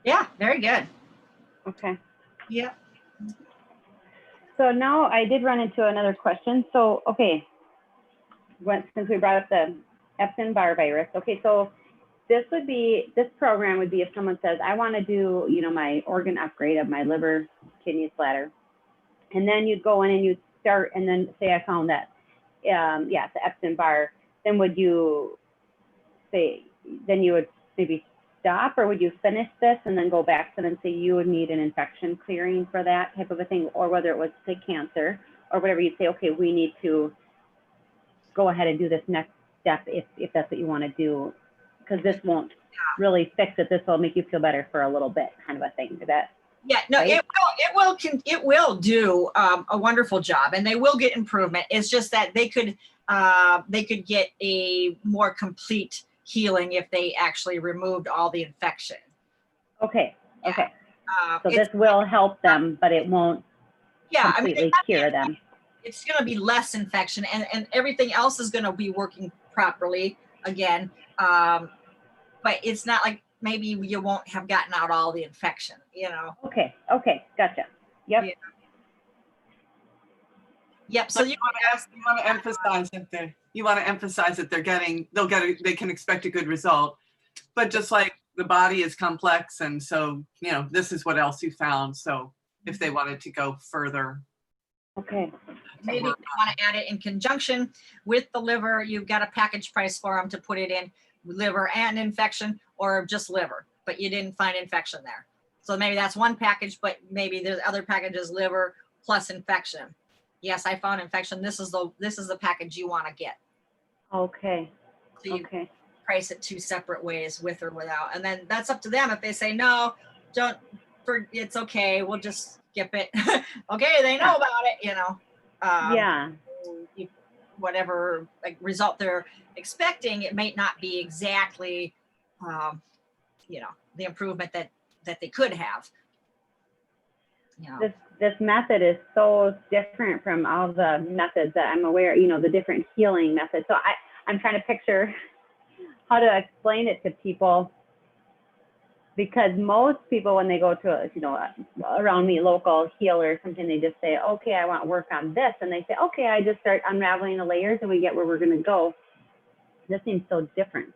Yeah, very good. Okay. Yeah. So now I did run into another question. So, okay, since we brought up the Epstein-Barr virus, okay, so this program would be if someone says, I want to do, my organ upgrade of my liver, kidneys, bladder. And then you'd go in and you'd start, and then say, I found that, it's the Epstein-Barr, then would you say, then you would maybe stop, or would you finish this and then go back to them and say you would need an infection clearing for that type of a thing, or whether it was, say, cancer or whatever, you'd say, okay, we need to go ahead and do this next step if that's what you want to do, because this won't really fix it. This will make you feel better for a little bit, kind of a thing. Is that? Yeah, no, right? it will do a wonderful job, and they will get improvement. It's just that they could get a more complete healing if they actually removed all the infection. Okay. Yeah. Okay. So this will help them, but it won't completely cure them. It's going to be less infection, and everything else is going to be working properly again. But it's not like maybe you won't have gotten out all the infection, Okay. Okay. Gotcha. Yep. Yeah. Yep. So So you want to emphasize that they can expect a good result, but just like the body is complex, and so this is what else you found. So if they wanted to go further, Okay. maybe if you want to add it in conjunction with the liver, you've got a package price for them to put it in liver and infection, or just liver, but you didn't find infection there. So maybe that's one package, but maybe there's other packages, liver plus infection. Yes, I found infection. This is the package you want to get. Okay. So you Okay. price it two separate ways, with or without. And then that's up to them. If they say, no, it's okay. We'll just skip it. Okay, they know about it, you know. Yeah. Whatever like result they're expecting, it may not be exactly, you know, the improvement that they could have. You know. This method is so different from all the methods that I'm aware, you know, the different healing methods. So I'm trying to picture how to explain it to people, because most people, when they go to a, you know, around me, local healer or something, they just say, okay, I want work on this. And they say, okay, I just start unraveling the layers and we get where we're going to go. This seems so different.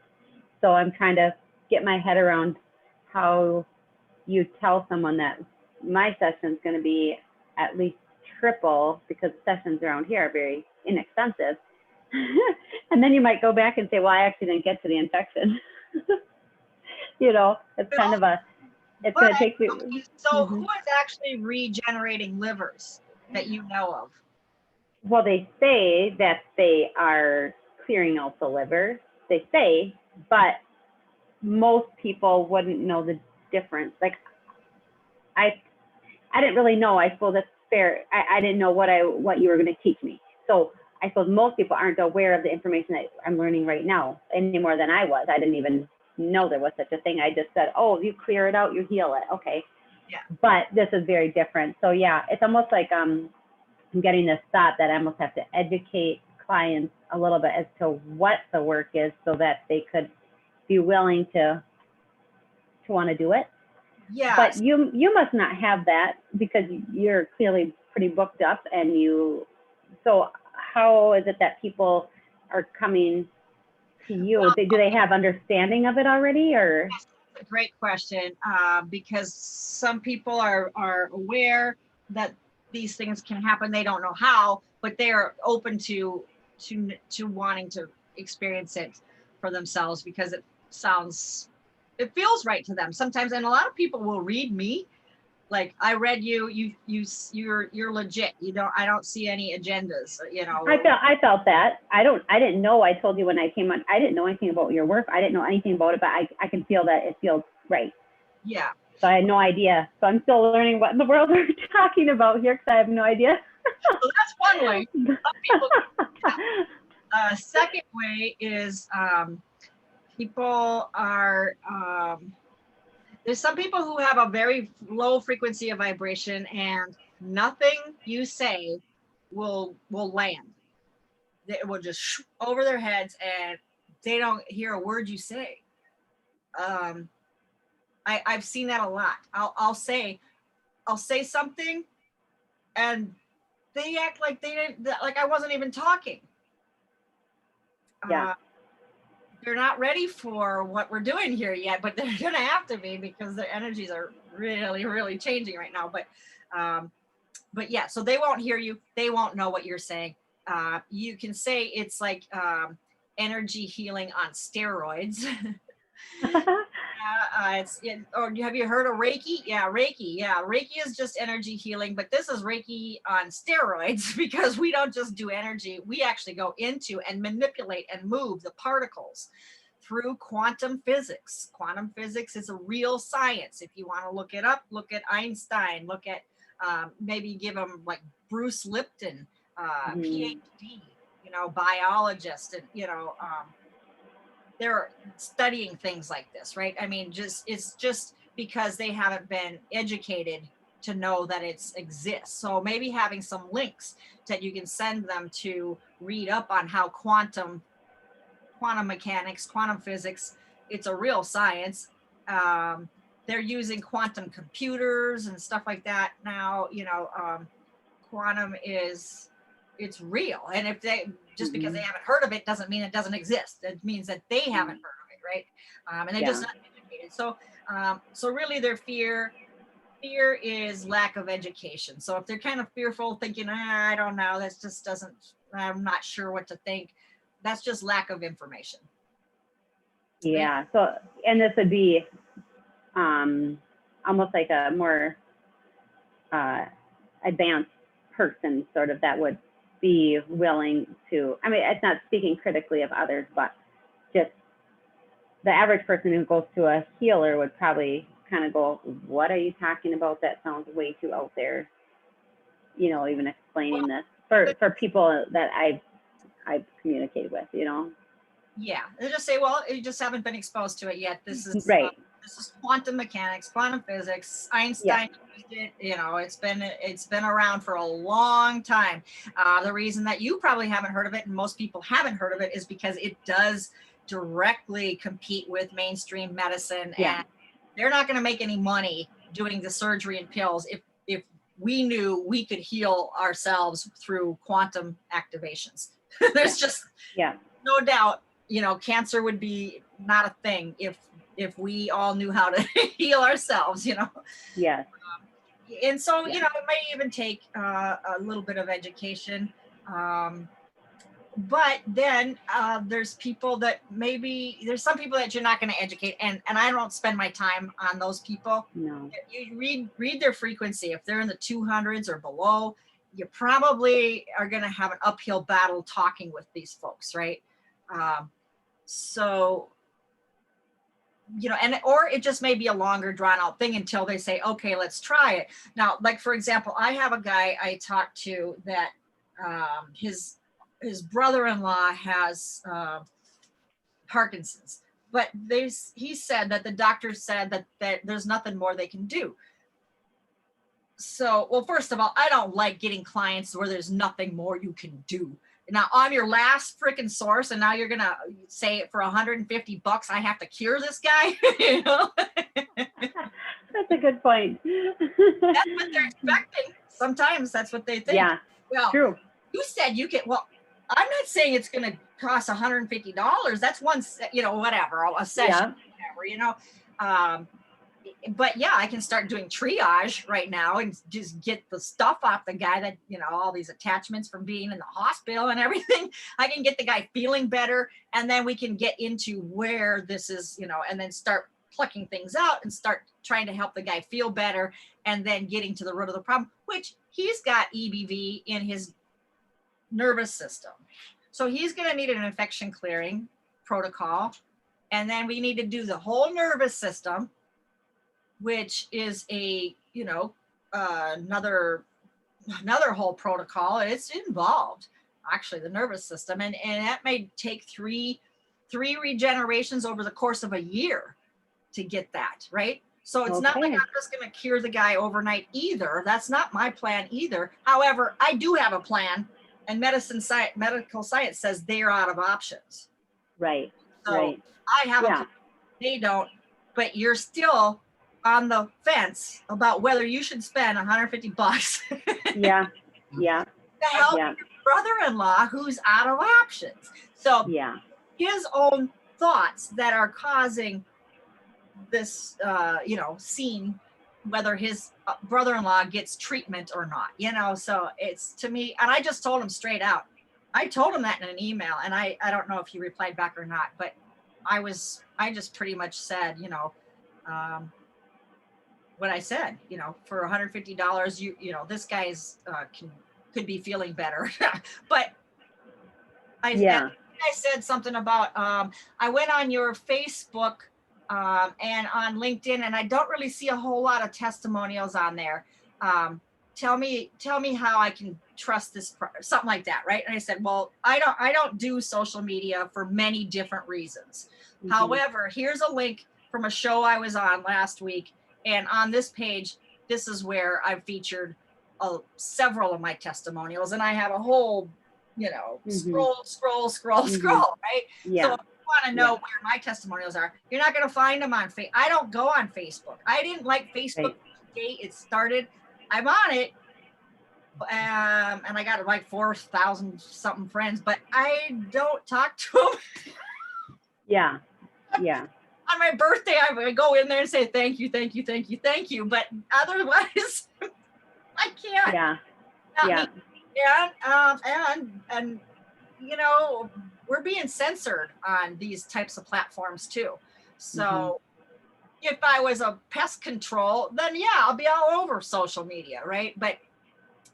So I'm trying to get my head around how you tell someone that my session is going to be at least triple, because sessions around here are very inexpensive. And then you might go back and say, well, I actually didn't get to the infection. You know, it's kind of a, it's going to take me. So who is actually regenerating livers that you know of? Well, they say that they are clearing out the liver, they say, but most people wouldn't know the difference. Like, I didn't really know. I suppose that's fair. I didn't know what you were going to teach me. So I suppose most people aren't aware of the information that I'm learning right now any more than I was. I didn't even know there was such a thing. I just said, oh, you clear it out, you heal it. Okay. Yeah. But this is very different. So yeah, it's almost like I'm getting this thought that I almost have to educate clients a little bit as to what the work is, so that they could be willing to want to do it. Yeah. But you must not have that, because you're clearly pretty booked up, and so how is it that people are coming to you? Well, Do they have understanding of it already, or? That's a great question, because some people are aware that these things can happen. They don't know how, but they are open to wanting to experience it for themselves, because it feels right to them sometimes. And a lot of people will read me like, I read you're legit. I don't see any agendas, you know. I felt that. I didn't know. I told you when I came on, I didn't know anything about your work. I didn't know anything about it, but I can feel that it feels right. Yeah. So I had no idea. So I'm still learning what in the world we're talking about here, because I have no idea. So that's one way. Some people, second way is people are, there's some people who have a very low frequency of vibration, and nothing you say will land. It will just shoot over their heads, and they don't hear a word you say. I've seen that a lot. I'll say something, and they act like they didn't, like I wasn't even talking. Yeah. They're not ready for what we're doing here yet, but they're gonna have to be, because their energies are really, really changing right now. But yeah, so they won't hear you. They won't know what you're saying. You can say it's like energy healing on steroids. Or have you heard of Reiki? Yeah, Reiki. Yeah, Reiki is just energy healing, but this is Reiki on steroids, because we don't just do energy. We actually go into and manipulate and move the particles through quantum physics. Quantum physics is a real science. If you want to look it up, look at Einstein, look at maybe give them like Bruce Lipton, PhD, biologist, and they're studying things like this, right? I mean, it's just because they haven't been educated to know that it exists. So maybe having some links that you can send them to read up on how quantum mechanics, quantum physics, it's a real science. They're using quantum computers and stuff like that now. Quantum it's real. And if they just because they haven't heard of it doesn't mean it doesn't exist. It means that they haven't heard of it, right? And they're just not educated. So really their fear is lack of education. So if they're kind of fearful, thinking, I don't know, that just doesn't, I'm not sure what to think, that's just lack of information. Yeah. So, and this would be almost like a more advanced person, sort of, that would be willing to, I mean, it's not speaking critically of others, but just the average person who goes to a healer would probably kind of go, what are you talking about? That sounds way too out there. You know, even explaining this for people that I've communicated with, you know. Yeah, they just say, well, you just haven't been exposed to it yet. This is Right. this is quantum mechanics, quantum physics. Einstein used it. You know, it's been around for a long time. The reason that you probably haven't heard of it and most people haven't heard of it is because it does directly compete with mainstream medicine, Yeah. and they're not going to make any money doing the surgery and pills if we knew we could heal ourselves through quantum activations. There's just no doubt, you know, cancer would be not a thing if we all knew how to heal ourselves, you know. Yes. And so, you know, it may even take a little bit of education. But then there's people that there's some people that you're not going to educate, and I don't spend my time on those people. No. You read their frequency. If they're in the 200s or below, you probably are going to have an uphill battle talking with these folks, right? So, you know, or it just may be a longer drawn out thing until they say, okay, let's try it. Now, like, for example, I have a guy I talked to that his brother-in-law has Parkinson's, but he said that the doctor said that there's nothing more they can do. So, well, first of all, I don't like getting clients where there's nothing more you can do. Now I'm your last freaking source, and now you're gonna say for $150 I have to cure this guy. You know, That's a good point. that's what they're expecting. Sometimes that's what they think. Yeah. Well, True. you said you get. Well, I'm not saying it's gonna cost $150. That's one, you know, whatever, a session, whatever, you know. But yeah, I can start doing triage right now and just get the stuff off the guy that, you know, all these attachments from being in the hospital and everything. I can get the guy feeling better, and then we can get into where this is, you know, and then start plucking things out and start trying to help the guy feel better, and then getting to the root of the problem, which he's got EBV in his nervous system. So he's going to need an infection clearing protocol, and then we need to do the whole nervous system, which is a, you know, another whole protocol. It's involved, actually, the nervous system, and that may take three regenerations over the course of a year to get that right. So it's not like I'm just going to cure the guy overnight either. That's not my plan either. However, I do have a plan, and medical science says they're out of options. Right. So right. I have a plan. They don't, but you're still on the fence about whether you should spend $150 Yeah. to help your brother-in-law who's out of options. So his own thoughts that are causing this, you know, scene, whether his brother-in-law gets treatment or not, you know. So it's, to me, and I just told him straight out. I told him that in an email, and I don't know if he replied back or not, but I just pretty much said, you know, what I said, you know, for $150, you know, this guy's could be feeling better. But I said something about I went on your Facebook and on LinkedIn, and I don't really see a whole lot of testimonials on there. Tell me how I can trust this, something like that, right? And I said, well, I don't do social media for many different reasons. Mm-hmm. However, here's a link from a show I was on last week. And on this page, this is where I've featured several of my testimonials, and I have a whole, you know, scroll, right? Yeah. So if you want to know where my testimonials are, you're not going to find them on Facebook. I don't go on Facebook. I didn't like Facebook the day it started. I'm on it, and I got like 4,000 something friends, but I don't talk to them. Yeah. On my birthday, I would go in there and say, thank you. But otherwise, I can't. And you know, we're being censored on these types of platforms too. So if I was a pest control, then I'll be all over social media, right? But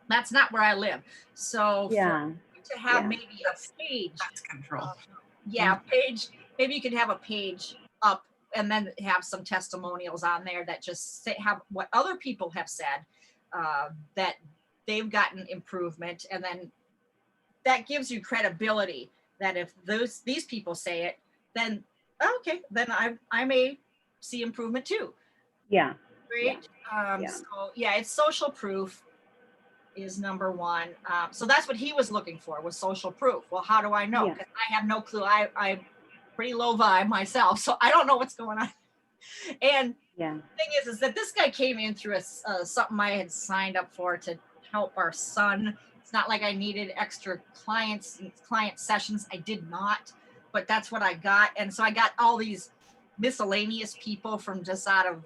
that's not where I live. So to have maybe a page. Pest control. Page. Maybe you could have a page up and then have some testimonials on there that just say, have what other people have said, that they've gotten improvement. And then that gives you credibility that if these people say it, then okay, then I may see improvement too. Yeah. Great. Yeah. So yeah, it's social proof is number one. So that's what he was looking for, was social proof. Well, how do I know? Yeah. 'Cause I have no clue. I'm pretty low vibe myself, so I don't know what's going on. And Yeah. the thing is that this guy came in through something I had signed up for to help our son. It's not like I needed extra client sessions. I did not, but that's what I got. And so I got all these miscellaneous people from just out of,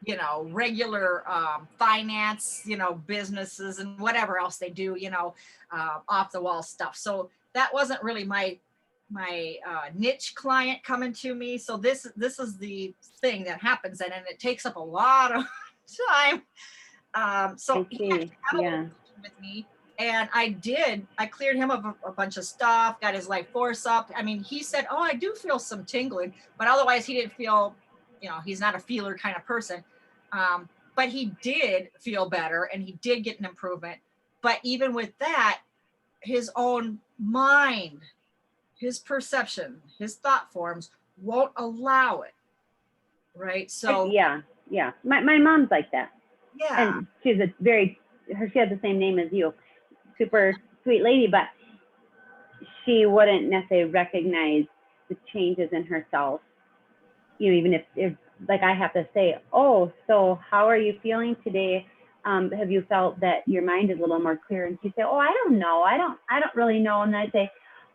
you know, regular finance, you know, businesses and whatever else they do, you know, off the wall stuff. So that wasn't really my niche client coming to me. So this is the thing that happens, and it takes up a lot of time. So I he see. actually had a little Yeah. session with me, and I cleared him of a bunch of stuff, got his life force up. I mean, he said, oh, I do feel some tingling, but otherwise he didn't feel, you know, he's not a feeler kind of person. But he did feel better and he did get an improvement. But even with that, his own mind, his perception, his thought forms won't allow it. Right. So Yeah. Yeah. My mom's like that. yeah. And she's she has the same name as you. Super sweet lady, but she wouldn't necessarily recognize the changes in herself. You know, even if like I have to say, oh, so how are you feeling today? Have you felt that your mind is a little more clear? And she'd say, oh, I don't know. I don't really know. And I'd say,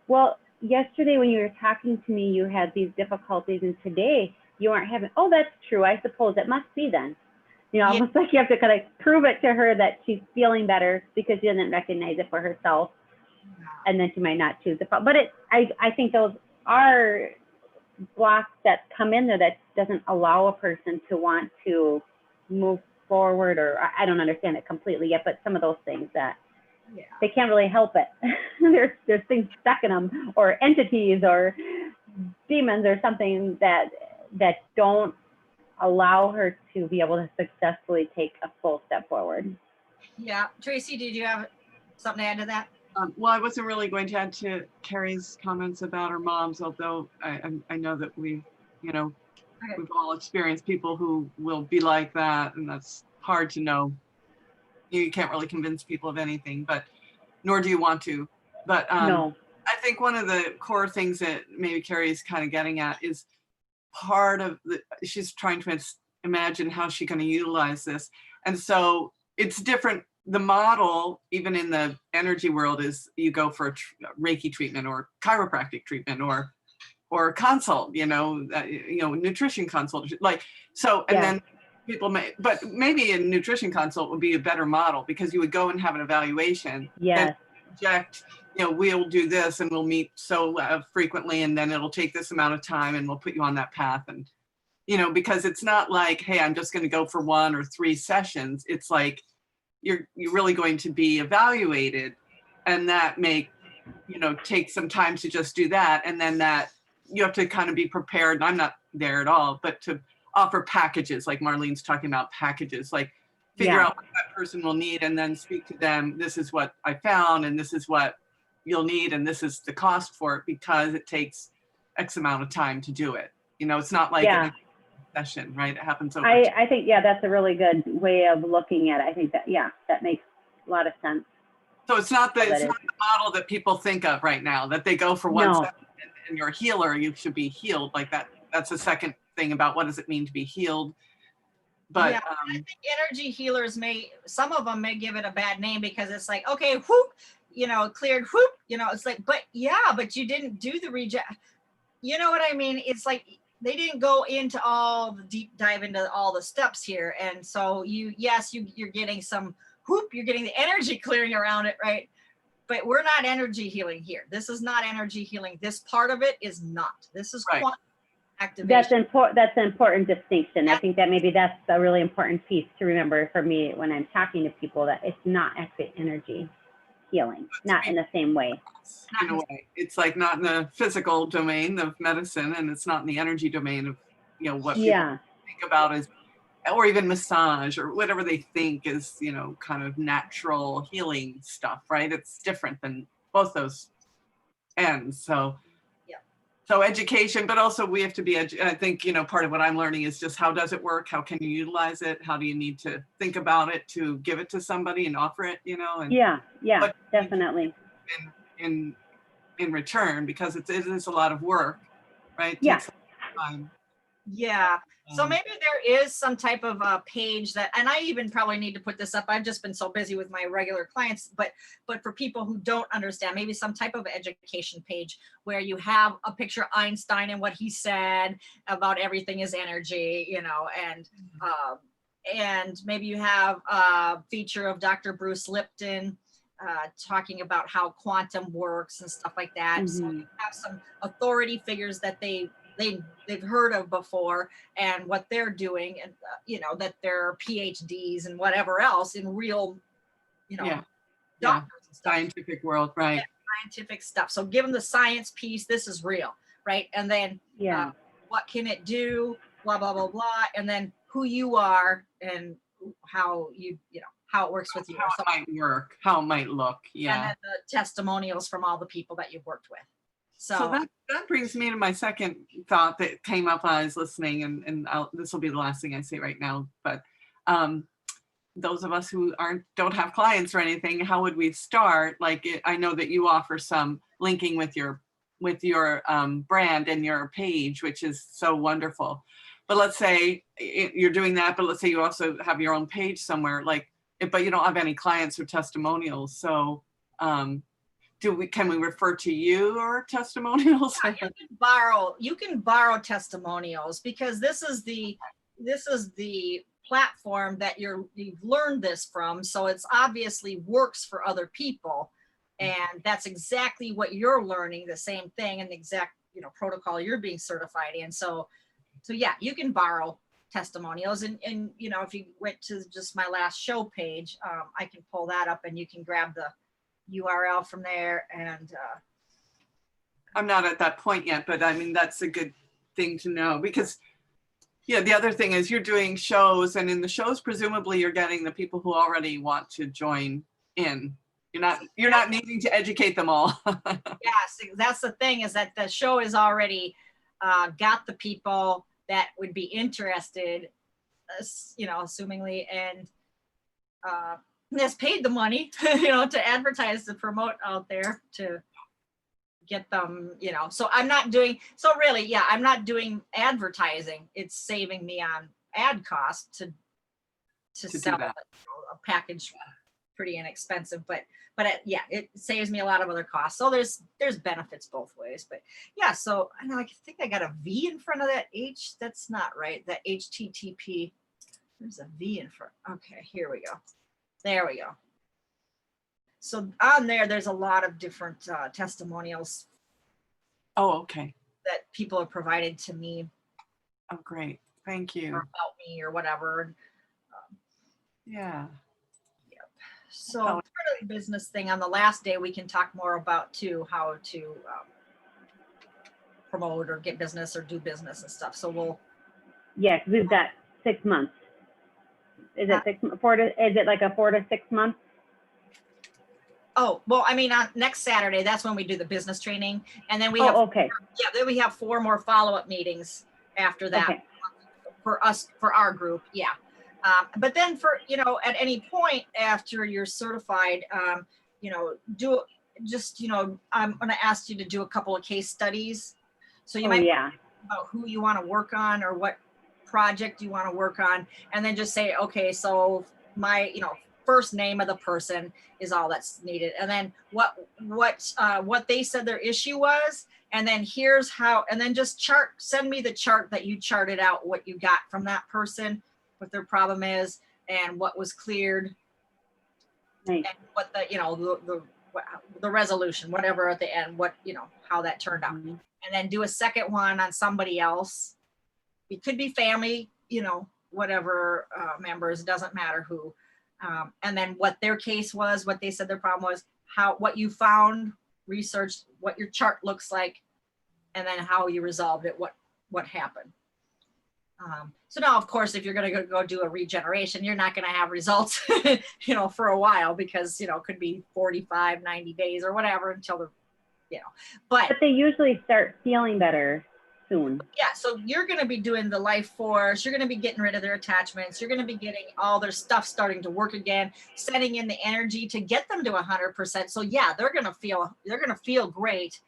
well, yesterday when you were talking to me, you had these difficulties, and today you aren't having. Oh, that's true. I suppose it must be then. You know, Yeah. almost like you have to kind of prove it to her that she's feeling better because she doesn't recognize it for herself, and then she might not choose it. But I think those are blocks that come in there that doesn't allow a person to want to move forward, or I don't understand it completely yet, but some of those things that Yeah. they can't really help it. there's things stuck in them, or entities or demons or something that don't allow her to be able to successfully take a full step forward. Yeah. Tracy, did you have something to add to that? Well, I wasn't really going to add to Carrie's comments about her moms, although I know that we've all experienced people who will be like that, and that's hard to know. You can't really convince people of anything, but nor do you want to. But No. I think one of the core things that maybe Carrie's kind of getting at is part of she's trying to imagine how she's going to utilize this. And so it's different. The model, even in the energy world, is you go for a Reiki treatment or chiropractic treatment or a consult, nutrition consult, like, so, and then people but maybe a nutrition consult would be a better model, because you would go and have an evaluation. Yes. Project, we'll do this and we'll meet so frequently, and then it'll take this amount of time and we'll put you on that path. And, because it's not like, hey, I'm just going to go for 1 or 3 sessions. It's like, you're really going to be evaluated, and that may, take some time to just do that. And then that you have to kind of be prepared. And I'm not there at all, but to offer packages, like Marlene's talking about packages, like figure out what that person will need, and then speak to them. This is what I found, and this is what you'll need, and this is the cost for it, because it takes X amount of time to do it. It's not like a session, right? It happens over time. I think, that's a really good way of looking at it. I think that, that makes a lot of sense. So it's not the model that people think of right now, that they go for 1 session and you're a healer, you should be healed like that. That's the second thing about what does it mean to be healed. But yeah, I think energy healers some of them may give it a bad name, because it's like, okay, whoop, cleared, whoop, it's like, but you didn't do the reject. You know what I mean? It's like, they didn't go into all the deep dive into all the steps here. And so you're getting some whoop, you're getting the energy clearing around it, right? But we're not energy healing here. This is not energy healing. This part of it is not. This is quantum activation. That's an important distinction. I think that maybe that's a really important piece to remember for me when I'm talking to people, that it's not actually energy healing, not in the same way. In a way, it's like not in the physical domain of medicine, and it's not in the energy domain of, you know, what people Yeah, think about as, or even massage or whatever they think is, you know, kind of natural healing stuff, right? It's different than both those ends. So, Yeah. so education, but also we have to be, I think, you know, part of what I'm learning is just how does it work? How can you utilize it? How do you need to think about it to give it to somebody and offer it, you know? And yeah, But- definitely. in return, because it is a lot of work, right? It Yeah. takes a lot of time. Yeah. So Um, maybe there is some type of a page that, and I even probably need to put this up. I've just been so busy with my regular clients, but for people who don't understand, maybe some type of education page where you have a picture of Einstein and what he said about everything is energy, you know, and maybe you have a feature of Dr. Bruce Lipton talking about how quantum works and stuff like that. So Mhm. you have some authority figures that they've heard of before and what they're doing, and you know, that they're PhDs and whatever else in real, you know, Yeah. doctors and stuff, Scientific world, right? scientific stuff. So give them the science piece. This is real, right? And then Yeah, what can it do? Blah blah blah blah. And then who you are and how you know how it works with you. How it might work, how it might look. And Yeah. then the testimonials from all the people that you've worked with. So that brings me to my second thought that came up while I was listening, and this will be the last thing I say right now, but those of us who don't have clients or anything, how would we start? Like, I know that you offer some linking with your brand and your page, which is so wonderful. But let's say you're doing that, but let's say you also have your own page somewhere, like, but you don't have any clients or testimonials. So can we refer to you or testimonials? Yeah, you can borrow testimonials, because this is the platform that you've learned this from. So it's obviously works for other people. And that's exactly what you're learning, the same thing, and the exact, you know, protocol you're being certified in. So yeah, you can borrow testimonials, and you know, if you went to just my last show page, I can pull that up and you can grab the URL from there. And I'm not at that point yet, but I mean, that's a good thing to know, because yeah, the other thing is you're doing shows, and in the shows, presumably you're getting the people who already want to join in. You're not needing to educate them all. yes, that's the thing, is that the show is already got the people that would be interested, you know, assumingly, and has paid the money, you know, to advertise, to promote out there, to get them, you know. So I'm not doing advertising. It's saving me on ad costs to sell that. a package pretty inexpensive, but yeah, it saves me a lot of other costs. So there's benefits both ways. But yeah, so I think I got a V in front of that H. That's not right. That HTTP. There's a V in front. Okay, here we go. There we go. So on there's a lot of different testimonials Oh, okay. that people have provided to me, Oh, great. Thank or you. about me or whatever. Yeah. So Oh. part of the business thing, on the last day, we can talk more about too, how to promote or get business or do business and stuff. So we'll. yeah, 'cause we've got 6 months. Is it is it like a 4 to 6 months? Oh, well, I mean, next Saturday, that's when we do the business training. And then we have, Okay, then we have 4 more follow-up meetings after that. okay, For us, for our group. Yeah. But then for, you know, at any point after you're certified, you know, I'm going to ask you to do a couple of case studies. So you might yeah, about who you want to work on or what project you want to work on, and then just say, okay, so my, you know, first name of the person is all that's needed, and then what they said their issue was, and then here's how, and then just send me the chart that you charted out, what you got from that person, what their problem is, and what was cleared, nice. and what the, you know, the resolution, whatever at the end, what, you know, how that turned out. Mhm. And then do a second one on somebody else. It could be family, you know, whatever members, it doesn't matter who. and then what their case was, what they said their problem was, what you found, researched, what your chart looks like, and then how you resolved it, what happened. So now, of course, if you're going to go do a regeneration, you're not going to have results, for a while, because, it could be 45, 90 days or whatever until but they usually start feeling better soon. yeah, so you're going to be doing the life force, you're going to be getting rid of their attachments, you're going to be getting all their stuff starting to work again, setting in the energy to get them to 100%. So yeah, they're going to feel great.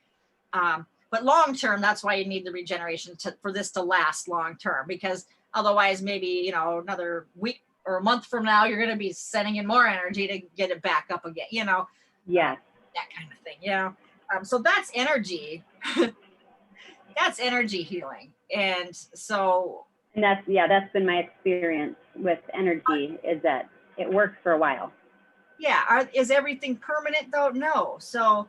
But long term, that's why you need the regeneration for this to last long term, because otherwise maybe, another week or a month from now, you're going to be sending in more energy to get it back up again, Yes. that kind of thing, so that's energy. That's energy healing. And so. And that's been my experience with energy, is that it works for a while. Yeah. Is everything permanent though? No. So,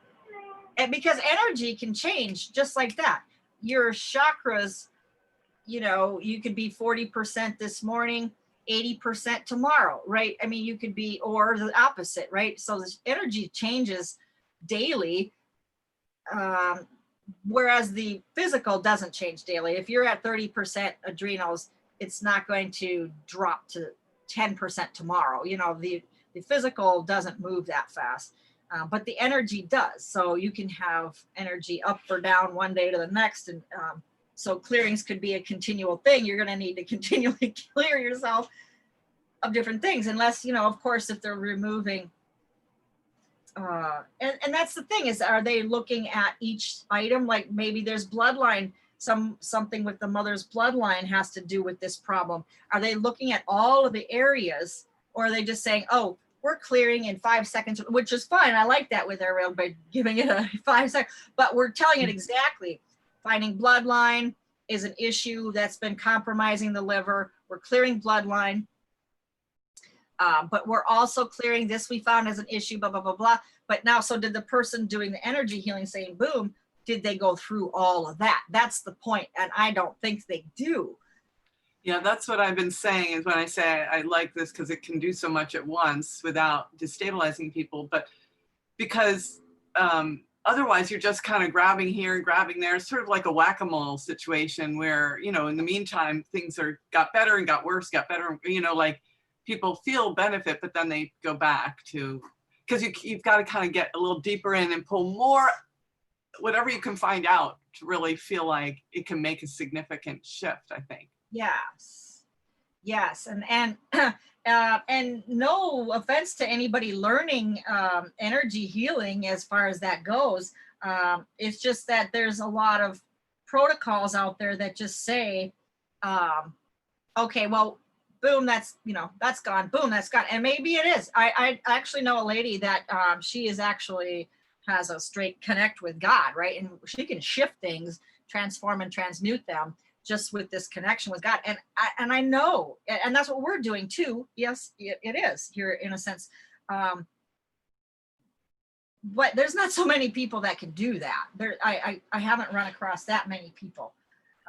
because energy can change just like that. Your chakras, you could be 40% this morning, 80% tomorrow, right? I mean, you could be, or the opposite, right? So this energy changes daily. Whereas the physical doesn't change daily. If you're at 30% adrenals, it's not going to drop to 10% tomorrow. The physical doesn't move that fast, but the energy does. So you can have energy up or down one day to the next. And so clearings could be a continual thing. You're going to need to continually clear yourself of different things, unless, of course, if they're removing. And that's the thing, is, are they looking at each item? Like maybe there's bloodline, something with the mother's bloodline has to do with this problem. Are they looking at all of the areas, or are they just saying, oh, we're clearing in 5 seconds, which is fine. I like that with Ariel by giving it a 5 seconds, but we're telling it exactly. Finding bloodline is an issue that's been compromising the liver. We're clearing bloodline. But we're also clearing this we found as an issue, blah, blah, blah, blah. But now, so did the person doing the energy healing saying, boom, did they go through all of that? That's the point. And I don't think they do. Yeah, that's what I've been saying, is when I say I like this because it can do so much at once without destabilizing people. But because otherwise you're just kind of grabbing here and grabbing there. It's sort of like a whack-a-mole situation where, in the meantime, things got better and got worse, got better, like people feel benefit, but then they go back to, because you've got to kind of get a little deeper in and pull more, whatever you can find out, to really feel like it can make a significant shift, I think. Yes. And no offense to anybody learning energy healing as far as that goes. It's just that there's a lot of protocols out there that just say, okay, well, boom, that's gone. Boom, that's gone. And maybe it is. I actually know a lady that she is actually has a straight connect with God, right? And she can shift things, transform and transmute them just with this connection with God. And I know, and that's what we're doing too. Yes, it is here in a sense. But there's not so many people that can do that. I haven't run across that many people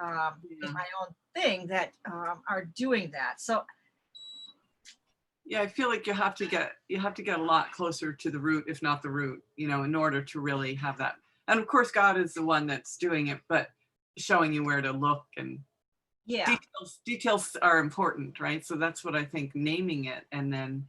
in my own thing that are doing that. So yeah, I feel like you have to get a lot closer to the root, if not the root, in order to really have that. And of course, God is the one that's doing it, but showing you where to look, and details are important, right? So that's what I think, naming it, and then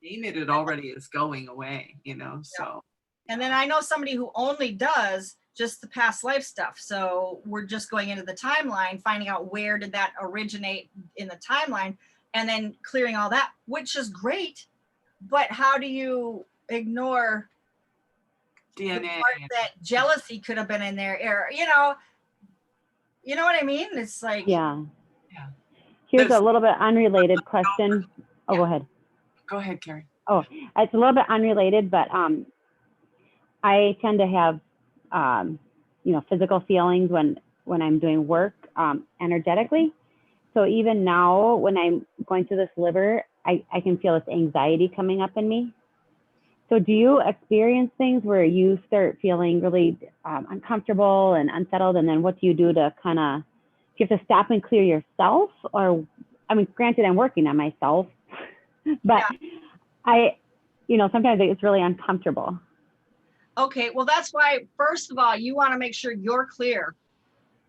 name it already is going away, so. And then I know somebody who only does just the past life stuff. So we're just going into the timeline, finding out where did that originate in the timeline, and then clearing all that, which is great. But how do you ignore DNA? The part that jealousy could have been in there, or, you know what I mean? It's like, Yeah. Here's a little bit unrelated question. Oh, go ahead. Go ahead, Carrie. Oh, it's a little bit unrelated, but I tend to have, physical feelings when I'm doing work energetically. So even now, when I'm going through this liver, I can feel this anxiety coming up in me. So do you experience things where you start feeling really uncomfortable and unsettled? And then what do you do to kind of, do you have to stop and clear yourself? Or, I mean, granted, I'm working on myself, but sometimes it's really uncomfortable. Okay, well, that's why, first of all, you want to make sure you're clear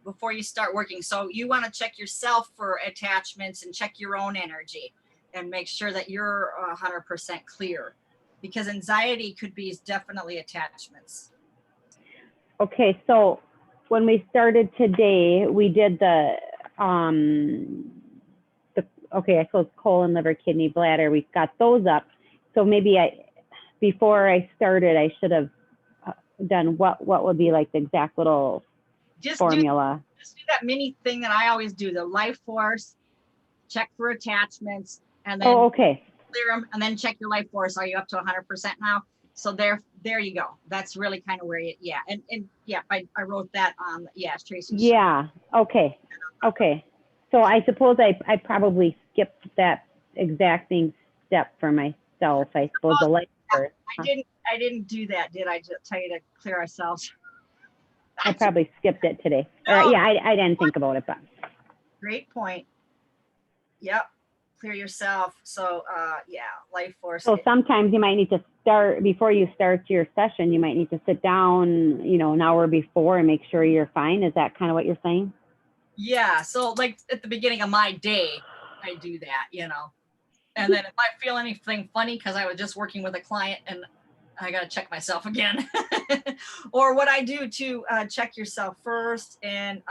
before you start working. So you want to check yourself for attachments and check your own energy and make sure that you're 100% clear, because anxiety could be definitely attachments. Okay, so when we started today, we did I suppose colon, liver, kidney, bladder, we got those up. So maybe before I started, I should have done what would be like the exact little formula. Just do that mini thing that I always do, the life force, check for attachments, and then clear them, and then check your life force. Are you up to 100% now? So there you go. That's really kind of where you, and yeah, I wrote that on, Tracy. Yeah, okay. So I suppose I probably skipped that exacting step for myself. I suppose the life force. I didn't do that, did I? Just tell you to clear ourselves. I probably skipped it today. No. I didn't think about it, but. Great point. Yep. Clear yourself. So life force. So sometimes you might need to start, before you start your session, you might need to sit down, an hour before and make sure you're fine. Is that kind of what you're saying? Yeah. So like at the beginning of my day, I do that, and then if I feel anything funny, because I was just working with a client and I got to check myself again. Or what I do to check yourself first and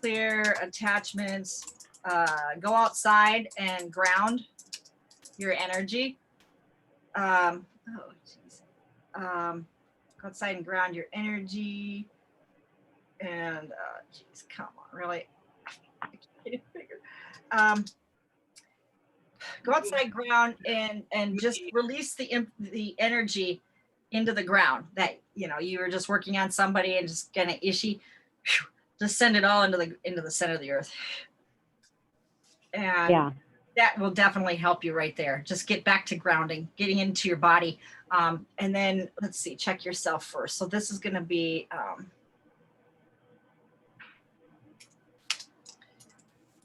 clear attachments, go outside and ground your energy. Go outside and ground your energy. And come on, really? I can't figure. Go outside, ground, and just release the energy into the ground that you were just working on somebody and just kind of ishy. Just send it all into the center of the earth, and that will definitely help you right there. Just get back to grounding, getting into your body, and then let's see, check yourself first. So this is going to be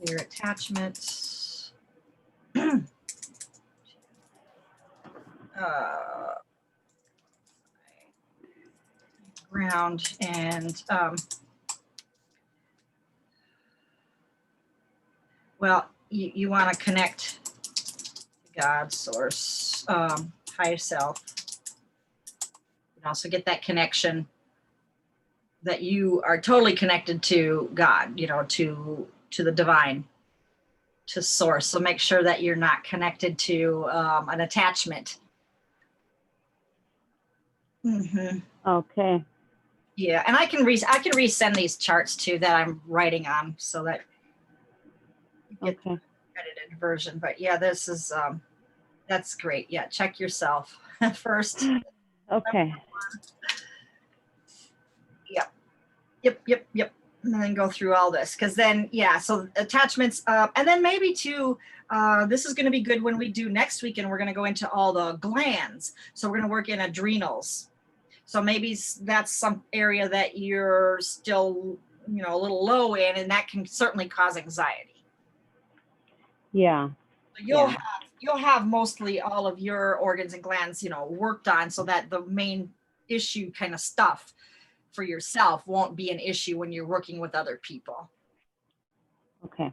your attachments. Ground and you want to connect to God, source, higher self, and also get that connection that you are totally connected to God, to the divine, to source. So make sure that you're not connected to an attachment. Mm-hmm. Okay. Yeah, and I can resend these charts too that I'm writing on, so that you get the edited version. But yeah, this is that's great. Yeah, check yourself first. Okay. Yep. And then go through all this, because then so attachments, and then maybe too. This is going to be good when we do next week, and we're going to go into all the glands. So we're going to work in adrenals. So maybe that's some area that you're still, a little low in, and that can certainly cause anxiety. Yeah. So you'll have mostly all of your organs and glands, worked on, so that the main issue kind of stuff for yourself won't be an issue when you're working with other people. Okay.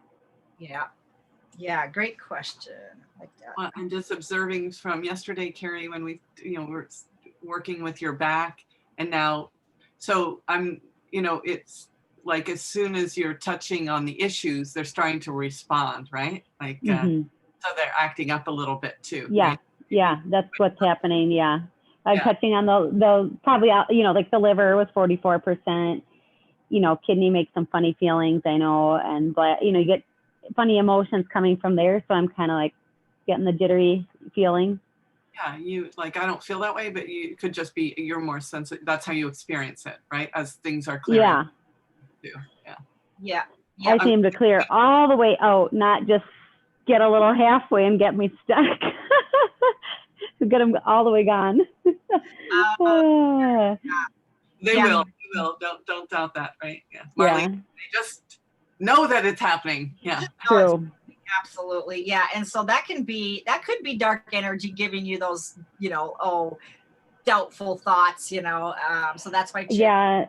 Yeah. Great question. Like that. Well, I'm just observing from yesterday, Carrie, when we, were working with your back, and now, so I'm, it's like as soon as you're touching on the issues, they're starting to respond, right? Like, so they're acting up a little bit too. Yeah. Right? Yeah. That's what's happening. Yeah. I'm touching on the probably, like the liver was 44%, kidney makes some funny feelings, I know. And, you get funny emotions coming from there. So I'm kind of like getting the jittery feeling. Yeah, you I don't feel that way, but you could just be, you're more sensitive. That's how you experience it, right? As things are clear. Yeah. I seem to clear all the way out, not just get a little halfway and get me stuck. Get them all the way gone. They will. Don't doubt that, right? Yeah. Marlene, they just know that it's happening. Yeah. True. Absolutely. Yeah. And so that could be dark energy giving you those, doubtful thoughts, so that's why. Yeah,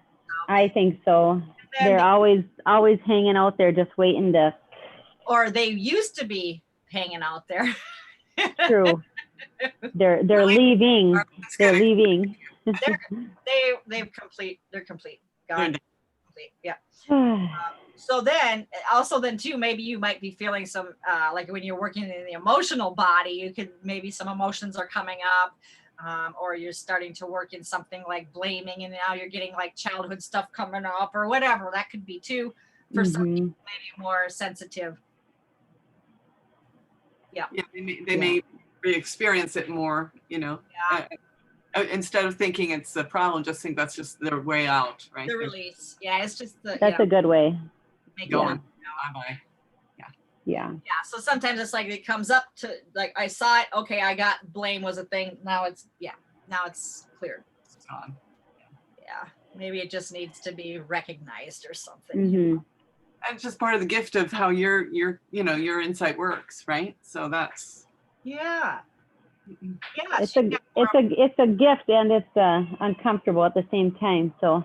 I think so. They're always hanging out there just waiting to. Or they used to be hanging out there. True. They're leaving. They're leaving. They're complete. Gone. Complete. Yeah. So then too, maybe you might be feeling some, like when you're working in the emotional body, maybe some emotions are coming up, or you're starting to work in something like blaming, and now you're getting like childhood stuff coming up or whatever. That could be too, for some people maybe more sensitive. Yeah. Yeah, they may re-experience it more, instead of thinking it's the problem, just think that's just their way out, right? The release. Yeah, it's just that's a good way. Going. Bye-bye. Yeah. So sometimes it's like it comes up to, like, I saw it, okay, I got blame was a thing. Now it's clear. It's gone. Yeah. Maybe it just needs to be recognized or something. Mm-hmm. That's just part of the gift of how your insight works, right? So that's. Yeah. Yeah. It's a gift, and it's uncomfortable at the same time. So.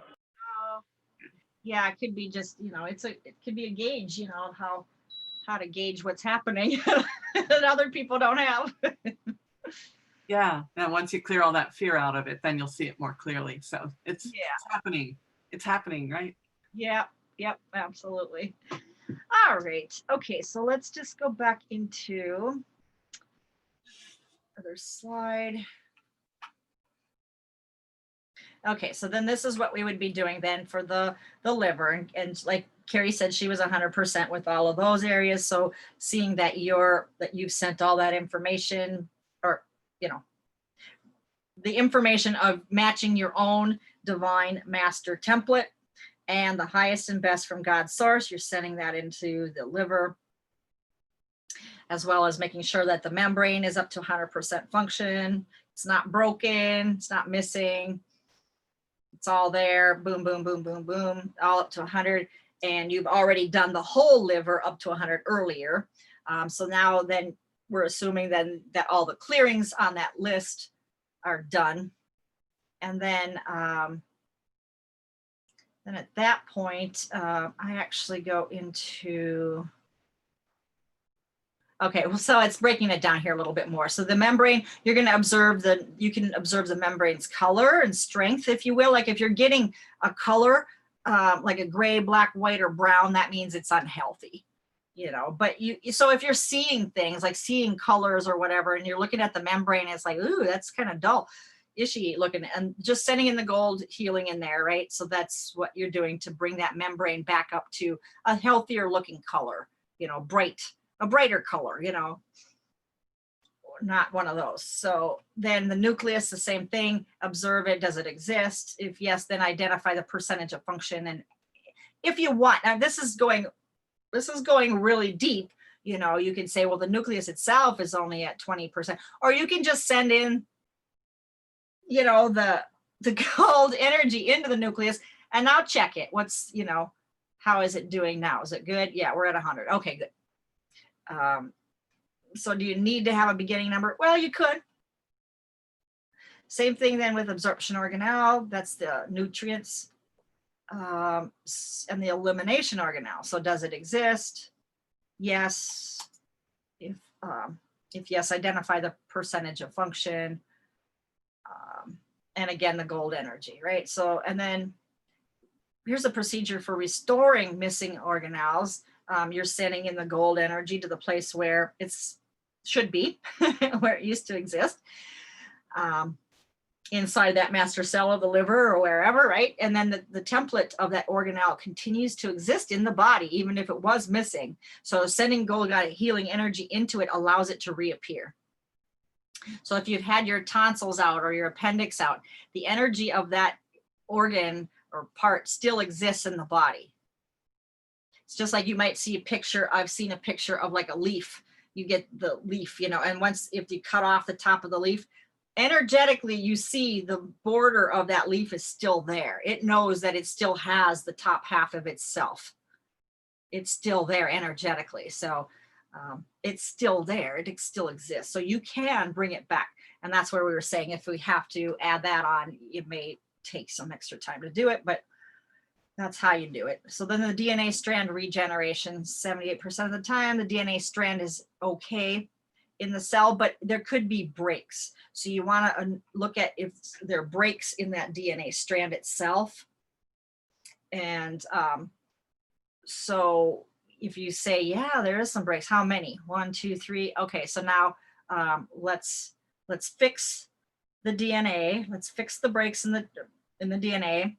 Yeah, it could be just, it could be a gauge, of how to gauge what's happening that other people don't have. Yeah. And once you clear all that fear out of it, then you'll see it more clearly. So it's happening. It's happening, right? Yeah. Yep. Absolutely. All right. Okay. So let's just go back into other slide. Okay, so then this is what we would be doing then for the liver, and like Carrie said, she was 100% with all of those areas. So seeing that you've sent all that information, or the information of matching your own divine master template and the highest and best from God's source, you're sending that into the liver, as well as making sure that the membrane is up to 100% function. It's not broken, it's not missing. It's all there, boom, boom, boom, boom, boom, all up to 100. And you've already done the whole liver up to 100 earlier. So now then we're assuming then that all the clearings on that list are done. And then at that point, I actually go into, okay, well, so it's breaking it down here a little bit more. So the membrane, you're going to observe you can observe the membrane's color and strength, if you will. Like if you're getting a color, like a gray, black, white, or brown, that means it's unhealthy, but so if you're seeing things like seeing colors or whatever, and you're looking at the membrane, it's like, ooh, that's kind of dull, ishy looking, and just sending in the gold healing in there, right? So that's what you're doing to bring that membrane back up to a healthier looking color, a brighter color, not one of those. So then the nucleus, the same thing, observe it. Does it exist? If yes, then identify the percentage of function. And if you want, now this is going really deep, you can say, well, the nucleus itself is only at 20%, or you can just send in, the gold energy into the nucleus, and now check it. What's, how is it doing now? Is it good? Yeah, we're at 100. Okay, good. So do you need to have a beginning number? Well, you could. Same thing then with absorption organelle. That's the nutrients, and the elimination organelle. So does it exist? Yes. If yes, identify the percentage of function. And again, the gold energy, right? So, and then here's a procedure for restoring missing organelles. You're sending in the gold energy to the place where it should be, where it used to exist, inside that master cell of the liver or wherever, right? And then the template of that organelle continues to exist in the body, even if it was missing. So sending gold healing energy into it allows it to reappear. So if you've had your tonsils out or your appendix out, the energy of that organ or part still exists in the body. It's just like you might see a picture. I've seen a picture of like a leaf. You get the leaf, and if you cut off the top of the leaf, energetically, you see the border of that leaf is still there. It knows that it still has the top half of itself. It's still there energetically. So it's still there. It still exists. So you can bring it back. And that's where we were saying, if we have to add that on, it may take some extra time to do it, but that's how you do it. So then the DNA strand regeneration, 78% of the time, the DNA strand is okay in the cell, but there could be breaks. So you want to look at if there are breaks in that DNA strand itself. And so if you say, yeah, there is some breaks, how many? 1, 2, 3. Okay, so now let's fix the DNA. Let's fix the breaks in the DNA.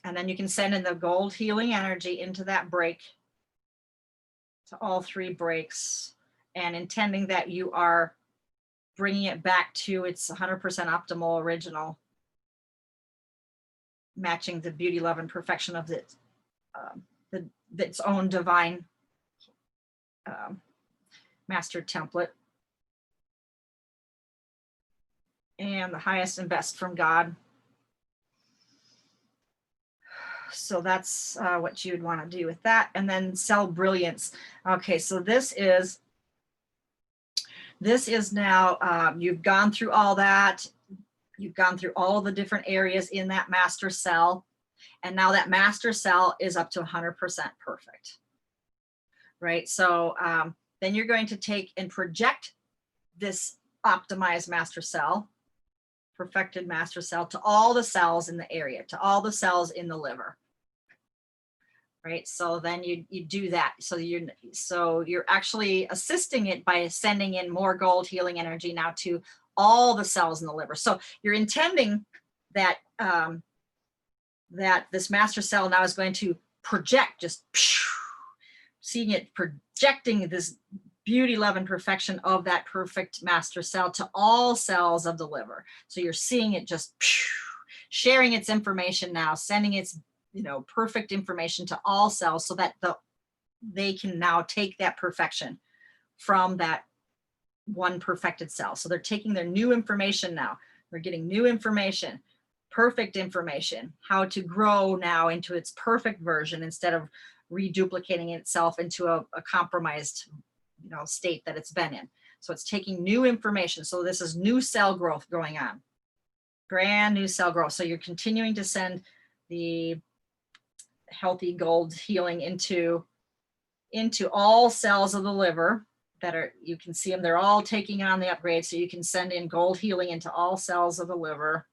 And then you can send in the gold healing energy into that break, to all 3 breaks, and intending that you are bringing it back to its 100% optimal original, matching the beauty, love, and perfection of its own divine master template. And the highest and best from God. So that's what you would want to do with that. And then cell brilliance. Okay, so this is now, you've gone through all that. You've gone through all the different areas in that master cell. And now that master cell is up to 100% perfect, right? So then you're going to take and project this optimized master cell, perfected master cell, to all the cells in the area, to all the cells in the liver. Right, so then you do that. So you're actually assisting it by sending in more gold healing energy now to all the cells in the liver. So you're intending that that this master cell now is going to project, just seeing it projecting this beauty, love, and perfection of that perfect master cell to all cells of the liver. So you're seeing it just sharing its information now, sending its perfect information to all cells, so that they can now take that perfection from that one perfected cell. So they're taking their new information now. They're getting new information, perfect information, how to grow now into its perfect version instead of reduplicating itself into a compromised state that it's been in. So it's taking new information. So this is new cell growth going on, brand new cell growth. So you're continuing to send the healthy gold healing into all cells of the liver that are, you can see them, they're all taking on the upgrade. So you can send in gold healing into all cells of the liver,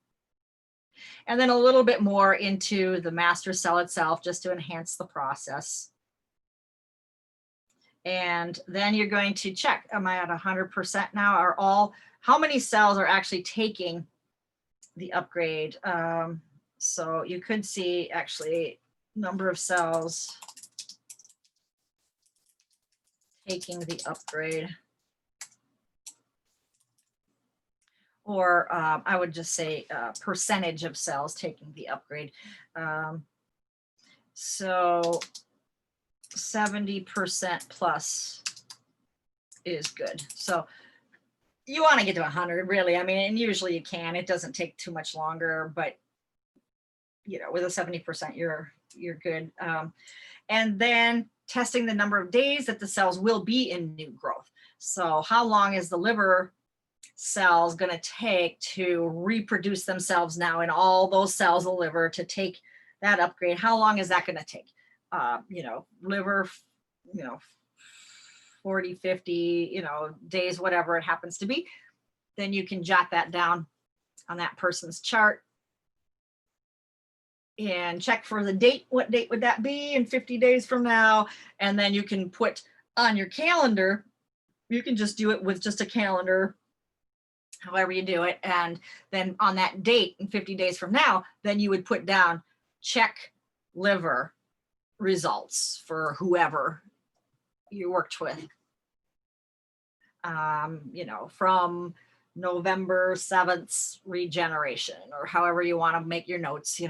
and then a little bit more into the master cell itself, just to enhance the process. And then you're going to check, am I at 100% now? How many cells are actually taking the upgrade? So you could see actually number of cells taking the upgrade, or I would just say percentage of cells taking the upgrade. So 70% plus is good. So you want to get to 100, really. I mean, and usually you can. It doesn't take too much longer, but with a 70%, you're good. And then testing the number of days that the cells will be in new growth. So how long is the liver cells going to take to reproduce themselves now in all those cells of the liver to take that upgrade? How long is that going to take? Liver, 40, 50, days, whatever it happens to be. Then you can jot that down on that person's chart and check for the date. What date would that be in 50 days from now? And then you can put on your calendar, you can just do it with just a calendar, however you do it. And then on that date in 50 days from now, then you would put down check liver results for whoever you worked with, from November 7th regeneration, or however you want to make your notes,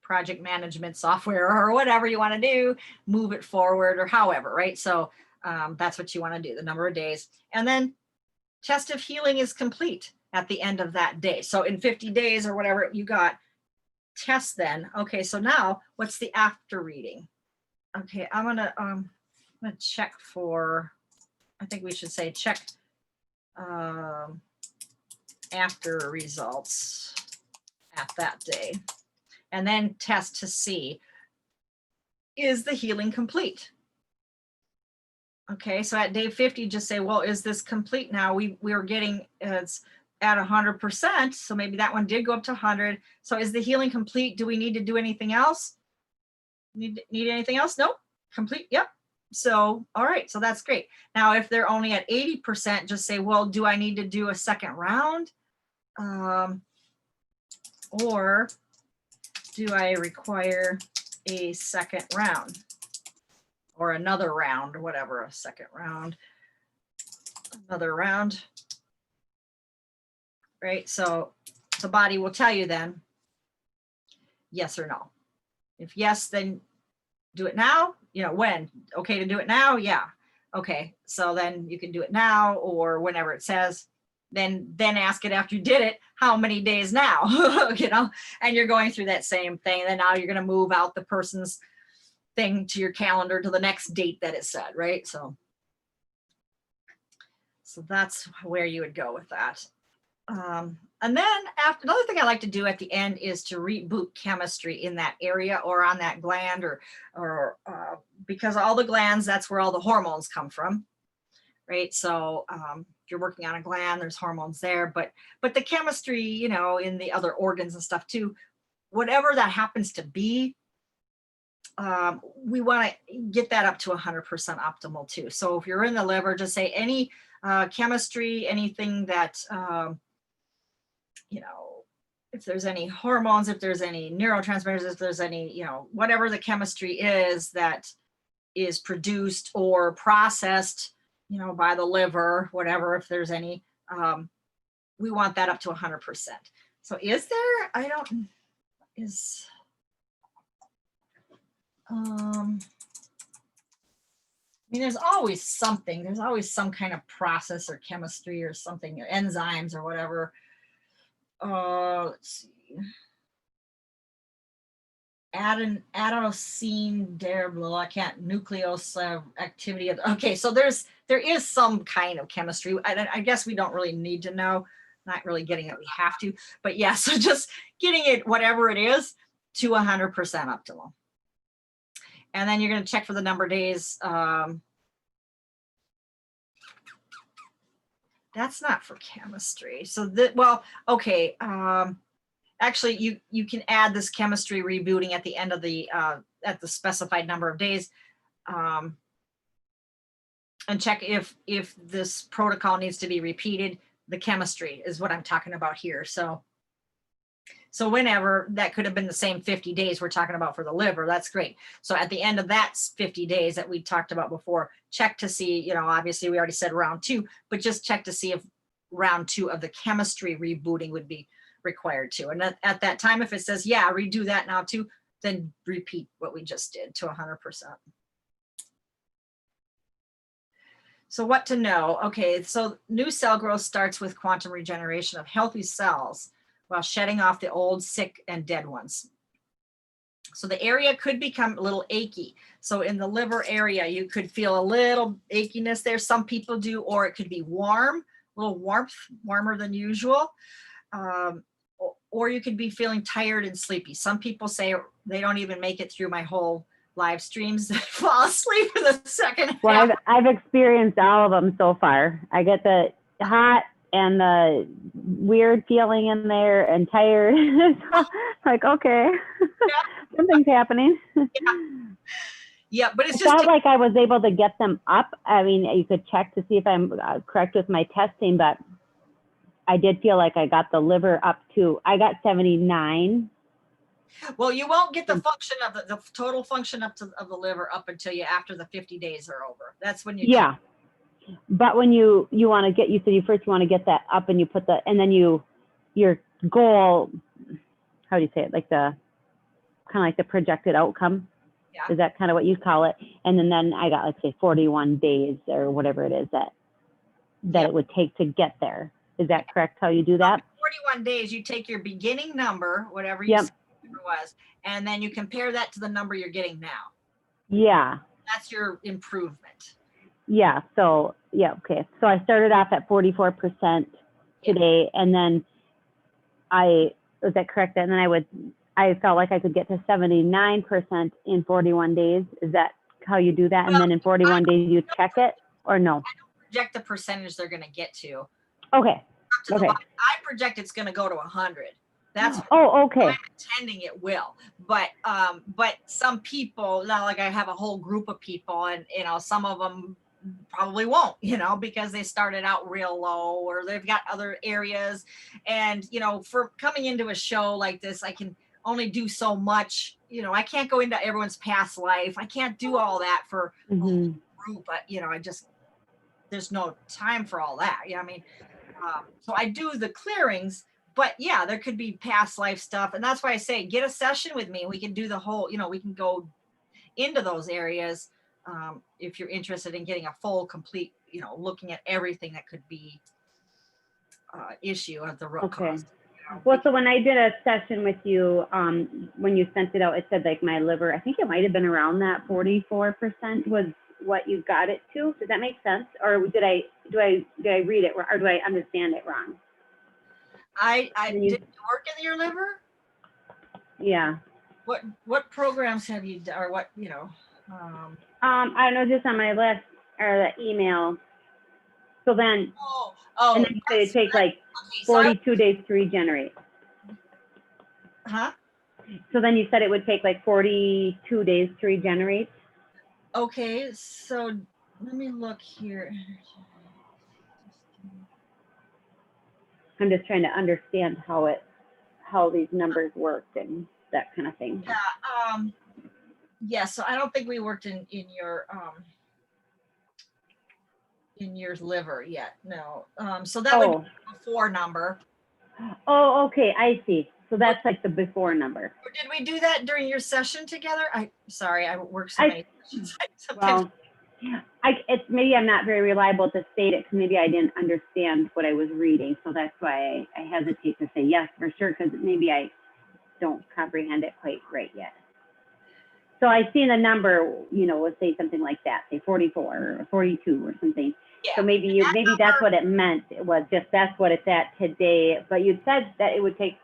project management software or whatever you want to do, move it forward or however, right? So that's what you want to do, the number of days. And then test of healing is complete at the end of that day. So in 50 days or whatever you got, test then. Okay, so now what's the after reading? Okay, I'm gonna check for, I think we should say check after results at that day, and then test to see, is the healing complete? Okay, so at day 50, just say, well, is this complete now? We were getting, it's at 100%, so maybe that one did go up to 100. So is the healing complete? Do we need to do anything else? Need anything else? Nope. Complete. Yep. So, all right. So that's great. Now, if they're only at 80%, just say, well, do I need to do a second round? Or do I require a second round or another round or whatever, a second round, another round, right? So the body will tell you then, yes or no. If yes, then do it now. You know, when? Okay to do it now? Yeah. Okay. So then you can do it now or whenever it says. Then ask it after you did it, how many days now? You know, and you're going through that same thing. And then now you're going to move out the person's thing to your calendar to the next date that it said, right? So that's where you would go with that. And then after, another thing I like to do at the end is to reboot chemistry in that area or on that gland or because all the glands, that's where all the hormones come from, right? So if you're working on a gland, there's hormones there, but the chemistry, you know, in the other organs and stuff too, whatever that happens to be, we want to get that up to 100% optimal too. So if you're in the liver, just say any chemistry, anything that, you know, if there's any hormones, if there's any neurotransmitters, if there's any, you know, whatever the chemistry is that is produced or processed, you know, by the liver, whatever, if there's any, we want that up to 100%. So is there, I don't, is, I mean, there's always something, there's always some kind of process or chemistry or something, or enzymes or whatever. Let's see. Adenosine, I can't, nucleus activity. Okay, so there is some kind of chemistry. I guess we don't really need to know, not really getting it, we have to, but yeah, so just getting it, whatever it is, to 100% optimal. And then you're going to check for the number of days. That's not for chemistry. So well, okay. Actually, you can add this chemistry rebooting at the end of the at the specified number of days, and check if this protocol needs to be repeated. The chemistry is what I'm talking about here. So whenever, that could have been the same 50 days we're talking about for the liver, that's great. So at the end of that 50 days that we talked about before, check to see, you know, obviously we already said round 2, but just check to see if round 2 of the chemistry rebooting would be required to. And at that time, if it says, yeah, redo that now too, then repeat what we just did to 100%. So what to know? Okay, so new cell growth starts with quantum regeneration of healthy cells while shedding off the old, sick, and dead ones. So the area could become a little achy. So in the liver area, you could feel a little achiness there. Some people do, or it could be warm, a little warmth, warmer than usual. Or you could be feeling tired and sleepy. Some people say they don't even make it through my whole live streams. They fall asleep in the second Well, half. I've experienced all of them so far. I get the hot and the weird feeling in there and tired. Like, okay, something's happening. Yeah, but it's I just felt like I was able to get them up. I mean, you could check to see if I'm correct with my testing, but I did feel like I got the liver up to, I got 79. well, you won't get the function of the total function of the liver up until after the 50 days are over. That's when you Yeah. But when you want to get, you said you first want to get that up and you put and then your goal, how do you say it? Like kind of like the projected outcome. Yeah. Is that kind of what you call it? And then I got, like, say 41 days or whatever it is that Yep. it would take to get there. Is that correct? How you do that? 41 days, you take your beginning number, whatever you Yep. said it was, and then you compare that to the number you're getting now. Yeah. That's your improvement. Yeah. So, yeah. Okay. So I started off at 44% today, and then was that correct? And then I felt like I could get to 79% in 41 days. Is that how you do that? And then in 41 days you check it, or no? Project the percentage they're going to get to. Okay. Up to the Okay. line. I project it's going to go to 100. That's Oh, okay. I'm intending it will, but some people, now like I have a whole group of people, and you know, some of them probably won't, you know, because they started out real low or they've got other areas. And you know, for coming into a show like this, I can only do so much. You know, I can't go into everyone's past life. I can't do all that for a whole group, but you know, there's no time for all that. Yeah, I mean, so I do the clearings, but yeah, there could be past life stuff. And that's why I say, get a session with me. We can do the whole, you know, we can go into those areas if you're interested in getting a full, complete, you know, looking at everything that could be issue of the root cause. You know? Well, so when I did a session with you, when you sent it out, it said like my liver, I think it might have been around that 44% was what you got it to. Does that make sense? Or did I read it, or do I understand it wrong? Did you work in your liver? Yeah. What programs have you done, or what, you know? I don't know, just on my list or the email. So then, and then you said it'd take like 42 days to regenerate. Huh? So then you said it would take like 42 days to regenerate. Okay, so let me look here. I'm just trying to understand how these numbers worked and that kind of thing. Yeah. Yeah. So I don't think we worked in your liver yet. No. So that would be the before number. Oh, okay. I see. So that's like the before number. Or did we do that during your session together? Sorry, I work so many sessions. Sometimes. Well, it's maybe I'm not very reliable to state it because maybe I didn't understand what I was reading. So that's why I hesitate to say yes for sure, because maybe I don't comprehend it quite right yet. So I see the number, you know, would say something like that, say 44 or 42 or something. Yeah. So maybe that's what it meant. It was just that's what it's at today. But you said that it would take,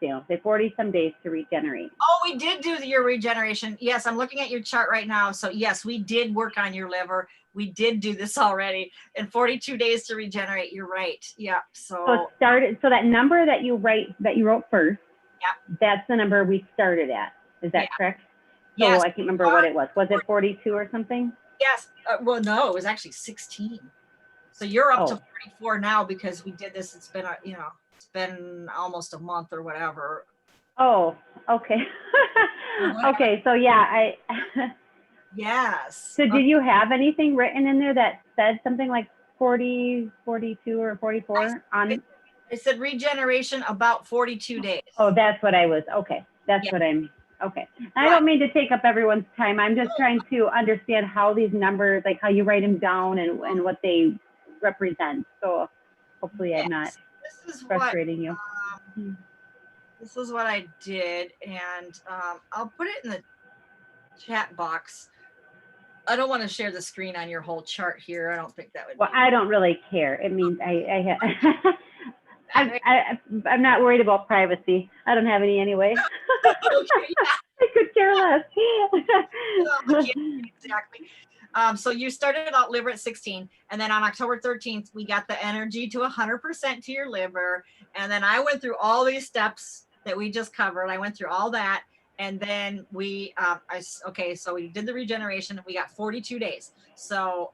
say 40 some days to regenerate. Oh, we did do your regeneration. Yes, I'm looking at your chart right now. So yes, we did work on your liver. We did do this already. And 42 days to regenerate. You're right. Yeah. So that number that you wrote first. Yeah. That's the number we started at. Is that correct? So yes. I can't remember what it was. Was it 42 or something? Yes. Well, no, it was actually 16. So you're up to 44 now because we did this. It's been it's been almost a month or whatever. Oh, okay. Okay. So yeah, Yes. So did you have anything written in there that said something like 40, 42 or 44 on? I said regeneration about 42 days. Oh, that's what I was. Okay. That's what I'm. Okay. I don't mean to take up everyone's time. I'm just trying to understand how these numbers, like how you write them down and what they represent. So hopefully I'm not frustrating you. This is what I did, and I'll put it in the chat box. I don't want to share the screen on your whole chart here. I don't think that would. Well, I don't really care. It means I'm not worried about privacy. I don't have any anyway. Okay, yeah. I could care less. Exactly. So you started out liver at 16, and then on October 13th, we got the energy to 100% to your liver. And then I went through all these steps that we just covered. I went through all that. And then we, so we did the regeneration. We got 42 days. So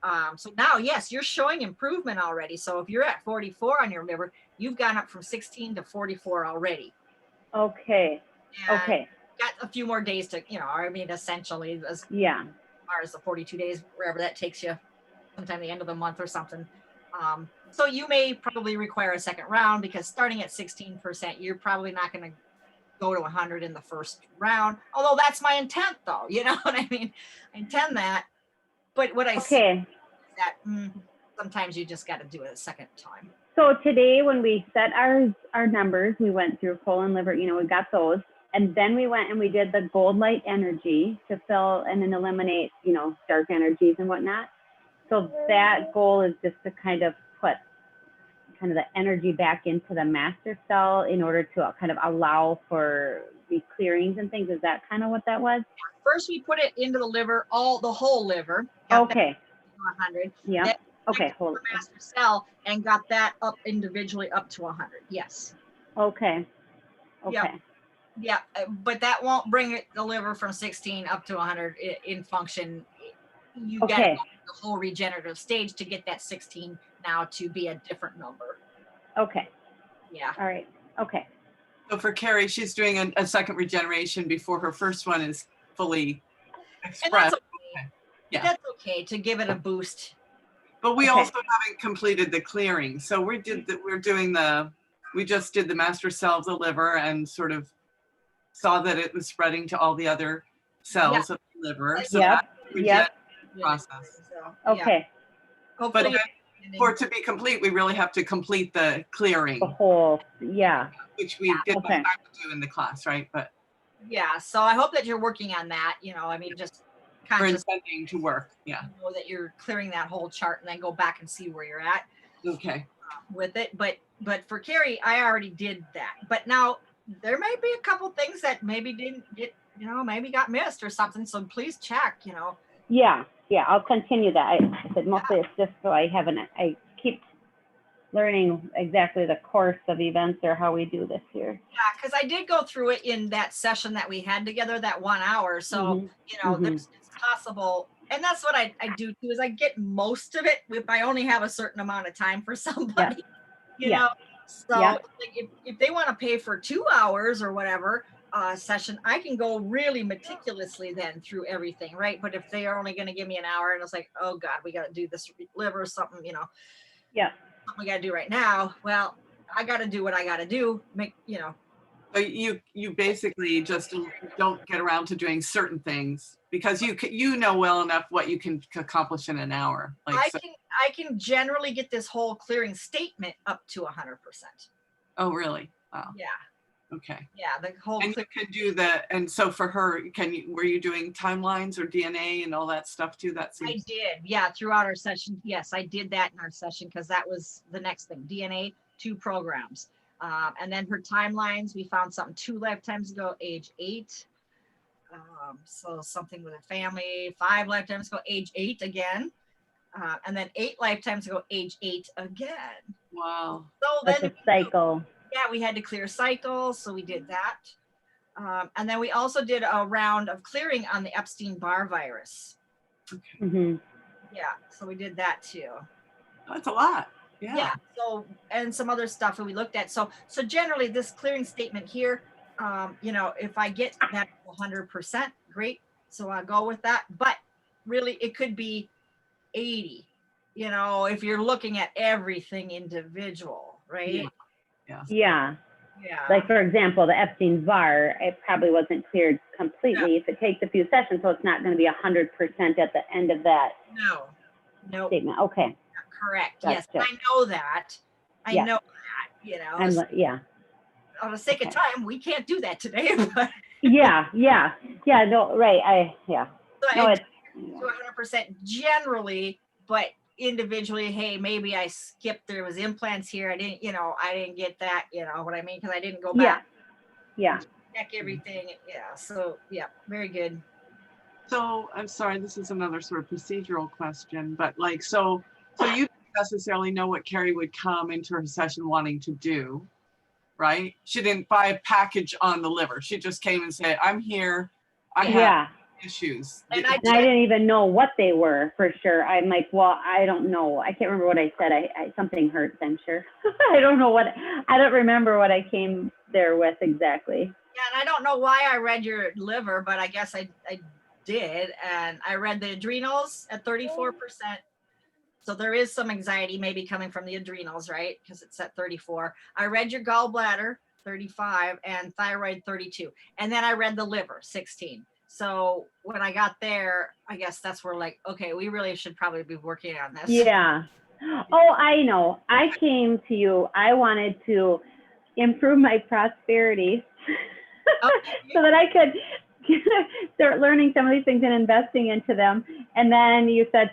now, yes, you're showing improvement already. So if you're at 44 on your liver, you've gone up from 16 to 44 already. Okay. And okay. Got a few more days to, essentially as far as the 42 days, wherever that takes you, sometime the end of the month or something. So you may probably require a second round because starting at 16%, you're probably not going to go to 100 in the first round. Although that's my intent, though. You know what I mean? I intend that. But what I see is that sometimes you just got to do it a second time. So today, when we set our numbers, we went through colon, liver. We got those. And then we went and we did the gold light energy to fill and then eliminate, you know, dark energies and whatnot. So that goal is just to kind of put kind of the energy back into the master cell in order to kind of allow for the clearings and things. Is that kind of what that was? First, we put it into the liver, the whole liver. Got that Okay. to 100. Yeah. Then Okay. the master cell and got that up individually up to 100. Yes. Okay. Okay. Yep. Yeah, but that won't bring the liver from 16 up to 100 in function. You got to Okay. go through the whole regenerative stage to get that 16 now to be a different number. Okay. Yeah. All right. Okay. So for Carrie, she's doing a second regeneration before her first one is fully And that's expressed. okay. Yeah. That's okay to give it a boost. But we Okay. also haven't completed the clearing. So we just did the master cell of the liver and sort of saw that it was spreading to all the other cells of the liver. So Yep. that's the regenerative Yeah, process. so, yeah. Okay. But Hopefully, then for it to be complete, we really have to complete the clearing, The whole, yeah. which we did Okay. do in the class, right? But yeah. So I hope that you're working on that. You know, I mean, just we're conscious intending to work. Yeah. know that you're clearing that whole chart and then go back and see where you're at Okay. with it. But for Carrie, I already did that. But now there may be a couple things that maybe didn't get, you know, maybe got missed or something. So please check, you know. Yeah. Yeah. I'll continue that. I said mostly it's just so I keep learning exactly the course of events or how we do this here. Yeah, because I did go through it in that session that we had together, that 1 hour. So, Mhm. you know, it's possible. And that's what I do too, is I get most of it if I only have a certain amount of time for somebody, you Yeah. know. So Yeah. like if they want to pay for 2 hours or whatever session, I can go really meticulously then through everything, right? But if they are only going to give me an hour and it's like, oh God, we got to do this liver or something, you know. Yeah. Something we got to do right now. Well, I got to do what I got to do. Make, you know. So you basically just don't get around to doing certain things because you know well enough what you can accomplish in an hour. Like I can generally get this whole clearing statement up to 100%. Oh, really? Wow. Yeah. Okay. Yeah. The whole And you can do that. And so for her, were you doing timelines or DNA and all that stuff too? That I seems. did. Yeah. Throughout our session. Yes, I did that in our session because that was the next thing. DNA, 2 programs. And then her timelines, we found something 2 lifetimes ago, age 8. So something with a family, 5 lifetimes ago, age 8 again. And then 8 lifetimes ago, age 8 again. Wow. So That's then, a cycle. yeah, we had to clear cycles. So we did that. And then we also did a round of clearing on the Epstein-Barr virus. Mm-hmm. Yeah. So we did that too. That's a lot. Yeah. So, and some other stuff that we looked at. So generally this clearing statement here, you know, if I get that 100%, great. So I'll go with that. But really it could be 80, you know, if you're looking at everything individual, right? Yeah. Yeah. Like, for example, the Epstein-Barr, it probably wasn't cleared completely. If it takes a few sessions, so it's not going to be 100% at the end of that No. statement. Okay. Correct. Gotcha. Yes. I know that. I Yeah. know that, you know, Yeah. on the sake of time, we can't do that today, but Yeah. No, right. so No, I it's, to 100% generally, but individually, hey, maybe I skipped, there was implants here. I didn't get that, you know what I mean? Because I didn't go back, yeah. check everything. Yeah. So yeah, very good. So I'm sorry, this is another sort of procedural question, but like, so you don't necessarily know what Carrie would come into her session wanting to do, right? She didn't buy a package on the liver. She just came and said, I'm here. I have issues. And I didn't even know what they were for sure. I'm like, well, I don't know. I can't remember what I said. I something hurts, I'm sure. I don't remember what I came there with exactly. Yeah, and I don't know why I read your liver, but I guess I did. And I read the adrenals at 34%. So there is some anxiety maybe coming from the adrenals, right? Because it's at 34. I read your gallbladder, 35, and thyroid, 32. And then I read the liver, 16. So when I got there, I guess that's where like, okay, we really should probably be working on this. Yeah. Oh, I know. I came to you. I wanted to improve my prosperity. so that I could start learning some of these things and investing into them. And then you said,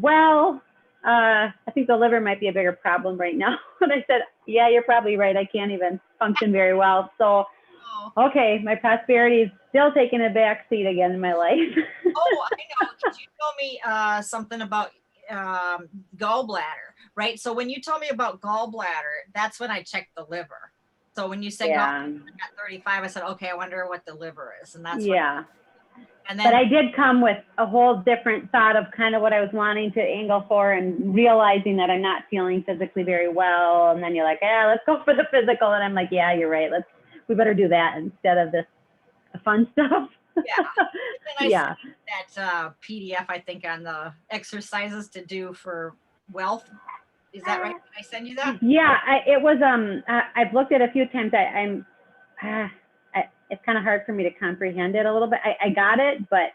well, I think the liver might be a bigger problem right now. And I said, yeah, you're probably right. I can't even function very well. So, okay, my prosperity is still taking a back seat again in my life. Oh, I know. Did you tell me something about gallbladder, right? So when you told me about gallbladder, that's when I checked the liver. So when you said gallbladder at 35, I said, okay, I wonder what the liver is. And that's and then, but I did come with a whole different thought of kind of what I was wanting to angle for, and realizing that I'm not feeling physically very well. And then you're like, yeah, let's go for the physical. And I'm like, yeah, you're right. We better do that instead of this fun stuff. Yeah. That PDF, I think, on the exercises to do for wealth. Is that right? Did I send you that? Yeah, it was. I've looked at it a few times. It's kind of hard for me to comprehend it a little bit. I got it, but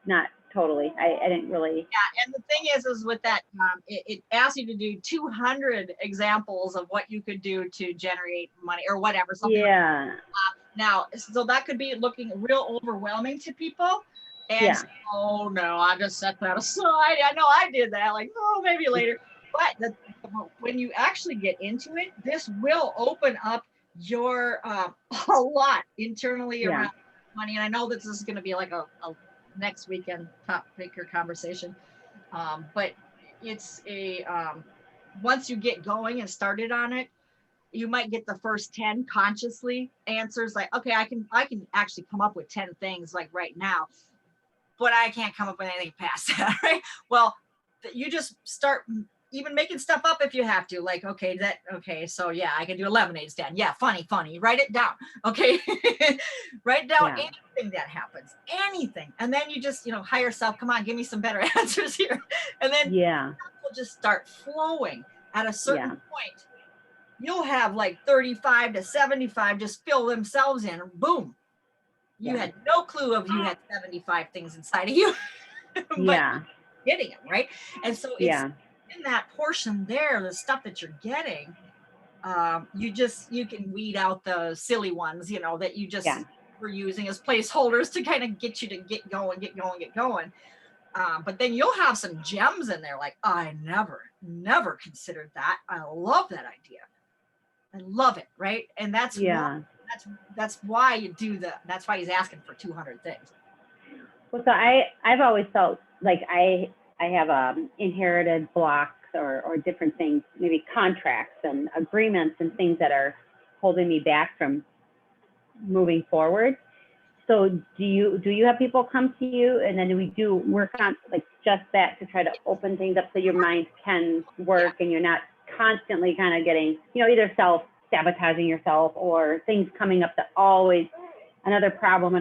not totally. I didn't really. Yeah, and the thing is with that, it asks you to do 200 examples of what you could do to generate money or whatever. Something Yeah. Now, so that could be looking real overwhelming to people. And say, oh no, I just set that aside. I know I did that. Like, oh, maybe later. But when you actually get into it, this will open up your a lot internally around money. And I know that this is going to be like a next weekend topic or conversation. But it's once you get going and started on it, you might get the first 10 consciously answers like, okay, I can actually come up with 10 things like right now, but I can't come up with anything past that, right? Well, you just start even making stuff up if you have to, like, okay, so yeah, I can do a lemonade stand. Yeah, funny, write it down. Okay. Write down anything that happens, anything. And then you just, higher self, come on, give me some better answers here. And then will just start flowing at a certain point. You'll have like 35 to 75 just fill themselves in. Boom. You had no clue of you had 75 things inside of you. But getting it, right? And so it's in that portion there, the stuff that you're getting, you can weed out the silly ones, that you just were using as placeholders to kind of get you to get going. But then you'll have some gems in there. Like, I never considered that. I love that idea. I love it, right? And that's why you do that's why he's asking for 200 things. Well, so I've always felt like I have inherited blocks or different things, maybe contracts and agreements and things that are holding me back from moving forward. So do you have people come to you, and then we do work on like just that to try to open things up so your mind can work and you're not constantly kind of getting, either self-sabotaging yourself or things coming up that always another problem,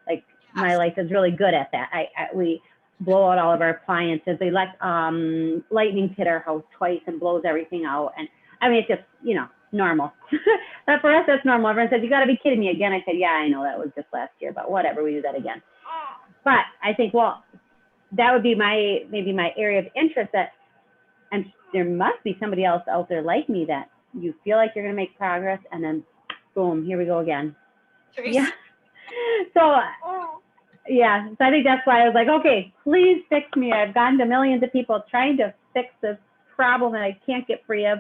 like my life is really good at that. We blow out all of our appliances. They lightning hit our house twice and blows everything out. And I mean, it's just, normal. But for us, that's normal. Everyone says, you got to be kidding me again. I said, yeah, I know that was just last year, but whatever, we do that again. But I think, well, that would be maybe my area of interest, that and there must be somebody else out there like me that you feel like you're going to make progress, and then boom, here we go again. Yeah. So I think that's why I was like, okay, please fix me. I've gone to millions of people trying to fix this problem that I can't get free of.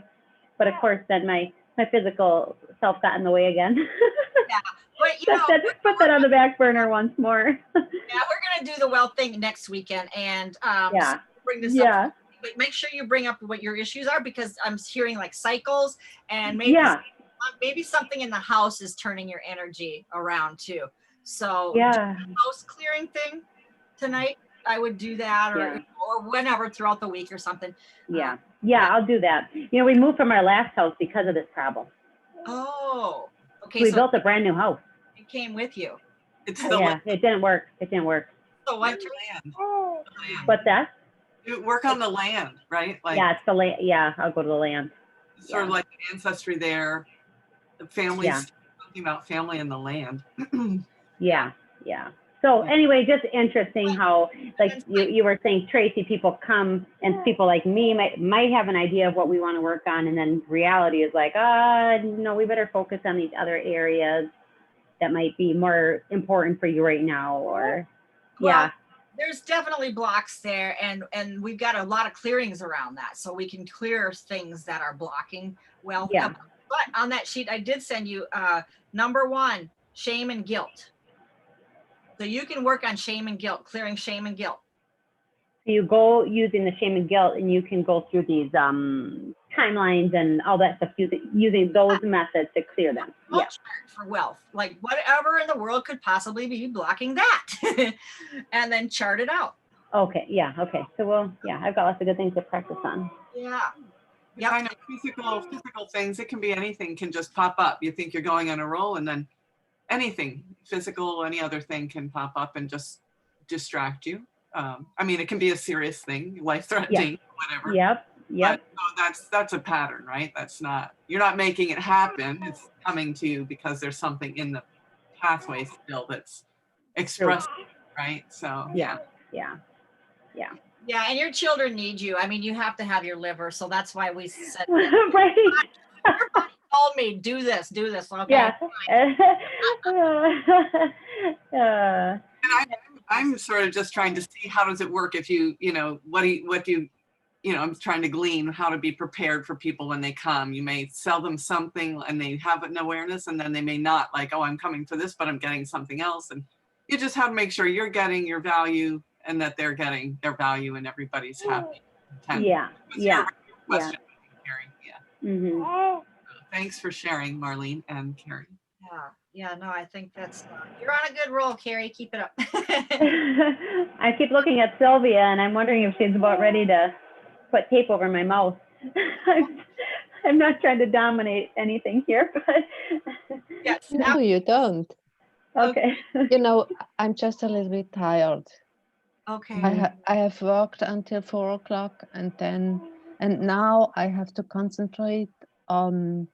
But of course, then my physical self got in the way again. But put that on the back burner once more. We're going to do the wealth thing next weekend, and so bring this up. But make sure you bring up what your issues are, because I'm hearing like cycles, and maybe something in the house is turning your energy around too. So house clearing thing tonight, I would do that, or whenever throughout the week or something. I'll do that. We moved from our last house because of this problem. Oh, okay. So we built a brand new house. It came with you. It didn't work. So what? What's that? You work on the land, right? Like, it's the land. Yeah, I'll go to the land. Sort of like the ancestry there. The family, something about family and the land. So So anyway, just interesting how, like you were saying, Tracy, people come and people like me might have an idea of what we want to work on, and then reality is like, no, we better focus on these other areas that might be more important for you right now, or Well, there's definitely blocks there, and we've got a lot of clearings around that, so we can clear things that are blocking. Well, Yeah. but on that sheet I did send you, number 1, shame and guilt. So you can work on shame and guilt, clearing shame and guilt. you go using the shame and guilt, and you can go through these timelines and all that stuff using those methods to clear them. Flow Yeah. chart for wealth, like whatever in the world could possibly be blocking that, and then chart it out. Okay. Yeah. Okay. So I've got lots of good things to practice on. Yeah. Yep. Kind of physical things. It can be anything, can just pop up. You think you're going on a roll, and then anything physical, any other thing can pop up and just distract you. I mean, it can be a serious thing, life-threatening, whatever. Yep. But, no, that's a pattern, right? That's not, you're not making it happen. It's coming to you because there's something in the pathway still that's expressed, right? So Yeah. Yeah, and your children need you. I mean, you have to have your liver, so that's why we said, Right. your body told me, do this, okay? Yeah. And I'm sort of just trying to see, how does it work if I'm trying to glean how to be prepared for people when they come. You may sell them something and they have an awareness, and then they may not, like, oh, I'm coming for this, but I'm getting something else. And you just have to make sure you're getting your value and that they're getting their value, and everybody's happy. Yeah. Question, Carrie. Yeah. Mm-hmm. Thanks for sharing, Marlene and Carrie. Yeah, no, I think that's, you're on a good roll, Carrie. Keep it up. I keep looking at Sylvia, and I'm wondering if she's about ready to put tape over my mouth. I'm not trying to dominate anything here, but Yes. No, you don't. okay. You know, I'm just a little bit tired. Okay. I have worked until 4 o'clock, and now I have to concentrate on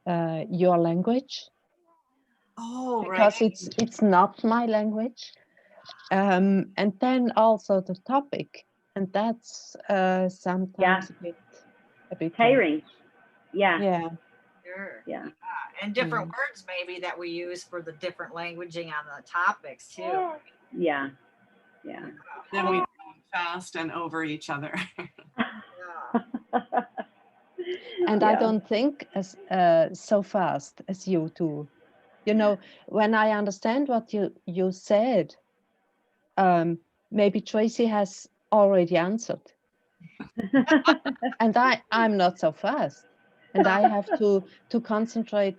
your language. Oh, Because right. it's not my language, and then also the topic, and that's sometimes a bit Tiring. Yeah. Sure. Yeah. And different words maybe that we use for the different languaging on the topics too. Yeah. Then we fast and over each other. And I don't think as so fast as you do. You know, when I understand what you said, maybe Tracy has already answered. And I'm not so fast, and I have to concentrate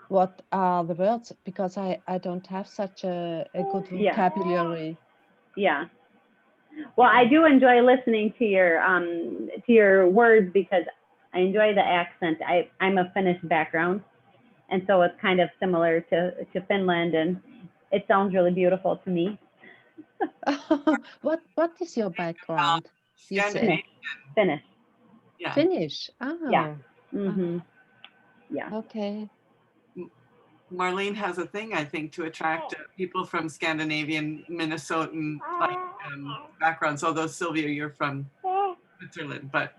what are the words, because I don't have such a good vocabulary. Yeah. Well, I do enjoy listening to your words, because I enjoy the accent. I'm a Finnish background, and so it's kind of similar to Finland, and it sounds really beautiful to me. What is your background? You said Finnish. Yeah. Finnish. Oh. Yeah. Mm-hmm. Yeah. Okay. Marlene has a thing, I think, to attract people from Scandinavian, Minnesotan backgrounds. Although Sylvia, you're from Switzerland, but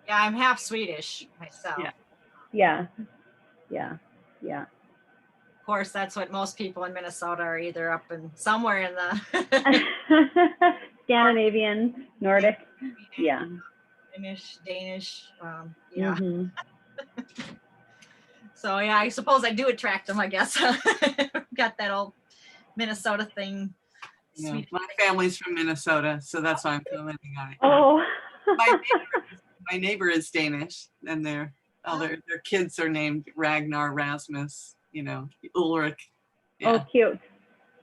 Yeah, I'm half Swedish myself. Yeah. Yeah. Of course, that's what most people in Minnesota are, either up in somewhere in the Scandinavian, Nordic. Yeah. Finnish, Danish. Yeah. Mm-hmm. So yeah, I suppose I do attract them, I guess. Got that old Minnesota thing. yeah. Sweet. My family's from Minnesota, so that's why I'm commenting on it. Oh. My neighbor is Danish, and their kids are named Ragnar, Rasmus, Ulrich. Yeah. Oh, cute.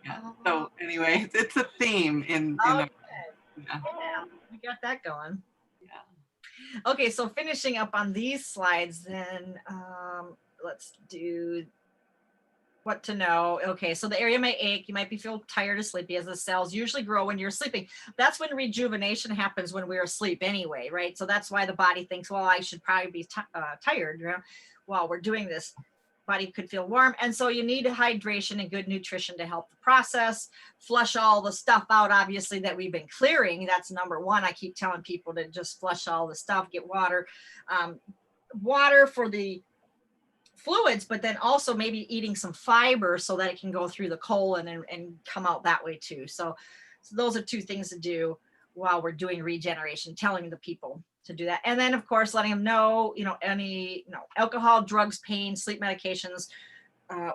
Yeah. So anyway, it's a theme in Okay. yeah. We got that going. Yeah. Okay, so finishing up on these slides, then let's do what to know. Okay, so the area may ache. You might feel tired or sleepy, as the cells usually grow when you're sleeping. That's when rejuvenation happens, when we're asleep anyway, right? So that's why the body thinks, well, I should probably be tired while we're doing this. body could feel warm. And so you need hydration and good nutrition to help the process, flush all the stuff out, obviously, that we've been clearing. That's number one. I keep telling people to just flush all the stuff, get water, water for the fluids, but then also maybe eating some fiber so that it can go through the colon and come out that way too. So those are two things to do while we're doing regeneration, telling the people to do that. And then of course, letting them know, any, alcohol, drugs, pain, sleep medications,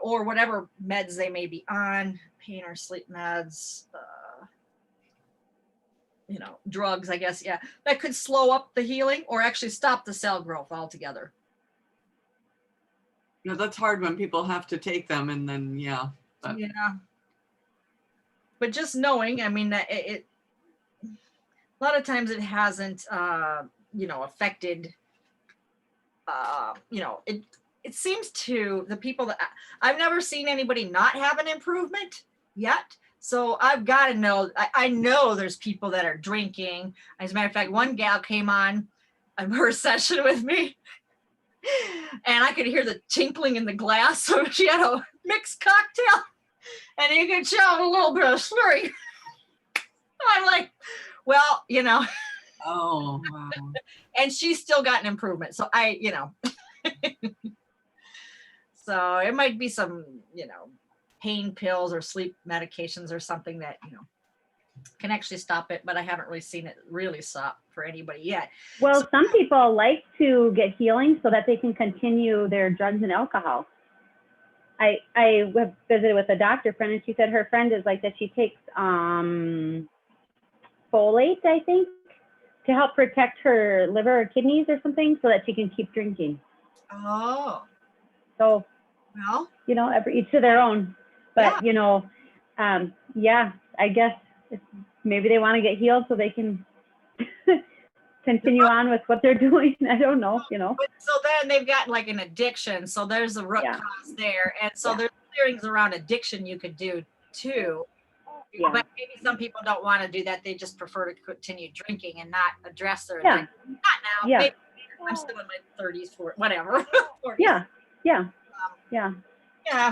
or whatever meds they may be on, pain or sleep meds, drugs, I guess. Yeah. That could slow up the healing or actually stop the cell growth altogether. Yeah, that's hard when people have to take them and then, But just knowing, I mean, that it a lot of times it hasn't, affected, it seems to the people that I've never seen anybody not have an improvement yet. So I've got to know, I know there's people that are drinking. As a matter of fact, one gal came on her session with me and I could hear the tinkling in the glass. So she had a mixed cocktail and you could tell a little bit of slurring. I'm like, well, Oh, wow. and she's still got an improvement. So so it might be some, pain pills or sleep medications or something that, can actually stop it, but I haven't really seen it really stop for anybody yet. Well, some people like to get healing so that they can continue their drugs and alcohol. I have visited with a doctor friend and she said her friend is like that. She takes folate, I think, to help protect her liver or kidneys or something so that she can keep drinking. Oh. So, well, each to their own. But, I guess maybe they want to get healed so they can continue on with what they're doing. I don't know, But so then they've got like an addiction. So there's a root cause there. And so there's clearings around addiction you could do too. Yeah. But maybe some people don't want to do that. They just prefer to continue drinking and not address their addiction. Not now. Yeah. Maybe I'm still in my 30s for whatever. 40s. Yeah.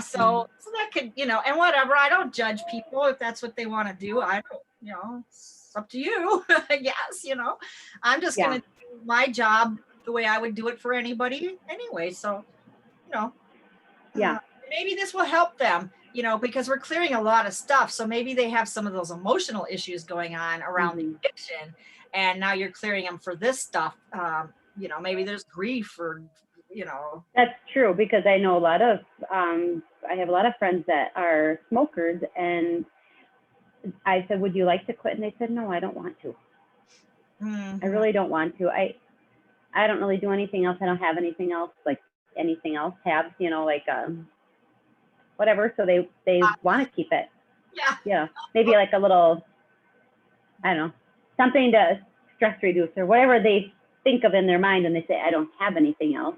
So that could, and whatever. I don't judge people if that's what they want to do. I don't, it's up to you. I guess, I'm just going to do my job the way I would do it for anybody anyway. So, maybe this will help them, because we're clearing a lot of stuff. So maybe they have some of those emotional issues going on around the addiction. And now you're clearing them for this stuff. Maybe there's grief or, That's true, because I know I have a lot of friends that are smokers, and I said, would you like to quit? And they said, no, I don't want to. I really don't want to. I don't really do anything else. I don't have anything else, like anything else have, whatever. So they want to keep it. Yeah. Maybe like a little, I don't know, something to stress reduce or whatever they think of in their mind. And they say, I don't have anything else.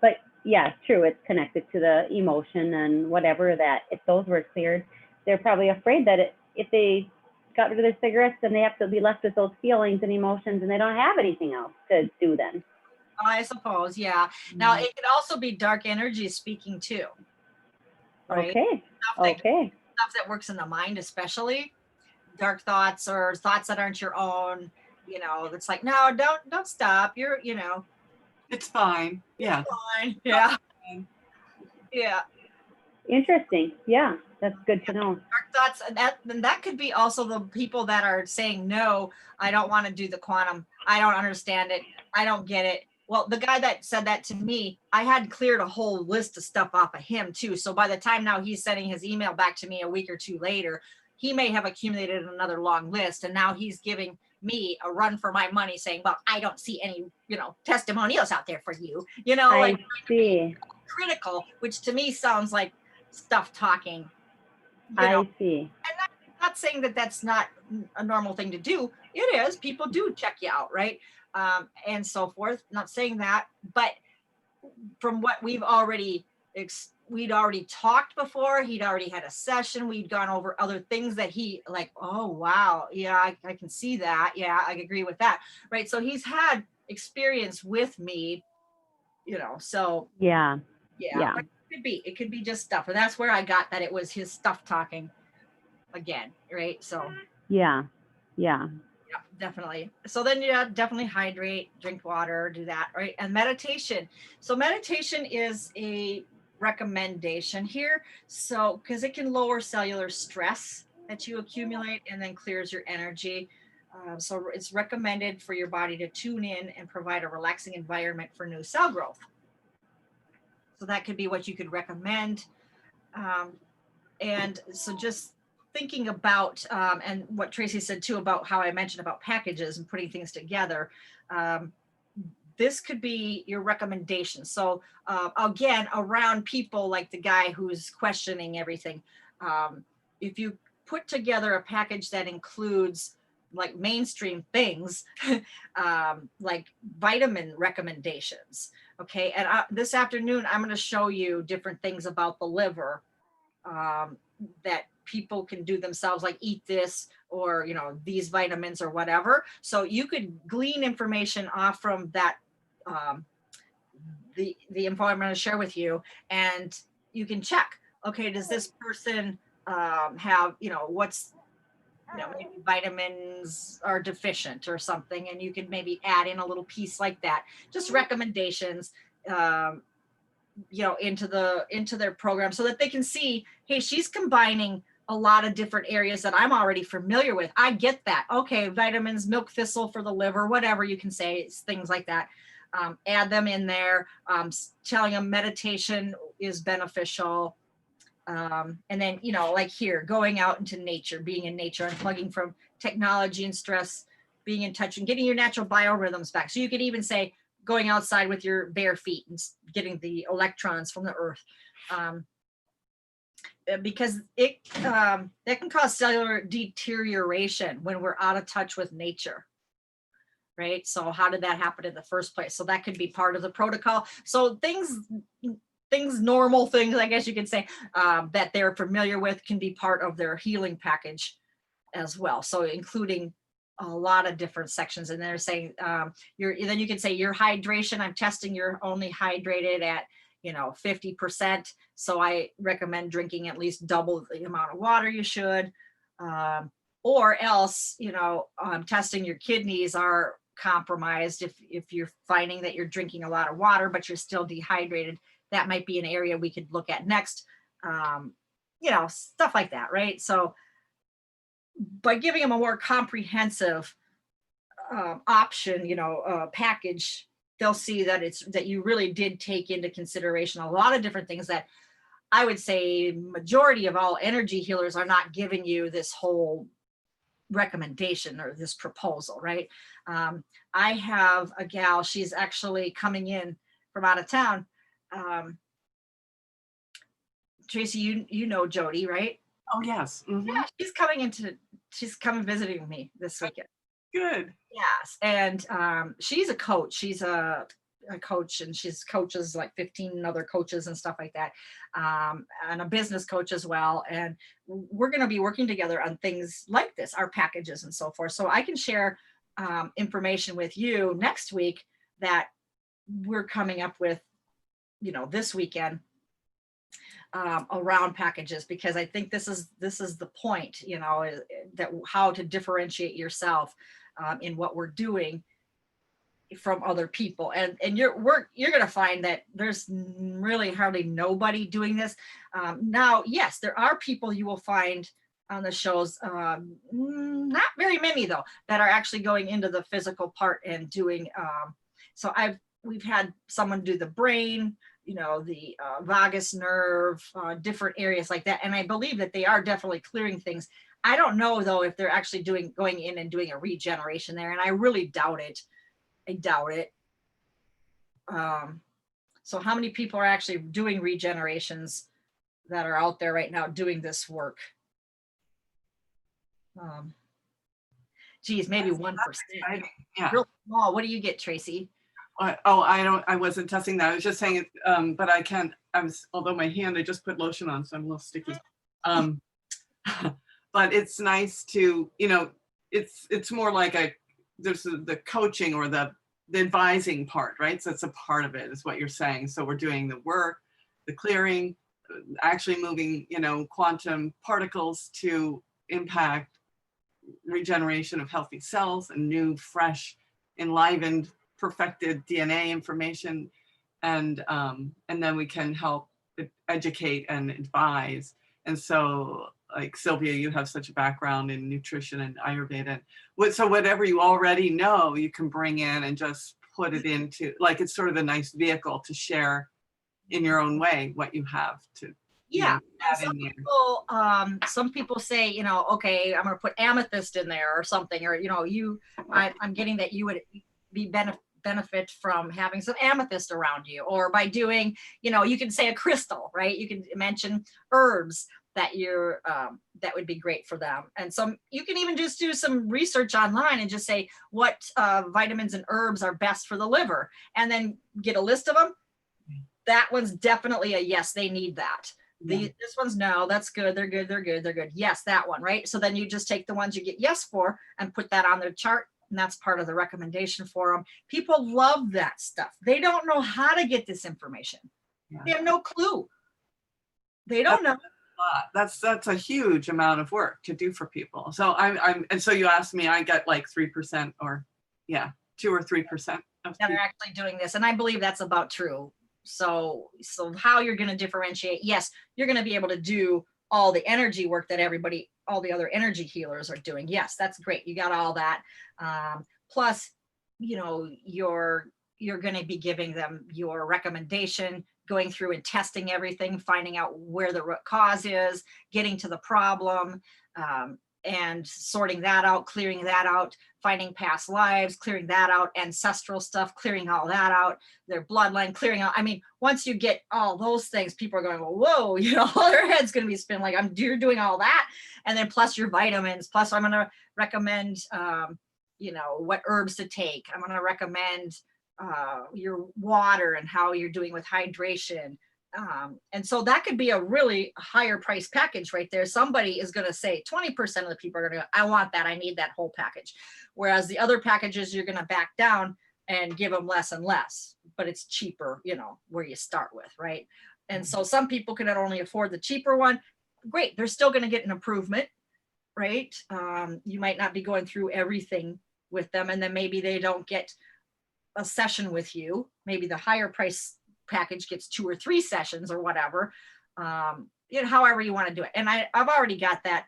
But yeah, true. It's connected to the emotion and whatever, that if those were cleared, they're probably afraid that if they got rid of their cigarettes, then they have to be left with those feelings and emotions and they don't have anything else to do then. I suppose. Yeah. Now it could also be dark energy speaking too. Right? Okay. Stuff that works in the mind, especially dark thoughts or thoughts that aren't your own, it's like, no, don't stop. You're, it's fine. Yeah. It's fine. Yeah. Yeah. Interesting. Yeah. That's good to know. Dark thoughts. And that could be also the people that are saying, no, I don't want to do the quantum. I don't understand it. I don't get it. Well, the guy that said that to me, I had cleared a whole list of stuff off of him too. So by the time now he's sending his email back to me a week or two later, he may have accumulated another long list. And now he's giving me a run for my money saying, well, I don't see any, testimonials out there for you, I see. Critical, which to me sounds like stuff talking. I see. And not saying that that's not a normal thing to do. It is. People do check you out, right? And so forth. Not saying that, but from what we'd already talked before, he'd already had a session. We'd gone over other things that he like, oh, wow. Yeah, I can see that. Yeah, I agree with that. Right. So he's had experience with me, so. Yeah. But It could be just stuff. And that's where I got that it was his stuff talking again, right? So Yeah. yeah, definitely. So then definitely hydrate, drink water, do that, right? And meditation. So meditation is a recommendation here. So because it can lower cellular stress that you accumulate and then clears your energy. So it's recommended for your body to tune in and provide a relaxing environment for new cell growth. So that could be what you could recommend. And so just thinking about, and what Tracy said too about how I mentioned about packages and putting things together, this could be your recommendation. So again, around people like the guy who's questioning everything, if you put together a package that includes like mainstream things, like vitamin recommendations, okay? And this afternoon, I'm gonna show you different things about the liver that people can do themselves, like eat this or, you know, these vitamins or whatever. So you could glean information off from that, the info I'm going to share with you, and you can check, okay, does this person have, you know, what's, you know, maybe vitamins are deficient or something, and you could maybe add in a little piece like that, just recommendations, you know, into their program so that they can see, hey, she's combining a lot of different areas that I'm already familiar with. I get that. Okay, vitamins, milk thistle for the liver, whatever you can say, things like that. Add them in there, telling them meditation is beneficial. And then, you know, like here, going out into nature, being in nature, unplugging from technology and stress, being in touch and getting your natural biorhythms back. So you could even say going outside with your bare feet and getting the electrons from the earth. Because it that can cause cellular deterioration when we're out of touch with nature, right? So how did that happen in the first place? So that could be part of the protocol. So things, normal things, I guess you could say, that they're familiar with can be part of their healing package as well. So including a lot of different sections, and they're saying then you can say your hydration, I'm testing you're only hydrated at, you know, 50%. So I recommend drinking at least double the amount of water you should, or else, you know, testing your kidneys are compromised. If you're finding that you're drinking a lot of water, but you're still dehydrated, that might be an area we could look at next. You know, stuff like that, right? So by giving them a more comprehensive option, you know, package, they'll see that that you really did take into consideration a lot of different things that I would say majority of all energy healers are not giving you this whole recommendation or this proposal, right? I have a gal, she's actually coming in from out of town. Tracy, you know Jody, right? Oh, yes. Mm-hmm. Yeah, she's coming visiting me this weekend. Good. Yes, and she's a coach. She's a coach, and she's coaches like 15 other coaches and stuff like that, and a business coach as well. And we're going to be working together on things like this, our packages and so forth. So I can share information with you next week that we're coming up with, you know, this weekend. Around packages, because I think this is the point, you know, that how to differentiate yourself in what we're doing from other people, and you're going to find that there's really hardly nobody doing this. Now, yes, there are people you will find on the shows, not very many though, that are actually going into the physical part and doing. So we've had someone do the brain, you know, the vagus nerve, different areas like that. And I believe that they are definitely clearing things. I don't know though, if they're actually going in and doing a regeneration there. And I really doubt it. I doubt it. So how many people are actually doing regenerations that are out there right now doing this work? Geez, maybe 1%. Yeah. Real small. What do you get, Tracy? Oh, I wasn't testing that. I was just saying it, but I can't, although my hand, I just put lotion on, so I'm a little sticky. But it's nice to, you know, it's more like there's the coaching or the advising part, right? So it's a part of it is what you're saying. So we're doing the work, the clearing, actually moving, you know, quantum particles to impact regeneration of healthy cells and new, fresh, enlivened, perfected DNA information. And then we can help educate and advise. And so, like Sylvia, you have such a background in nutrition and Ayurveda. So whatever you already know, you can bring in and just put it into, like, it's sort of a nice vehicle to share in your own way what you have to. Yeah, some people say, you know, okay, I'm going to put amethyst in there or something, or, you know, I'm getting that you would be benefit from having some amethyst around you, or by doing, you know, you can say a crystal, right? You can mention herbs that that would be great for them. And you can even just do some research online and just say what vitamins and herbs are best for the liver, and then get a list of them. That one's definitely a yes, they need that. This one's no, that's good, they're good, they're good, they're good. Yes, that one, right? So then you just take the ones you get yes for and put that on their chart, and that's part of the recommendation for them. People love that stuff. They don't know how to get this information. Yeah. They have no clue. They don't know. That's a huge amount of work to do for people. So and so you asked me, I get like 3% or 2 or 3% of that are actually doing this, and I believe that's about true. So how you're going to differentiate? Yes, you're going to be able to do all the energy work that all the other energy healers are doing. Yes, that's great. You got all that. Plus, you know, you're going to be giving them your recommendation, going through and testing everything, finding out where the root cause is, getting to the problem, and sorting that out, clearing that out, finding past lives, clearing that out, ancestral stuff, clearing all that out, their bloodline, clearing out. I mean, once you get all those things, people are going, whoa, you know, their head's going to be spinning like, you're doing all that. And then plus your vitamins, plus I'm going to recommend, you know, what herbs to take. I'm going to recommend your water and how you're doing with hydration. And so that could be a really higher price package right there. Somebody is going to say 20% of the people are going to go, I want that. I need that whole package. Whereas the other packages, you're going to back down and give them less and less, but it's cheaper, you know, where you start with, right? And so some people can not only afford the cheaper one. Great. They're still going to get an improvement, right? You might not be going through everything with them, and then maybe they don't get a session with you. Maybe the higher price package gets 2 or 3 sessions or whatever, you know, however you want to do it. And I've already got that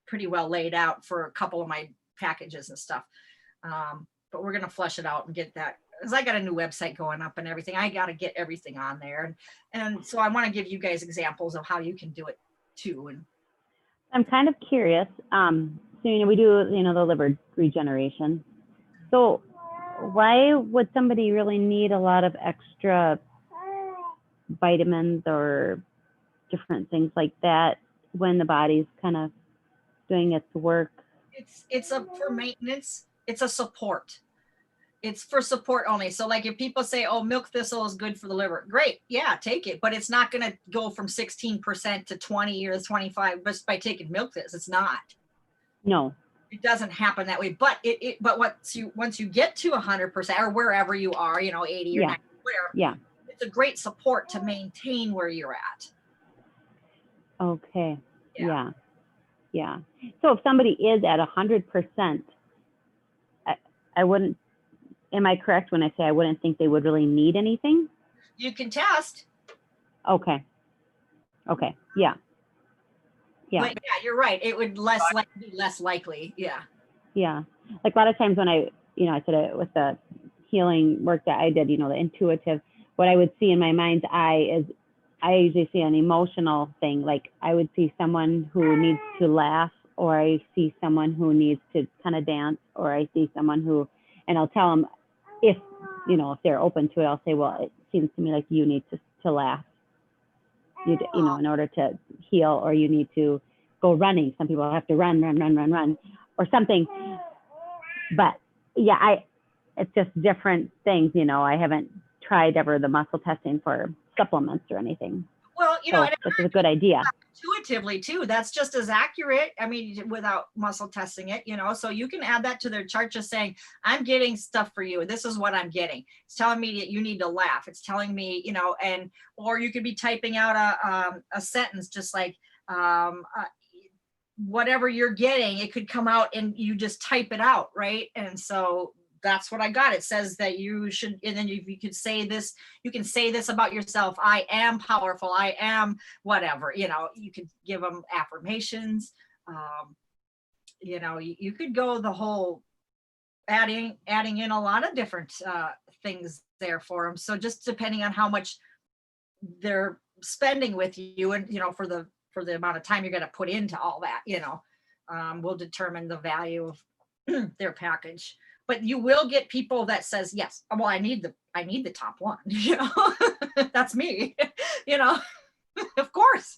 pretty well laid out for a couple of my packages and stuff. But we're going to flesh it out and get that, because I got a new website going up and everything. I got to get everything on there. And so I want to give you guys examples of how you can do it too. And I'm kind of curious. So, you know, we do, you know, the liver regeneration. So why would somebody really need a lot of extra vitamins or different things like that when the body's kind of doing its work? It's for maintenance. It's a support. It's for support only. So like if people say, oh, milk thistle is good for the liver, great, yeah, take it, but it's not going to go from 16% to 20 or 25 just by taking milk thistle. It's not. No, it doesn't happen that way. But but once you get to 100% or wherever you are, you know, 80 or 90, whatever, it's a great support to maintain where you're at. Okay. Yeah. So if somebody is at 100%, I wouldn't, am I correct when I say I wouldn't think they would really need anything? You can test. Okay. Yeah. But yeah, you're right. It would be less likely. Yeah. Like a lot of times when I said it with the healing work that I did, you know, the intuitive, what I would see in my mind's eye is I usually see an emotional thing. Like I would see someone who needs to laugh, or I see someone who needs to kind of dance, or I see someone who, and I'll tell them if they're open to it, I'll say, well, it seems to me like you need to laugh, you know, in order to heal, or you need to go running. Some people have to run, or something. But yeah, it's just different things, you know. I haven't tried ever the muscle testing for supplements or anything. Well, you know, So this is a good idea. intuitively too, that's just as accurate. I mean, without muscle testing it, you know, so you can add that to their chart, just saying, I'm getting stuff for you. This is what I'm getting. It's telling me that you need to laugh. It's telling me, you know, and, or you could be typing out a sentence, just like, whatever you're getting, it could come out and you just type it out. Right. And so that's what I got. It says that you should, and then you could say this, you can say this about yourself. I am powerful. I am whatever, you know, you could give them affirmations. You know, you could go the whole adding in a lot of different things there for them. So just depending on how much they're spending with you and, you know, for the amount of time you're going to put into all that, you know, will determine the value of their package. But you will get people that says, yes, well, I need the top one, you know, that's me, you know, of course.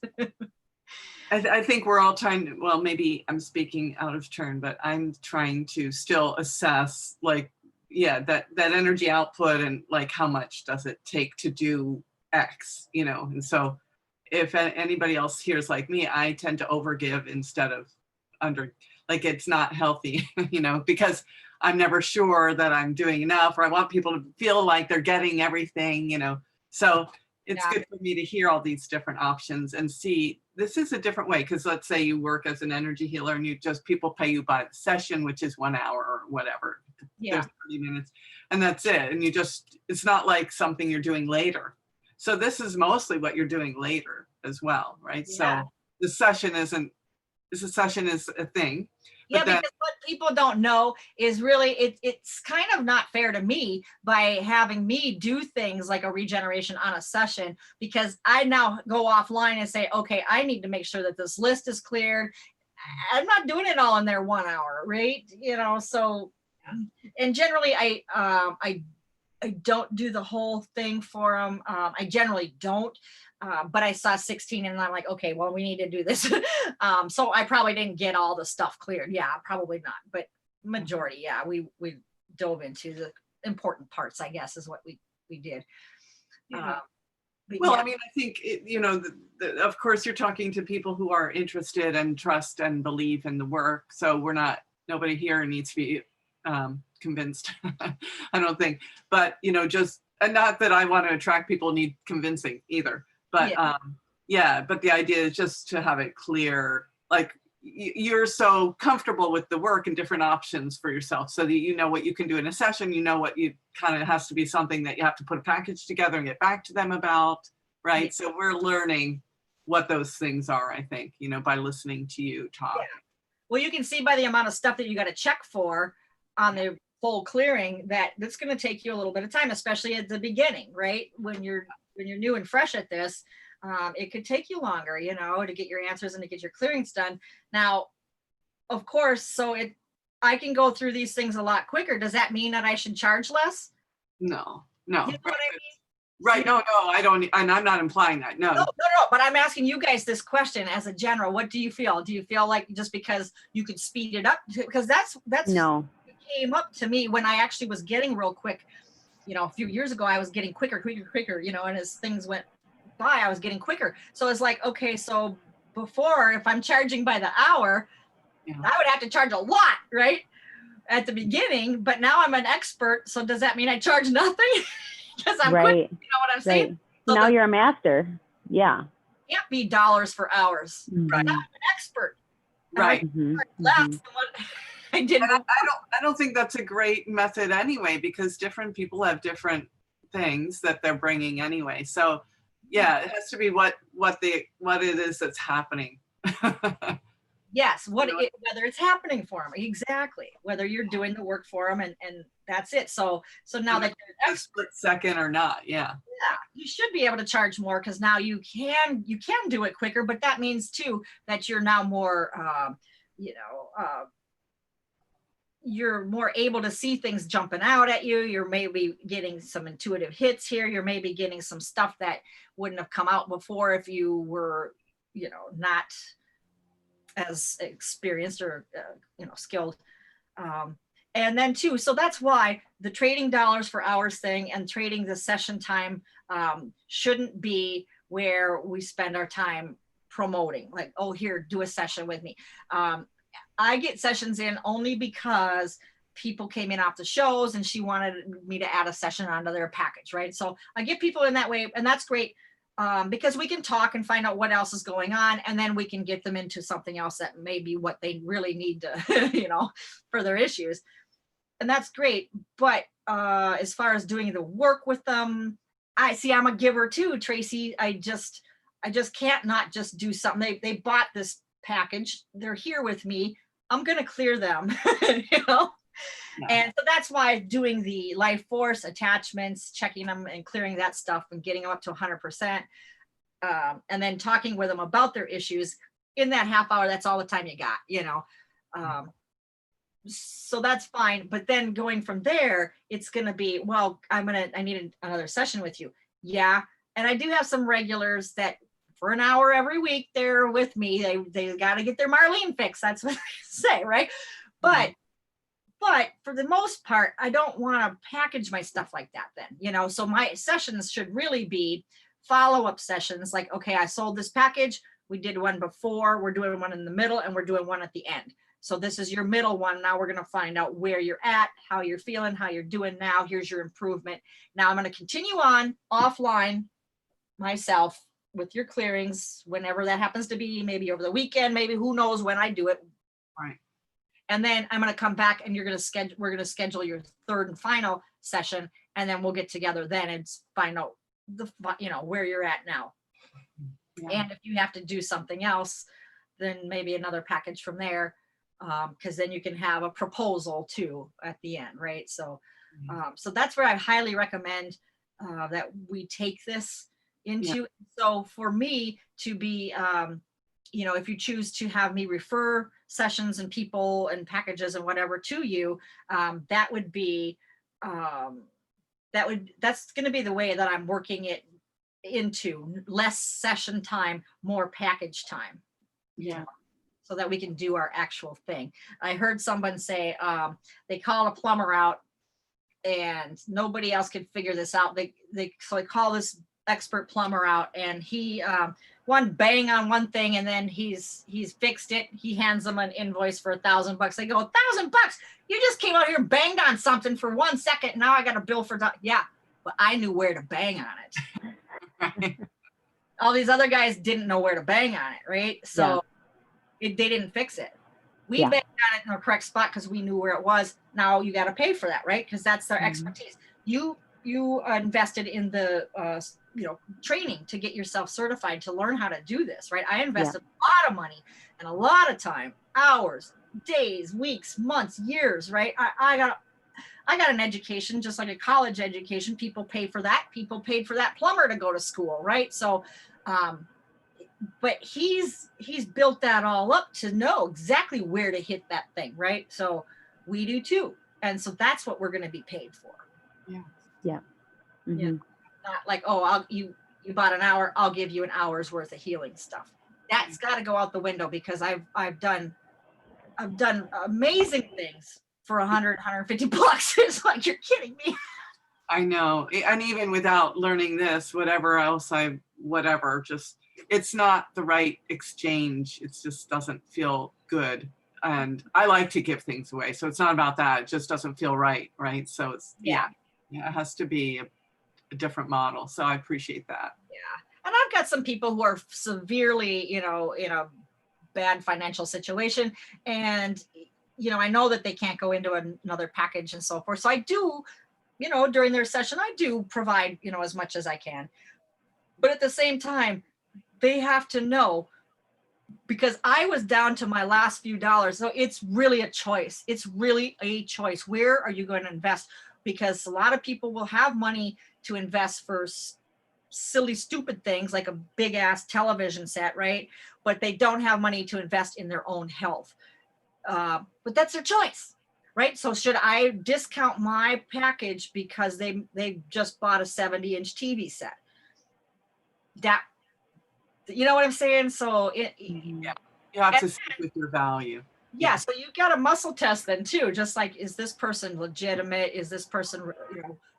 I think we're all trying to, well, maybe I'm speaking out of turn, but I'm trying to still assess, like, yeah, that energy output and like, how much does it take to do X, you know? And so if anybody else here is like me, I tend to overgive instead of under, like, it's not healthy, you know, because I'm never sure that I'm doing enough, or I want people to feel like they're getting everything, you know. So it's good for me to hear all these different options and see this is a different way. Because let's say you work as an energy healer and you just, people pay you by the session, which is 1 hour or whatever. Yeah. There's 30 minutes and that's it. And you just, it's not like something you're doing later. So this is mostly what you're doing later as well, right? Yeah. So the session isn't, a session is a thing. Yeah, because what people don't know is really, it's kind of not fair to me by having me do things like a regeneration on a session, because I now go offline and say, okay, I need to make sure that this list is cleared. I'm not doing it all in there 1 hour, right? You know, so, and generally I don't do the whole thing for them. I generally don't. But I saw 16 and I'm like, okay, well, we need to do this. So I probably didn't get all the stuff cleared. Yeah, probably not. But majority, yeah, we dove into the important parts, I guess, is what we did. Yeah. Well, yeah. I mean, I think, you know, of course, you're talking to people who are interested and trust and believe in the work. So we're not, nobody here needs to be convinced, I don't think. But, you know, just, and not that I want to attract people need convincing either. But yeah, but the idea is just to have it clear, like you're so comfortable with the work and different options for yourself so that you know what you can do in a session, you know what you kind of has to be something that you have to put a package together and get back to them about, right? Yeah. So we're learning what those things are, I think, you know, by listening to you talk. Yeah. Well, you can see by the amount of stuff that you got to check for on the full clearing that that's going to take you a little bit of time, especially at the beginning, right? When you're new and fresh at this, it could take you longer, you know, to get your answers and to get your clearings done. Now, of course, so I can go through these things a lot quicker. Does that mean that I should charge less? No. You know what I mean? Right. No, I don't, and I'm not implying that. No, but I'm asking you guys this question as a general. What do you feel? Do you feel like just because you could speed it up? Because that's no. It came up to me when I actually was getting real quick. You know, a few years ago, I was getting quicker, you know, and as things went by, I was getting quicker. So it's like, okay, so before, if I'm charging by the hour, I would have to charge a lot, right? At the beginning, but now I'm an expert. So does that mean I charge nothing? Because I'm quick, you know what I'm saying? Right. So now you're a master. Yeah. Can't be dollars for hours. Mm-hmm. Right. Now I'm an expert. Right. Less than what I did. I don't think that's a great method anyway, because different people have different things that they're bringing anyway. So yeah, it has to be what it is that's happening. Yes, whether it's happening for them, exactly. Whether you're doing the work for them, and that's it. So now that you're a split second or not, yeah, you should be able to charge more, because now you can do it quicker. But that means too that you're now more, you're more able to see things jumping out at you. You're maybe getting some intuitive hits here. You're maybe getting some stuff that wouldn't have come out before if you were, you know, not as experienced or, skilled. And then too, so that's why the trading dollars for hours thing and trading the session time shouldn't be where we spend our time promoting, like, oh, here, do a session with me. I get sessions in only because people came in off the shows and she wanted me to add a session onto their package, right? So I get people in that way, and that's great, because we can talk and find out what else is going on, and then we can get them into something else that may be what they really need to, you know, for their issues. And that's great. But as far as doing the work with them, I'm a giver too, Tracy. I just can't not just do something. They bought this package. They're here with me. I'm going to clear them, you know? Yeah. And so that's why doing the life force attachments, checking them and clearing that stuff and getting them up to 100%, and then talking with them about their issues in that half hour, that's all the time you got, you know? So that's fine. But then going from there, it's going to be, well, I need another session with you. Yeah. And I do have some regulars that for an hour every week, they're with me. They got to get their Marlene fix. That's what I say, right? But for the most part, I don't want to package my stuff like that then, you know? So my sessions should really be follow-up sessions. Like, okay, I sold this package. We did one before, we're doing one in the middle, and we're doing one at the end. So this is your middle one. Now we're going to find out where you're at, how you're feeling, how you're doing now. Here's your improvement. Now I'm going to continue on offline myself with your clearings, whenever that happens to be, maybe over the weekend, maybe who knows when I do it. Right. And then I'm going to come back and we're going to schedule your third and final session. And then we'll get together then and find out where you're at now. Yeah. And if you have to do something else, then maybe another package from there. Because then you can have a proposal too at the end, right? So, so that's where I highly recommend that we take this into. Yeah. So for me to be, if you choose to have me refer sessions and people and packages and whatever to you, that would be, that's going to be the way that I'm working it into. Less session time, more package time. Yeah. So that we can do our actual thing. I heard someone say they called a plumber out and nobody else could figure this out. So they call this expert plumber out, and he one bang on one thing, and then he's fixed it. He hands them an invoice for $1,000. They go, $1,000? You just came out here and banged on something for 1 second. Now I got a bill for yeah, but I knew where to bang on it. All these other guys didn't know where to bang on it, right? So. Yeah. They didn't fix it. We banged on it in the correct spot because we knew where it was. Now you got to pay for that, right? Because that's their expertise. You invested in the training to get yourself certified to learn how to do this, right? I invested a lot of money and a lot of time, hours, days, weeks, months, years, right? I got an education, just like a college education. People pay for that. People paid for that plumber to go to school, right? So, but he's built that all up to know exactly where to hit that thing, right? So we do too, and so that's what we're going to be paid for. Yeah. Mm-hmm. Yeah. Not like, oh, you bought an hour, I'll give you an hour's worth of healing stuff. That's got to go out the window, because I've done amazing things for $150. It's like, you're kidding me. I know, and even without learning this, whatever else just. It's not the right exchange. It just doesn't feel good. And I like to give things away. So it's not about that. It just doesn't feel right. Right. So it's, it has to be a different model. So I appreciate that. Yeah. And I've got some people who are severely, in a bad financial situation. And, I know that they can't go into another package and so forth. So I do, during their session, I do provide, as much as I can. But at the same time, they have to know, because I was down to my last few dollars. So it's really a choice. It's really a choice. Where are you going to invest? Because a lot of people will have money to invest for silly, stupid things like a big ass television set, right? But they don't have money to invest in their own health. But that's their choice, right? So should I discount my package because they just bought a 70-inch TV set? You know what I'm saying? So you have to stick with your value. Yeah. So you've got a muscle test then too. Just like, is this person legitimate? Is this person,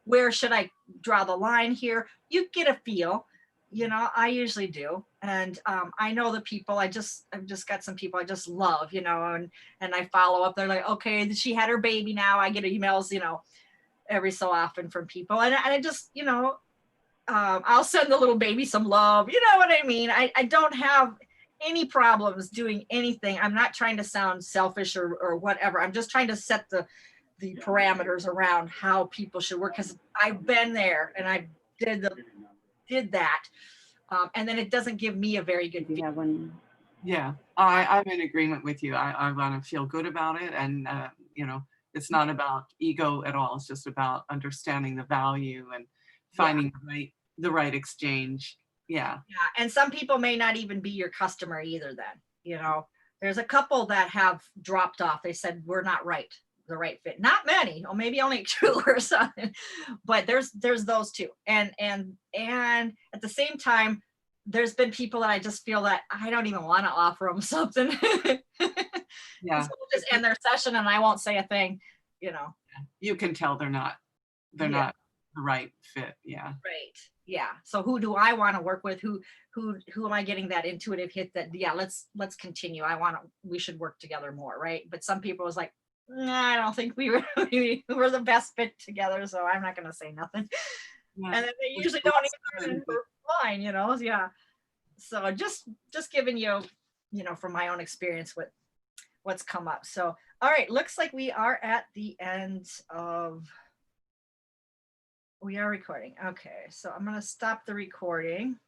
where should I draw the line here? You get a feel, you know, I usually do. And I know the people, I've just got some people I just love, you know, and I follow up. They're like, okay, she had her baby now. I get emails, you know, every so often from people. And I just, you know, I'll send the little baby some love. You know what I mean? I don't have any problems doing anything. I'm not trying to sound selfish or whatever. I'm just trying to set the parameters around how people should work, because I've been there and I did that. And then it doesn't give me a very good You feel. have one. Yeah, I'm in agreement with you. I want to feel good about it. And, you know, it's not about ego at all. It's just about understanding the value and finding the right exchange. Yeah. Yeah, and some people may not even be your customer either then, you know. There's a couple that have dropped off. They said, we're not the right fit. Not many, or maybe only 2 or something, but there's those 2. And at the same time, there's been people that I just feel that I don't even want to offer them something. Yeah. So we'll just end their session and I won't say a thing, you know. You can tell they're not the right fit. Yeah. Right. Yeah. So who do I want to work with? Who am I getting that intuitive hit that, yeah, let's continue. We should work together more. Right. But some people was like, nah, I don't think we were the best fit together. So I'm not going to say nothing. Yeah. And then they usually don't even reply, you know? Yeah. So just giving you, you know, from my own experience what's come up. So, all right. Looks like we are at the end of, we are recording. Okay. So I'm going to stop the recording.